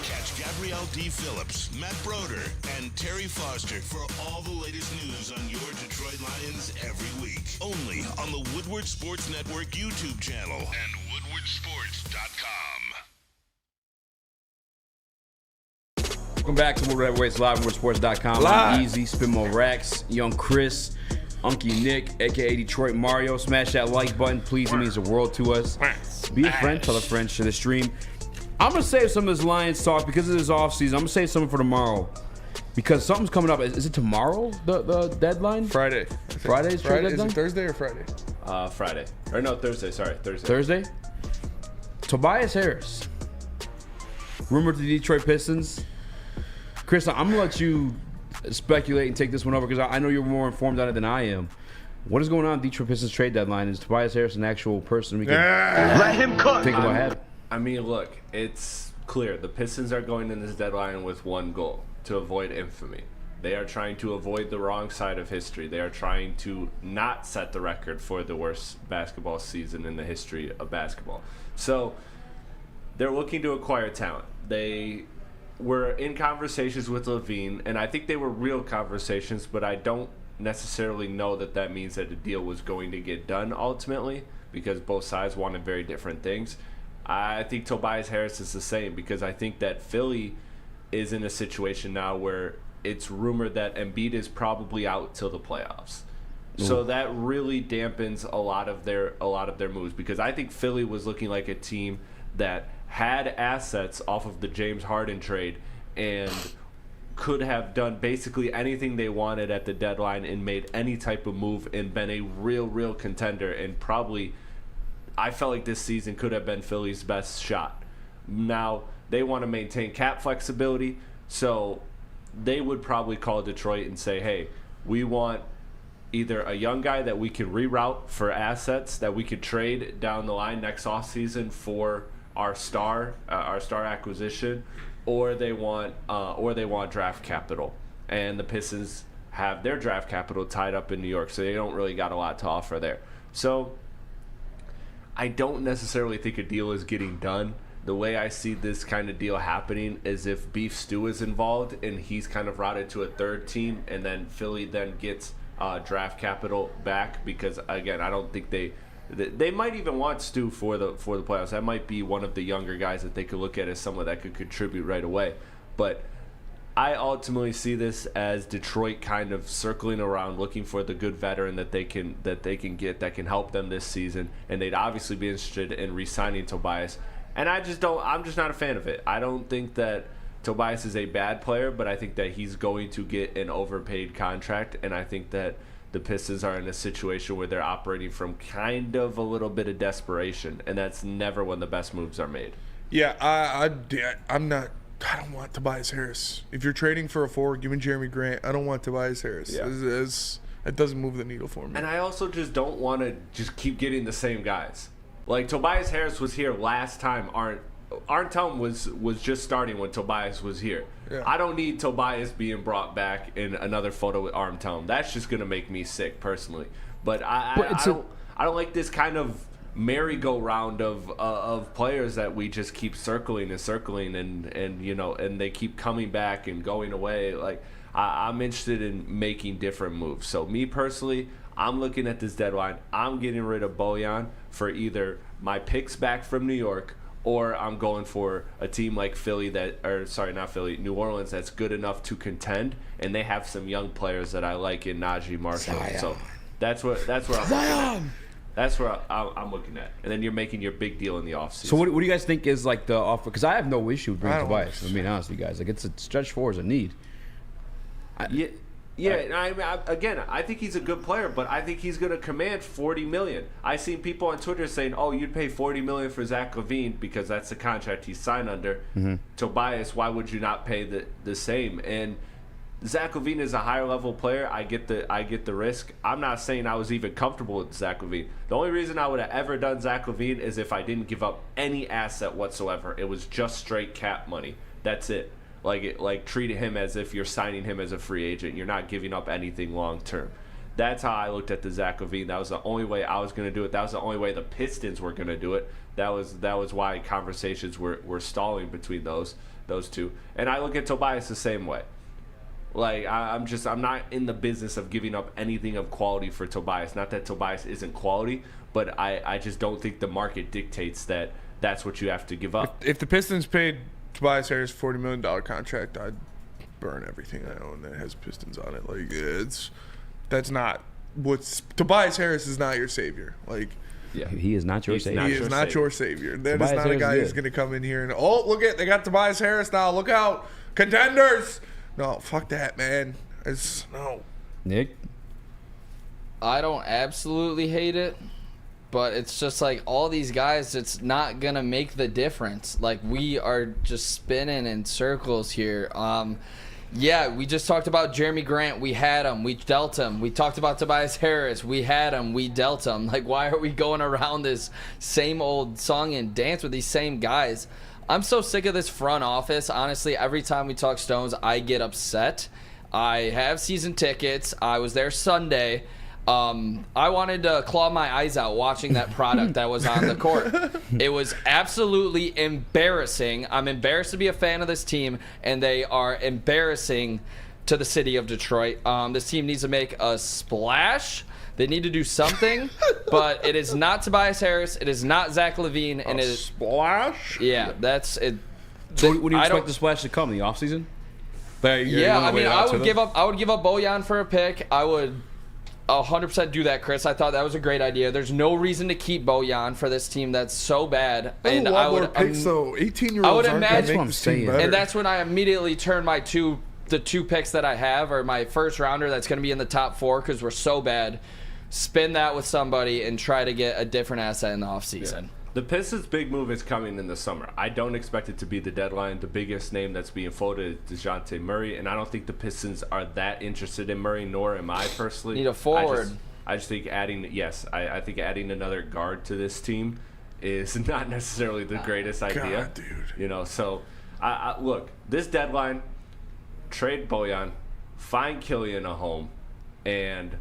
Speaker 8: Catch Gabrielle D. Phillips, Matt Broder, and Terry Foster for all the latest news on your Detroit Lions every week. Only on the Woodward Sports Network YouTube channel and woodwardsports.com.
Speaker 3: Welcome back to Woodward Heavyweights live on woodwardsports.com.
Speaker 4: Live.
Speaker 3: I'm Eazy, Spinmo Rax, Young Chris, Unky Nick, aka Detroit Mario. Smash that like button, please. It means the world to us. Be a friend, tell a friend, share the stream. I'm going to save some of this Lions talk because of this offseason. I'm going to save something for tomorrow because something's coming up. Is it tomorrow, the deadline?
Speaker 4: Friday.
Speaker 3: Friday's trade
Speaker 4: Friday?
Speaker 3: deadline?
Speaker 4: Is it Thursday or Friday?
Speaker 6: Friday. Or no, Thursday. Sorry, Thursday.
Speaker 3: Thursday? Tobias Harris. Rumored to the Detroit Pistons. Chris, I'm going to let you speculate and take this one over because I know you're more informed on it than I am. What is going on at Detroit Pistons trade deadline? Is Tobias Harris an actual person we can
Speaker 6: Let him cook.
Speaker 3: think about having?
Speaker 6: I mean, look, it's clear. The Pistons are going in this deadline with one goal, to avoid infamy. They are trying to avoid the wrong side of history. They are trying to not set the record for the worst basketball season in the history of basketball. So they're looking to acquire talent. They were in conversations with Levine, and I think they were real conversations, but I don't necessarily know that means that the deal was going to get done ultimately, because both sides wanted very different things. I think Tobias Harris is the same, because I think that Philly is in a situation now where it's rumored that Embiid is probably out till the playoffs. So that really dampens a lot of their moves, because I think Philly was looking like a team that had assets off of the James Harden trade and could have done basically anything they wanted at the deadline and made any type of move and been a real contender, and probably I felt like this season could have been Philly's best shot. Now they want to maintain cap flexibility, so they would probably call Detroit and say, hey, we want either a young guy that we can reroute for assets that we could trade down the line next offseason for our star acquisition, or they want draft capital. And the Pistons have their draft capital tied up in New York, so they don't really got a lot to offer there. So I don't necessarily think a deal is getting done. The way I see this kind of deal happening is if Beef Stew is involved and he's kind of routed to a third team, and then Philly then gets draft capital back, because again, I don't think they might even want Stu for the playoffs. That might be one of the younger guys that they could look at as someone that could contribute right away. But I ultimately see this as Detroit kind of circling around, looking for the good veteran that they can get that can help them this season, and they'd obviously be interested in re-signing Tobias. And I'm just not a fan of it. I don't think that Tobias is a bad player, but I think that he's going to get an overpaid contract, and I think that the Pistons are in a situation where they're operating from kind of a little bit of desperation, and that's never when the best moves are made.
Speaker 4: Yeah, I don't want Tobias Harris. If you're trading for a forward, give me Jeremy Grant. I don't want Tobias Harris.
Speaker 6: Yeah.
Speaker 4: It doesn't move the needle for me.
Speaker 6: And I also just don't want to just keep getting the same guys. Like, Tobias Harris was here last time. Arntelm was just starting when Tobias was here.
Speaker 4: Yeah.
Speaker 6: I don't need Tobias being brought back in another photo with Arntelm. That's just gonna make me sick personally. But I don't like this kind of merry-go-round of players that we just keep circling and you know, and they keep coming back and going away. Like, I'm interested in making different moves. So me personally, I'm looking at this deadline. I'm getting rid of Bojan for either my picks back from New York, or I'm going for a team like New Orleans that's good enough to contend, and they have some young players that I like in Najee Marshall.
Speaker 3: Zion.
Speaker 6: So that's where I'm looking at. That's where I'm looking at. And then you're making your big deal in the offseason.
Speaker 3: So what do you guys think is like the offer? Because I have no issue with bringing Tobias. I mean, honestly, guys, like, it's a stretch four is a need.
Speaker 6: I think he's a good player, but I think he's going to command $40 million. I seen people on Twitter saying, "Oh, you'd pay $40 million for Zach LaVine because that's the contract he's signed under."
Speaker 3: Mm-hmm.
Speaker 6: Tobias, why would you not pay the same? And Zach LaVine is a higher level player. I get the risk. I'm not saying I was even comfortable with Zach LaVine. The only reason I would have ever done Zach LaVine is if I didn't give up any asset whatsoever. It was just straight cap money. That's it. Like treat him as if you're signing him as a free agent. You're not giving up anything long term. That's how I looked at the Zach LaVine. That was the only way I was going to do it. That was the only way the Pistons were going to do it. That was why conversations were stalling between those two. And I look at Tobias the same way. Like, I'm not in the business of giving up anything of quality for Tobias. Not that Tobias isn't quality, but I just don't think the market dictates that that's what you have to give up.
Speaker 4: If the Pistons paid Tobias Harris $40 million contract, I'd burn everything I own that has Pistons on it. Like, Tobias Harris is not your savior. Like,
Speaker 3: yeah, he is not your savior.
Speaker 4: He is not your savior. That is not a guy who's going to come in here and, oh, look at, they got Tobias Harris now. Look out, contenders. No, fuck that, man. No.
Speaker 3: Nick?
Speaker 5: I don't absolutely hate it, but it's just like all these guys, it's not going to make the difference. Like, we are just spinning in circles here. Yeah, we just talked about Jeremy Grant. We had him. We dealt him. We talked about Tobias Harris. We had him. We dealt him. Like, why are we going around this same old song and dance with these same guys? I'm so sick of this front office. Honestly, every time we talk Stones, I get upset. I have season tickets. I was there Sunday. I wanted to claw my eyes out watching that product that was on the court. It was absolutely embarrassing. I'm embarrassed to be a fan of this team, and they are embarrassing to the city of Detroit. This team needs to make a splash. They need to do something, but it is not Tobias Harris. It is not Zach LaVine. And it is
Speaker 4: splash?
Speaker 5: Yeah, that's it.
Speaker 3: So what do you expect the splash to come in the offseason?
Speaker 5: Yeah, I mean, I would give up Bojan for a pick. I would 100% do that, Chris. I thought that was a great idea. There's no reason to keep Bojan for this team that's so bad.
Speaker 4: And I would picks though. 18-year-olds
Speaker 5: I would
Speaker 4: aren't
Speaker 5: imagine,
Speaker 4: gonna make this team better.
Speaker 5: and that's when I immediately turn the two picks that I have, or my first rounder that's going to be in the top 4 because we're so bad. Spin that with somebody and try to get a different asset in the offseason.
Speaker 6: Yeah. The Pistons' big move is coming in the summer. I don't expect it to be the deadline. The biggest name that's being floated is DeJounte Murray, and I don't think the Pistons are that interested in Murray, nor am I personally.
Speaker 5: Need a forward.
Speaker 6: I just think I think adding another guard to this team is not necessarily the greatest idea.
Speaker 4: God, dude.
Speaker 6: So look, this deadline, trade Bojan, find Killian a home, and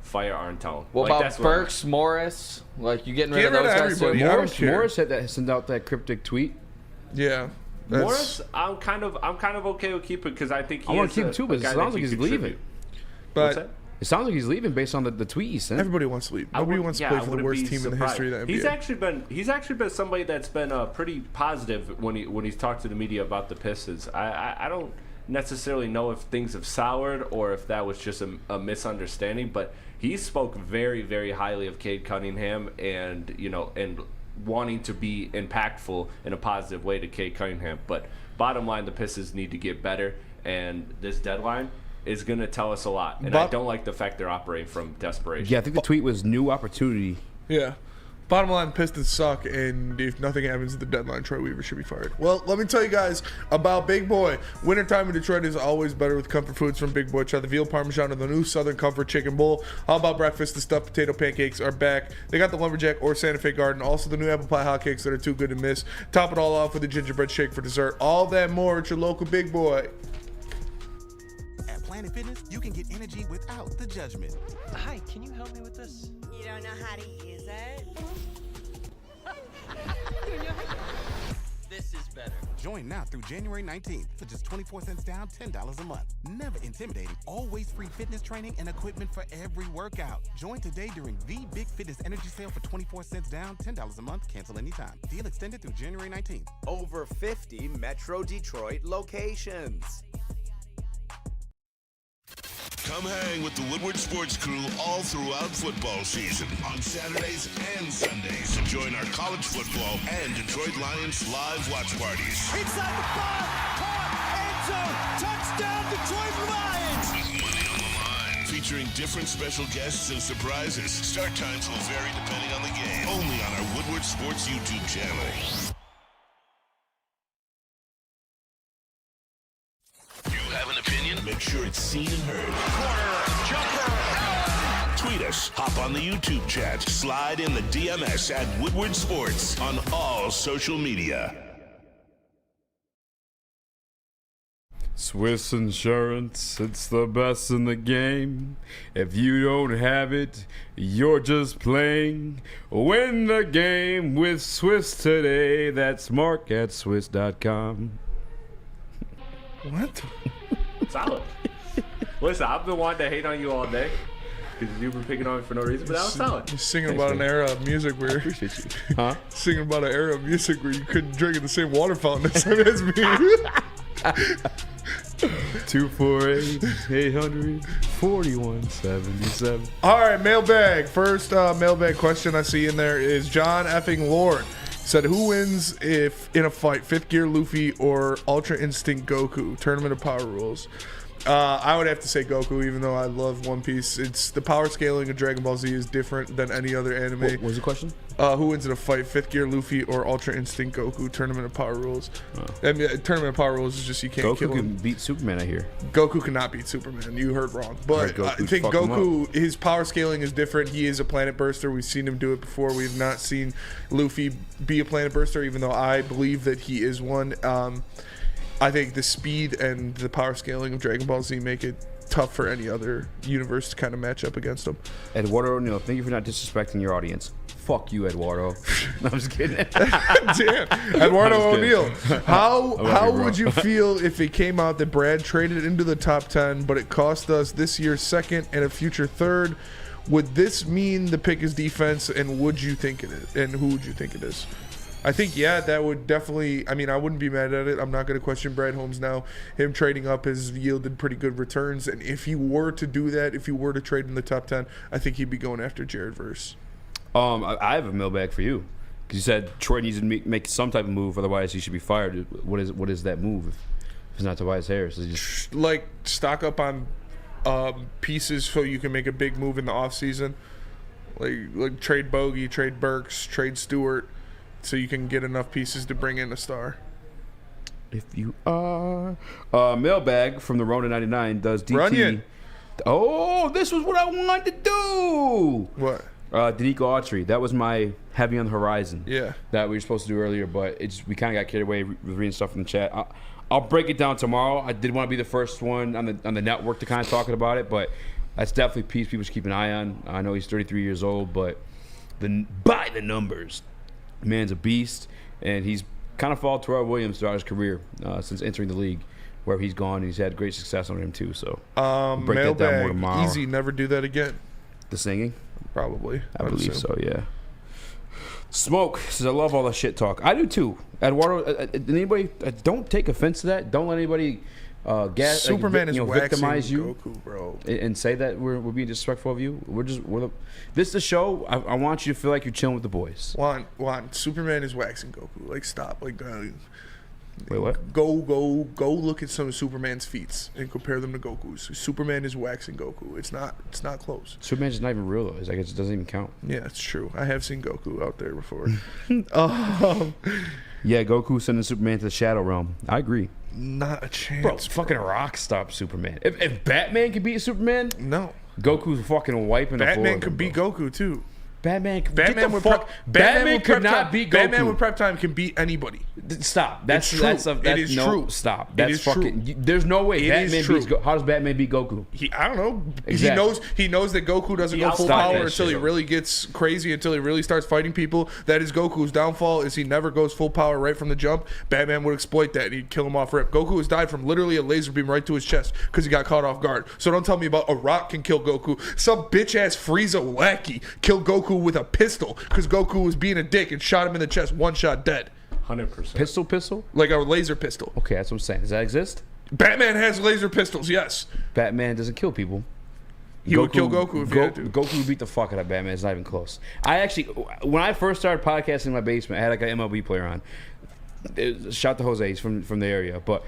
Speaker 6: fire Arntone.
Speaker 5: What about Burks, Morris? Like, you getting rid of those guys too?
Speaker 3: Morris sent out that cryptic tweet.
Speaker 4: Yeah.
Speaker 6: Morris, I'm kind of okay with keeping because I think
Speaker 3: I want to keep him too, but it sounds like he's leaving.
Speaker 4: But
Speaker 3: it sounds like he's leaving based on the tweet he sent.
Speaker 4: Everybody wants to leave. Nobody wants to play for the worst team in the history of the NBA.
Speaker 6: He's actually been somebody that's been pretty positive when he's talked to the media about the Pistons. I don't necessarily know if things have soured or if that was just a misunderstanding, but he spoke very, very highly of Cade Cunningham and wanting to be impactful in a positive way to Cade Cunningham. But bottom line, the Pistons need to get better, and this deadline is going to tell us a lot. And I don't like the fact they're operating from desperation.
Speaker 3: Yeah, I think the tweet was new opportunity.
Speaker 4: Yeah. Bottom line, Pistons suck, and if nothing happens at the deadline, Troy Weaver should be fired. Well, let me tell you guys about Big Boy. Wintertime in Detroit is always better with comfort foods from Big Boy. Try the veal parmesan or the new Southern Comfort Chicken Bowl. How about breakfast? The stuffed potato pancakes are back. They got the Lumberjack or Santa Fe Garden. Also, the new apple pie hotcakes that are too good to miss. Top it all off with a gingerbread shake for dessert. All that more at your local Big Boy.
Speaker 9: At Planet Fitness, you can get energy without the judgment.
Speaker 10: Hi, can you help me with this?
Speaker 11: You don't know how to use it?
Speaker 10: This is better.
Speaker 9: Join now through January 19th for just 24 cents down, $10 a month. Never intimidating, always free fitness training and equipment for every workout. Join today during the Big Fitness Energy Sale for 24 cents down, $10 a month, cancel anytime. Deal extended through January 19th.
Speaker 12: Over 50 Metro Detroit locations.
Speaker 8: Come hang with the Woodward Sports Crew all throughout football season on Saturdays and Sundays. So join our college football and Detroit Lions live watch parties.
Speaker 1: Inside the 5, caught, end zone, touchdown Detroit Lions!
Speaker 8: With money on the line, featuring different special guests and surprises. Start times will vary depending on the game. Only on our Woodward Sports YouTube channel. You have an opinion? Make sure it's seen and heard. Corner, jumper, tweet us, hop on the YouTube chat, slide in the DMS at Woodward Sports on all social media.
Speaker 3: Swiss Insurance, it's the best in the game. If you don't have it, you're just playing. Win the game with Swiss today. That's Mark at Swiss.com.
Speaker 4: What?
Speaker 6: Solid. Listen, I've been wanting to hate on you all day because you've been picking on me for no reason, but that was solid.
Speaker 4: You're singing about an era of music where... I
Speaker 3: appreciate you. Huh?
Speaker 4: Singing about an era of music where you couldn't drink at the same water fountain as me.
Speaker 3: 248-800-4177.
Speaker 4: All right, mailbag. First mailbag question I see in there is John effing Lord. Said, who wins if in a fight, Fifth Gear Luffy or Ultra Instinct Goku? Tournament of Power Rules. I would have to say Goku, even though I love One Piece. It's the power scaling of Dragon Ball Z is different than any other anime.
Speaker 3: What was the question?
Speaker 4: Who wins in a fight, Fifth Gear Luffy or Ultra Instinct Goku? Tournament of Power Rules. I mean, Tournament of Power Rules is just you can't kill him.
Speaker 3: Goku can beat Superman, I hear.
Speaker 4: Goku cannot beat Superman. You heard wrong. But
Speaker 3: right,
Speaker 4: I think Goku, his power scaling is different. He is a planet burster. We've seen him do it before. We've not seen Luffy be a planet burster, even though I believe that he is one. I think the speed and the power scaling of Dragon Ball Z make it tough for any other universe to kind of match up against him.
Speaker 3: Eduardo O'Neill, thank you for not disrespecting your audience. Fuck you, Eduardo. No, I'm just kidding.
Speaker 4: Damn, Eduardo O'Neill. How would you feel if it came out that Brad traded into the top 10, but it cost us this year's second and a future third? Would this mean the pick is defense, and would you think it is? And who would you think it is? I think, yeah, that would definitely, I mean, I wouldn't be mad at it. I'm not going to question Brad Holmes now. Him trading up has yielded pretty good returns, and if he were to do that, if he were to trade in the top 10, I think he'd be going after Jared Verse.
Speaker 3: I have a mailbag for you, because you said Troy needs to make some type of move, otherwise he should be fired. What is that move if it's not Tobias Harris? Is it just
Speaker 4: like stock up on pieces so you can make a big move in the offseason? Like trade Bogey, trade Burks, trade Stewart, so you can get enough pieces to bring in a star.
Speaker 3: If you are mailbag from the Rona 99, does DT
Speaker 4: Runyon.
Speaker 3: Oh, this was what I wanted to do.
Speaker 4: What?
Speaker 3: Danico Autry. That was my heavy on the horizon.
Speaker 4: Yeah.
Speaker 3: That we were supposed to do earlier, but we kind of got carried away with reading stuff in the chat. I'll break it down tomorrow. I did want to be the first one on the network to kind of talking about it, but that's definitely a piece people should keep an eye on. I know he's 33 years old, but by the numbers, man's a beast, and he's kind of followed Terrell Williams throughout his career since entering the league, where he's gone, and he's had great success on him too. So break that down more tomorrow.
Speaker 4: Eazy, never do that again.
Speaker 3: The singing?
Speaker 4: Probably.
Speaker 3: I believe so, yeah. Smoke says, I love all the shit talk. I do too. Eduardo, anybody, don't take offense to that. Don't let anybody
Speaker 4: Superman is
Speaker 3: victimize you,
Speaker 4: Goku, bro,
Speaker 3: and say that we're being disrespectful of you. This is the show. I want you to feel like you're chilling with the boys.
Speaker 4: Juan, Superman is waxing Goku. Like, stop. Like,
Speaker 3: wait, what?
Speaker 4: Go look at some of Superman's feats and compare them to Goku's. Superman is waxing Goku. It's not close.
Speaker 3: Superman's just not even real though. It's like it doesn't even count.
Speaker 4: Yeah, it's true. I have seen Goku out there before.
Speaker 3: Yeah, Goku sending Superman to the Shadow Realm. I agree.
Speaker 4: Not a chance.
Speaker 3: Bro, fucking rock stop Superman. If Batman can beat Superman,
Speaker 4: no.
Speaker 3: Goku's fucking wiping the floor.
Speaker 4: Batman could beat Goku too.
Speaker 3: Batman could not beat Goku.
Speaker 4: Batman with prep time can beat anybody.
Speaker 3: Stop.
Speaker 4: It is true.
Speaker 3: Stop. That's fucking. There's no way Batman beats. How does Batman beat Goku?
Speaker 4: I don't know.
Speaker 3: Exactly.
Speaker 4: He knows that Goku doesn't go full power until he really gets crazy, until he really starts fighting people. That is Goku's downfall. Is he never goes full power right from the jump. Batman would exploit that and he'd kill him off rip. Goku has died from literally a laser beam right to his chest because he got caught off guard. So don't tell me about a rock can kill Goku. Some bitch ass Frieza lackey killed Goku with a pistol because Goku was being a dick and shot him in the chest, one shot dead.
Speaker 6: 100%.
Speaker 3: Pistol?
Speaker 4: Like a laser pistol.
Speaker 3: Okay, that's what I'm saying. Does that exist?
Speaker 4: Batman has laser pistols, yes.
Speaker 3: Batman doesn't kill people.
Speaker 4: He would kill Goku if he had to.
Speaker 3: Goku would beat the fuck out of Batman. It's not even close. When I first started podcasting in my basement, I had like an MLB player on. Shout to Jose, he's from the area, but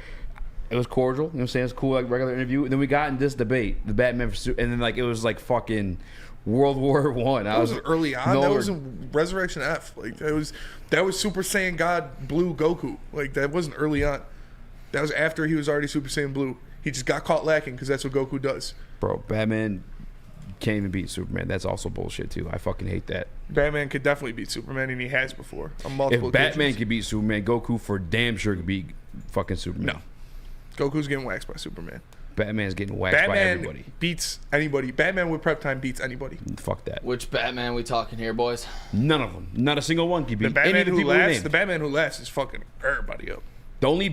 Speaker 3: it was cordial. You know what I'm saying? It's cool, like regular interview. And then we got in this debate, the Batman, and then like it was like fucking World War I.
Speaker 4: That was early on. That was in Resurrection F. Like that was Super Saiyan God Blue Goku. Like that wasn't early on. That was after he was already Super Saiyan Blue. He just got caught lacking because that's what Goku does.
Speaker 3: Bro, Batman can't even beat Superman. That's also bullshit too. I fucking hate that.
Speaker 4: Batman could definitely beat Superman, and he has before on multiple
Speaker 3: occasions. If Batman
Speaker 4: could
Speaker 3: could beat Superman, Goku for damn sure could beat fucking Superman.
Speaker 4: No. Goku's getting waxed by Superman.
Speaker 3: Batman's getting waxed by everybody.
Speaker 4: Batman beats anybody. Batman with prep time beats anybody.
Speaker 3: Fuck that.
Speaker 5: Which Batman we talking here, boys?
Speaker 3: None of them. Not a single one can beat any of the people
Speaker 4: The Batman who lasts is fucking everybody up.
Speaker 3: The only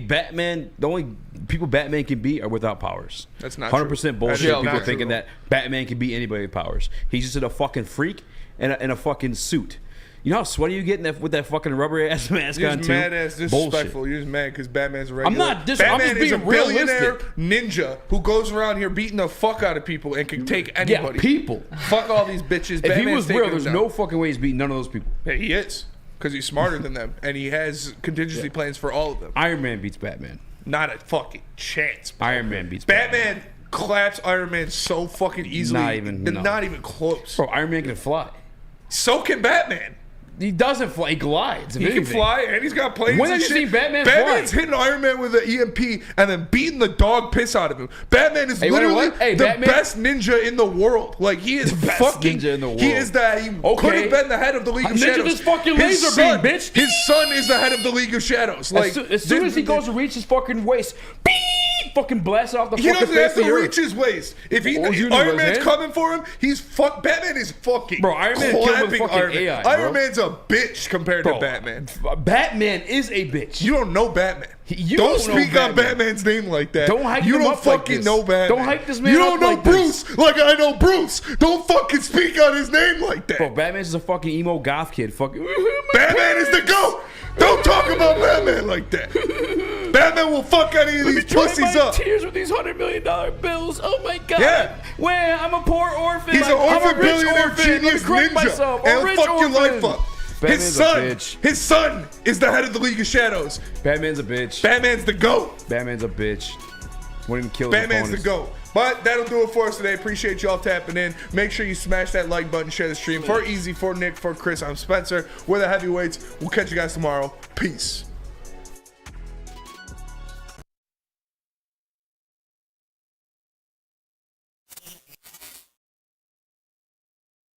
Speaker 3: people Batman can beat are without powers.
Speaker 4: That's not
Speaker 3: 100% bullshit. People thinking that Batman can beat anybody with powers. He's just a fucking freak in a fucking suit. You know how sweaty you get with that fucking rubber ass mask on too?
Speaker 4: You're just mad ass disrespectful. You're just mad because Batman's a regular.
Speaker 3: I'm not
Speaker 4: Batman
Speaker 3: is
Speaker 4: a billionaire
Speaker 3: realistic
Speaker 4: ninja who goes around here beating the fuck out of people and can take anybody.
Speaker 3: Yeah, people.
Speaker 4: Fuck all these bitches.
Speaker 3: If he was real, there's no fucking way he's beating none of those people.
Speaker 4: Yeah, he is. Because he's smarter than them, and he has contingency plans for all of them.
Speaker 3: Iron Man beats Batman.
Speaker 4: Not a fucking chance. Bro.
Speaker 3: Iron Man beats Batman.
Speaker 4: Batman claps Iron Man so fucking easily. Not even close.
Speaker 3: Bro, Iron Man can fly.
Speaker 4: So can Batman.
Speaker 3: He doesn't fly. He glides.
Speaker 4: He can fly, and he's got planes.
Speaker 3: When
Speaker 4: and
Speaker 3: have you
Speaker 4: shit.
Speaker 3: seen Batman
Speaker 4: Batman's
Speaker 3: fly?
Speaker 4: hitting Iron Man with an EMP and then beating the dog piss out of him. Batman is literally the best ninja in the world. Like, he is fucking
Speaker 3: ninja in the world.
Speaker 4: He is that. He could have been the head of the League of
Speaker 3: Ninja
Speaker 4: Shadows.
Speaker 3: just fucking
Speaker 4: His
Speaker 3: laser
Speaker 4: son-
Speaker 3: beam, bitch.
Speaker 4: His son is the head of the League of Shadows. Like,
Speaker 3: as soon as he goes to reach his fucking waist, beep, fucking blast off the
Speaker 4: he
Speaker 3: fucking
Speaker 4: doesn't
Speaker 3: face
Speaker 4: have
Speaker 3: of the
Speaker 4: to
Speaker 3: earth.
Speaker 4: reach his waist. If he
Speaker 3: Or universe,
Speaker 4: Iron Man's
Speaker 3: man.
Speaker 4: coming for him, he's Batman is fucking
Speaker 3: Bro, Iron Man killed with
Speaker 4: clapping
Speaker 3: fucking
Speaker 4: Iron Man.
Speaker 3: AI, bro.
Speaker 4: Iron Man's a bitch compared to
Speaker 3: Bro,
Speaker 4: Batman.
Speaker 3: Batman is a bitch.
Speaker 4: You don't know Batman.
Speaker 3: You
Speaker 4: don't
Speaker 3: don't know
Speaker 4: speak on
Speaker 3: Batman.
Speaker 4: Batman's name like that.
Speaker 3: Don't hype
Speaker 4: You
Speaker 3: him
Speaker 4: don't
Speaker 3: up like
Speaker 4: fucking
Speaker 3: this.
Speaker 4: know Batman.
Speaker 3: Don't hype this man
Speaker 4: You
Speaker 3: up
Speaker 4: don't know
Speaker 3: like
Speaker 4: Bruce
Speaker 3: this.
Speaker 4: like I know Bruce. Don't fucking speak on his name like that.
Speaker 3: Bro, Batman's just a fucking emo goth kid. Fucking.
Speaker 4: Batman is the GOAT. Don't talk about Batman like that. Batman will fuck any of these pussies up.
Speaker 5: Tears with these $100 million bills. Oh my god.
Speaker 4: Yeah.
Speaker 5: When I'm a poor orphan.
Speaker 4: He's an
Speaker 5: I'm
Speaker 4: orphan
Speaker 5: a rich
Speaker 4: billionaire
Speaker 5: orphan.
Speaker 4: genius
Speaker 5: Let me correct
Speaker 4: ninja.
Speaker 5: myself.
Speaker 4: And
Speaker 5: A
Speaker 4: he'll
Speaker 5: rich
Speaker 4: fuck your life
Speaker 5: orphan.
Speaker 4: up.
Speaker 3: Batman's a bitch.
Speaker 4: His son is the head of the League of Shadows.
Speaker 3: Batman's a bitch.
Speaker 4: Batman's the GOAT.
Speaker 3: Batman's a bitch. Wouldn't kill his
Speaker 4: Batman's the
Speaker 3: opponents.
Speaker 4: GOAT. But that'll do it for us today. Appreciate y'all tapping in. Make sure you smash that like button, share the stream. For Eazy, for Nick, for Chris, I'm Spencer. We're the Heavyweights. We'll catch you guys tomorrow. Peace.